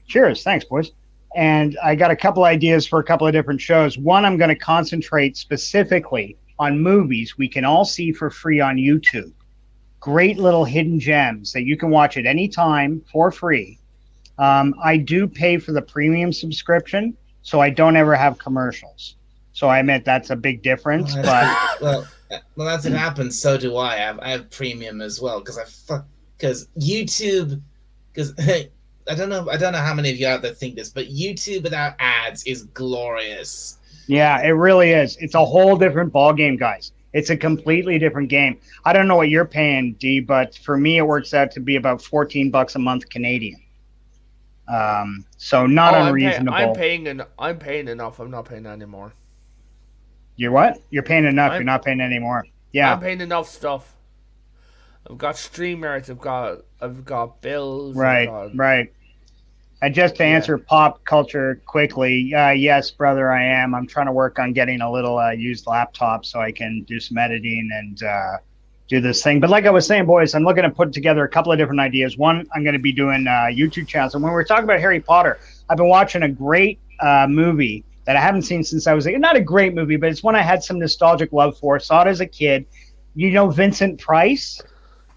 cheers, thanks, boys. And I got a couple ideas for a couple of different shows. One, I'm going to concentrate specifically on movies we can all see for free on YouTube. Great little hidden gems that you can watch at any time for free. I do pay for the premium subscription, so I don't ever have commercials. So I admit that's a big difference. Well, that's what happens. So do I. I have premium as well because YouTube. Because I don't know how many of you out there think this, but YouTube without ads is glorious. Yeah, it really is. It's a whole different ballgame, guys. It's a completely different game. I don't know what you're paying, D, but for me, it works out to be about $14 a month Canadian. So not unreasonable. I'm paying enough. I'm not paying anymore. You're what? You're paying enough. You're not paying any more. Yeah. I'm paying enough stuff. I've got StreamYard. I've got bills. Right. And just to answer pop culture quickly, yes, brother, I am. I'm trying to work on getting a little used laptop so I can do some editing and do this thing. But like I was saying, boys, I'm looking to put together a couple of different ideas. One, I'm going to be doing YouTube channels. And when we're talking about Harry Potter, I've been watching a great movie that I haven't seen since I was not a great movie, but it's one I had some nostalgic love for. Saw it as a kid. You know Vincent Price?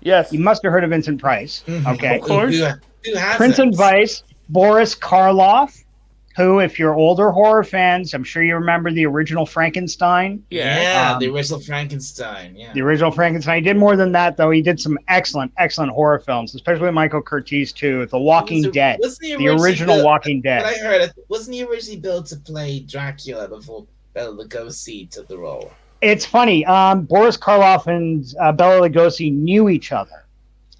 Yes. You must have heard of Vincent Price. Okay. Of course. Who hasn't? Prince and Vice, Boris Karloff, who, if you're older horror fans, I'm sure you remember the original Frankenstein. Yeah, the original Frankenstein. Yeah. The original Frankenstein. He did more than that, though. He did some excellent horror films, especially with Michael Curtiz, too. The Walking Dead. The original Walking Dead. What I heard, wasn't he originally built to play Dracula before Bela Lugosi took the role? It's funny. Boris Karloff and Bela Lugosi knew each other,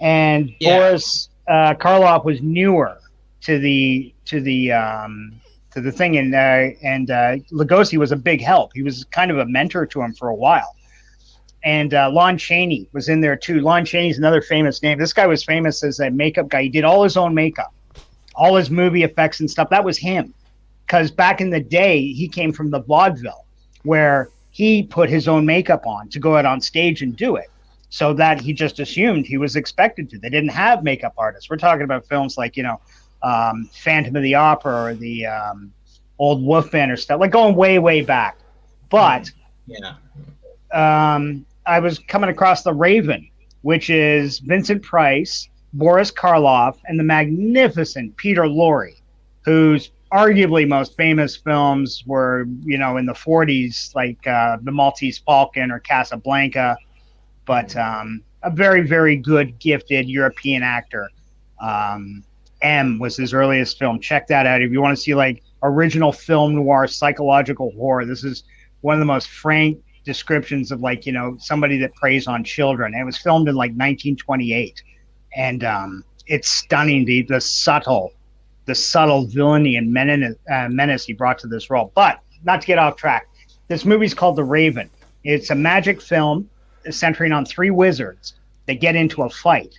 and Boris Karloff was newer to the thing, and Lugosi was a big help. He was kind of a mentor to him for a while. And Lon Chaney was in there too. Lon Chaney's another famous name. This guy was famous as a makeup guy. He did all his own makeup, all his movie effects and stuff. That was him, because back in the day, he came from the vaudeville, where he put his own makeup on to go out on stage and do it. So that he just assumed he was expected to. They didn't have makeup artists. We're talking about films like, Phantom of the Opera or the old Wolfman or stuff, like going way, way back. But I was coming across The Raven, which is Vincent Price, Boris Karloff, and the magnificent Peter Lorre, whose arguably most famous films were, in the 40s, like The Maltese Falcon or Casablanca, but a very, very good, gifted European actor. M was his earliest film. Check that out if you want to see like original film noir psychological horror. This is one of the most frank descriptions of somebody that preys on children. It was filmed in like 1928, and it's stunning. The subtle villainy and menace he brought to this role. But not to get off track, this movie's called The Raven. It's a magic film centering on three wizards that get into a fight,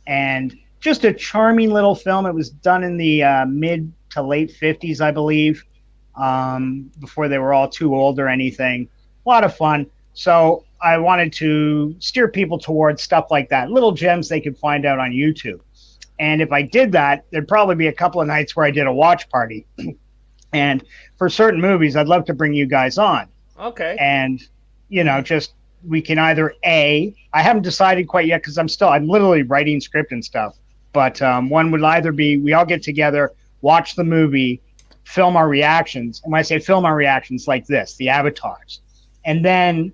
and just a charming little film. It was done in the mid to late 50s, I believe, before they were all too old or anything. A lot of fun. So I wanted to steer people towards stuff like that, little gems they could find out on YouTube. And if I did that, there'd probably be a couple of nights where I did a watch party. And for certain movies, I'd love to bring you guys on. Okay. And, we can either I haven't decided quite yet because I'm literally writing script and stuff. But one would either be we all get together, watch the movie, film our reactions. And when I say film our reactions, like this, the avatars. And then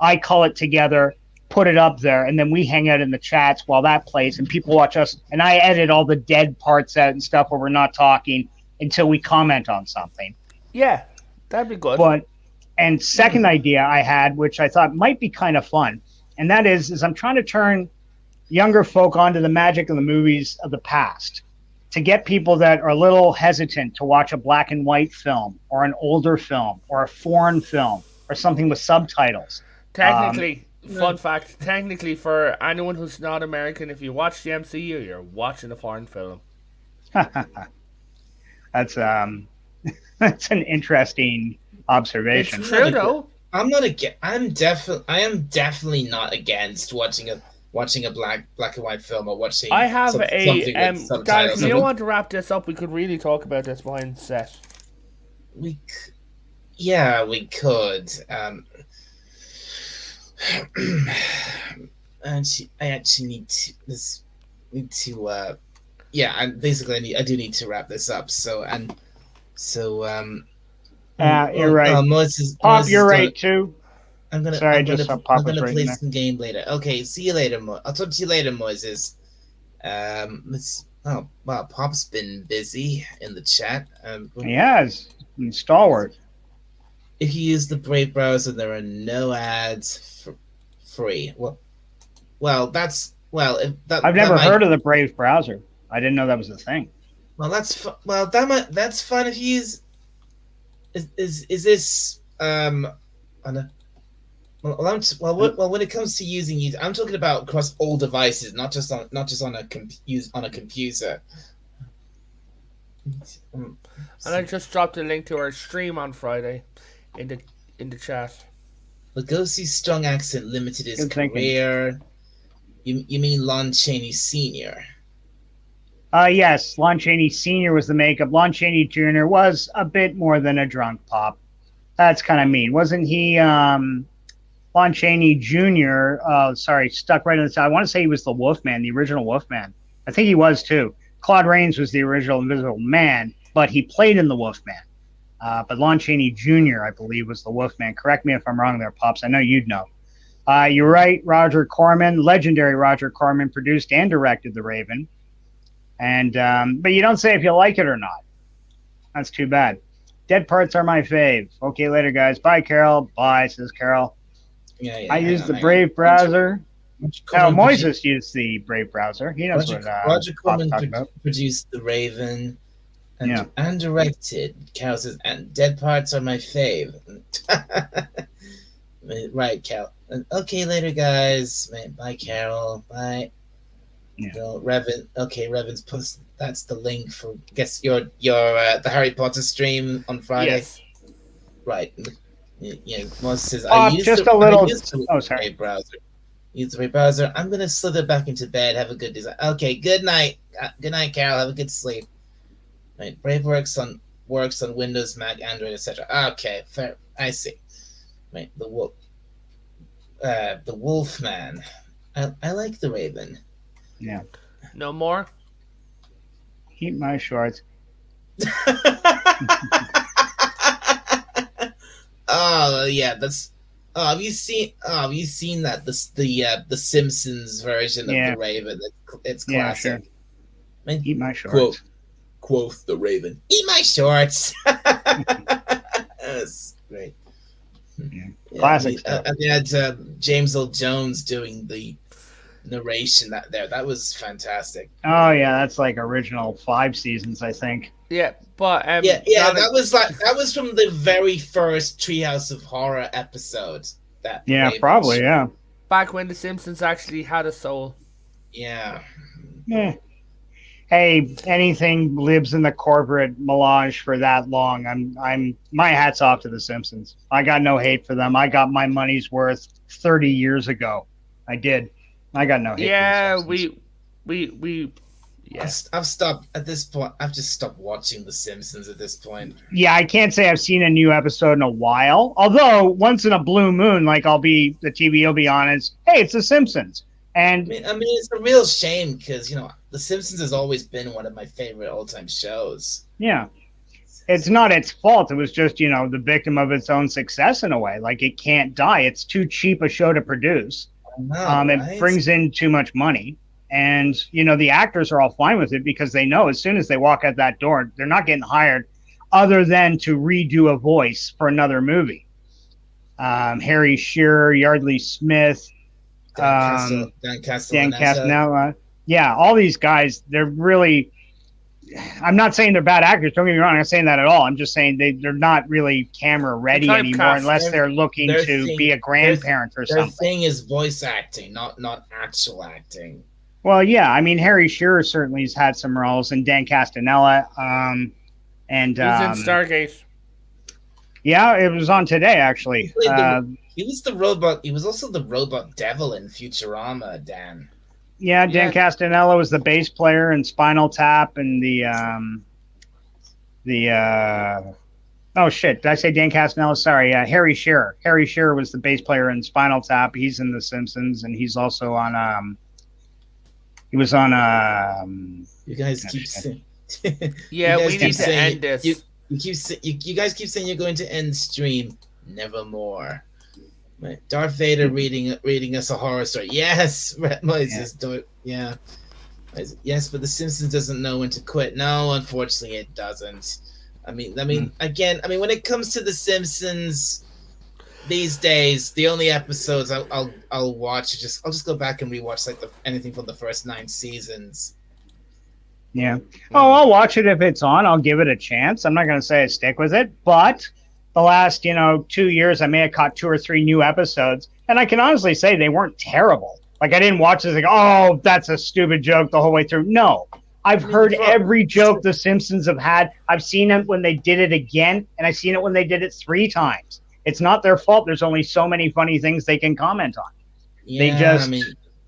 I call it together, put it up there, and then we hang out in the chats while that plays, and people watch us. And I edit all the dead parts out and stuff where we're not talking until we comment on something. Yeah, that'd be good. And second idea I had, which I thought might be kind of fun, and that is I'm trying to turn younger folk onto the magic of the movies of the past, to get people that are a little hesitant to watch a black and white film or an older film or a foreign film or something with subtitles. Technically, fun fact, technically for anyone who's not American, if you watch the MCU, you're watching a foreign film. That's That's an interesting It's observation. true though. I'm not against. I am definitely not against watching a black and white film or watching. I have something a with Dan, subtitles. if you don't want to wrap this up, we could really talk about this behind the set. Yeah, we could. I actually need to yeah, and basically I do need to wrap this up. You're right. Pop, you're right too. I'm gonna play some game later. Okay, see you later, I'll talk to you later, Moises. Wow, Pop's been busy in the chat. He has. He's stalwart. If you use the Brave browser, there are no ads for free. I've never heard of the Brave browser. I didn't know that was a thing. Well, that's fine if you use. Is this on a. Well, when it comes to using it, I'm talking about across all devices, not just on a computer. And I just dropped a link to our stream on Friday in the chat. Lugosi's strong accent limited his career. You mean Lon Chaney Sr.? Yes, Lon Chaney Sr. was the makeup. Lon Chaney Jr. was a bit more than a drunk Pop. That's kind of mean. Wasn't he, Lon Chaney Jr., stuck right on the side. I want to say he was the Wolfman, the original Wolfman. I think he was too. Claude Rains was the original Invisible Man, but he played in the Wolfman. But Lon Chaney Jr., I believe, was the Wolfman. Correct me if I'm wrong there, Pops. I know you'd know. You're right. Roger Corman, legendary Roger Corman, produced and directed The Raven. And but you don't say if you like it or not. That's too bad. Dead parts are my fave. Okay, later, guys. Bye, Carol. Bye, says Carol. Yeah, I use the Brave browser. Moises used the Brave browser. He knows Roger Corman about. produced The Raven and directed. Carol says, and Dead Parts are my fave. Right, Carol. Okay, later, guys. Bye, Carol. Bye. Yeah. Revan. Okay, Revan's post. That's the link for your the Harry Potter stream on Friday. Yes. Right. Yeah. Moises says, sorry. Browser. Use the Brave browser. I'm gonna slither back into bed. Have a good design. Okay. Good night. Good night, Carol. Have a good sleep. Right. Brave works on Windows, Mac, Android, etc. Okay. Fair. I see. Right. The Wolfman. I like the Raven. Yeah. No more? Keep my shorts. Oh yeah, that's. Oh, have you seen that the Simpsons version of the Raven? It's classic. Yeah, sure. Eat my shorts. Quoth the Raven. Eat my shorts. That's great. Yeah. Classic stuff. And they had James Earl Jones doing the narration that was fantastic. Oh yeah, that's like original 5 seasons, I think. Yeah, but that was from the very first Treehouse of Horror episode. Probably, yeah. Back when the Simpsons actually had a soul. Yeah. Hey, anything lives in the corporate melange for that long. I'm my hat's off to the Simpsons. I got no hate for them. I got my money's worth 30 years ago. I did. I got no hate. Yeah, for the Simpsons. we. I've stopped at this point. I've just stopped watching The Simpsons at this point. Yeah, I can't say I've seen a new episode in a while. Although once in a blue moon, like the TV will be on, it's hey, it's The Simpsons. And I mean, it's a real shame because The Simpsons has always been one of my favorite all-time shows. Yeah, it's not its fault. It was just the victim of its own success in a way. Like it can't die. It's too cheap a show to produce. Right? It brings in too much money. And, the actors are all fine with it because they know as soon as they walk out that door, they're not getting hired other than to redo a voice for another movie. Harry Shearer, Yardley Smith, Dan Castellaneta. Yeah, all these guys, they're really – I'm not saying they're bad actors. Don't get me wrong. I'm not saying that at all. I'm just saying they're not really camera ready anymore unless they're looking to be a grandparent or something. Their thing is voice acting, not actual acting. Well, yeah. I mean, Harry Shearer certainly has had some roles, and Dan Castellaneta, And He's in Stargate. yeah, it was on today actually. He was the robot. He was also the robot devil in Futurama, Dan. Yeah, Dan Yeah. Castanella was the bass player in Spinal Tap, and oh shit, did I say Dan Castanella? Sorry, Harry Shearer. Harry Shearer was the bass player in Spinal Tap. He's in The Simpsons, and he's also on he was on You guys keep shit. saying. Yeah, You guys we keep need to saying- end this. You guys keep saying you're going to end stream. Nevermore. Right. Darth Vader reading us a horror story. Yes, Moses. Yeah. Yes, but The Simpsons doesn't know when to quit. No, unfortunately, it doesn't. I mean, again, when it comes to The Simpsons, these days, the only episodes I'll watch I'll just go back and rewatch like anything from the first 9 seasons. Yeah. Oh, I'll watch it if it's on. I'll give it a chance. I'm not going to say I stick with it, but the last 2 years, I may have caught 2 or 3 new episodes, and I can honestly say they weren't terrible. Like I didn't watch this like, oh, that's a stupid joke the whole way through. No, I've heard every joke the Simpsons have had. I've seen it when they did it again, and I've seen it when they did it 3 times. It's not their fault. There's only so many funny things they can comment on. Yeah, They just,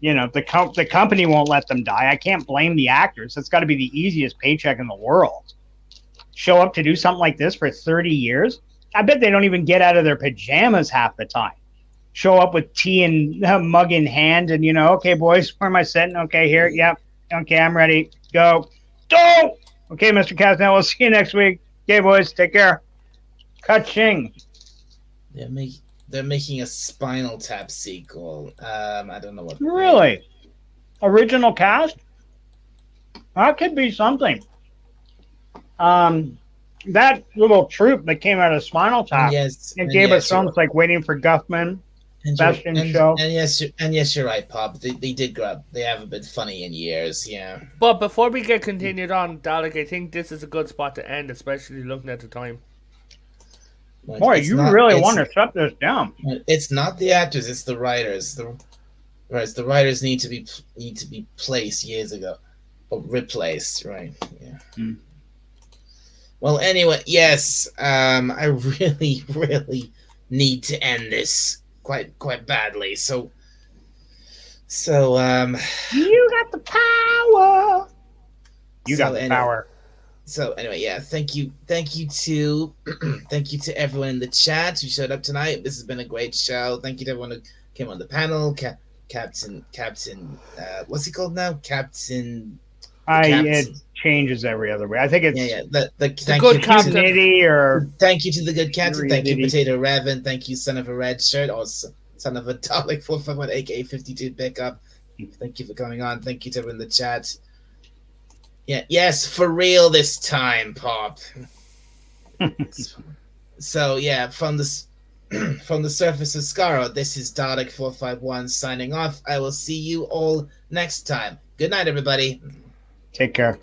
the company won't let them die. I can't blame the actors. It's got to be the easiest paycheck in the world. Show up to do something like this for 30 years. I bet they don't even get out of their pajamas half the time. Show up with tea and mug in hand and, okay, boys, where am I sitting? Okay, here. Yep. Okay, I'm ready. Go. Go! Okay, Mr. Castanel, we'll see you next week. Okay, boys, take care. Ka-ching. They're making a Spinal Tap sequel. I don't know what. Really? Original cast? That could be something. That little troupe that came out of Spinal Tap. It gave us films like Waiting for Guffman, Best in Show. And yes, you're right, Pop. They did grow up. They haven't been funny in years. Yeah. But before we get continued on, Dalek, I think this is a good spot to end, especially looking at the time. But Boy, it's you not- really it's- want to shut this down. It's not the actors; it's the writers. The writers need to be placed years ago, or replaced. Right? Yeah. Hmm. Well, anyway, yes. I really, really need to end this quite badly. So. You got the power. You got the anyway- power. So anyway, yeah, thank you to thank you to everyone in the chat who showed up tonight. This has been a great show. Thank you to everyone who came on the panel. Captain, what's he called now? Captain. It changes every other way. I think it's Yeah. Thank good you captain. Nitty or Thank you to the good captain. Thank you, Nitty. Potato Revan. Thank you, son of a red shirt, or son of a Dalek 451 aka 52 pickup. Thank you for coming on. Thank you to everyone in the chat. Yeah, yes, for real this time, Pop. So yeah, from the surface of Skaro, this is Dalek 451 signing off. I will see you all next time. Good night, everybody. take care.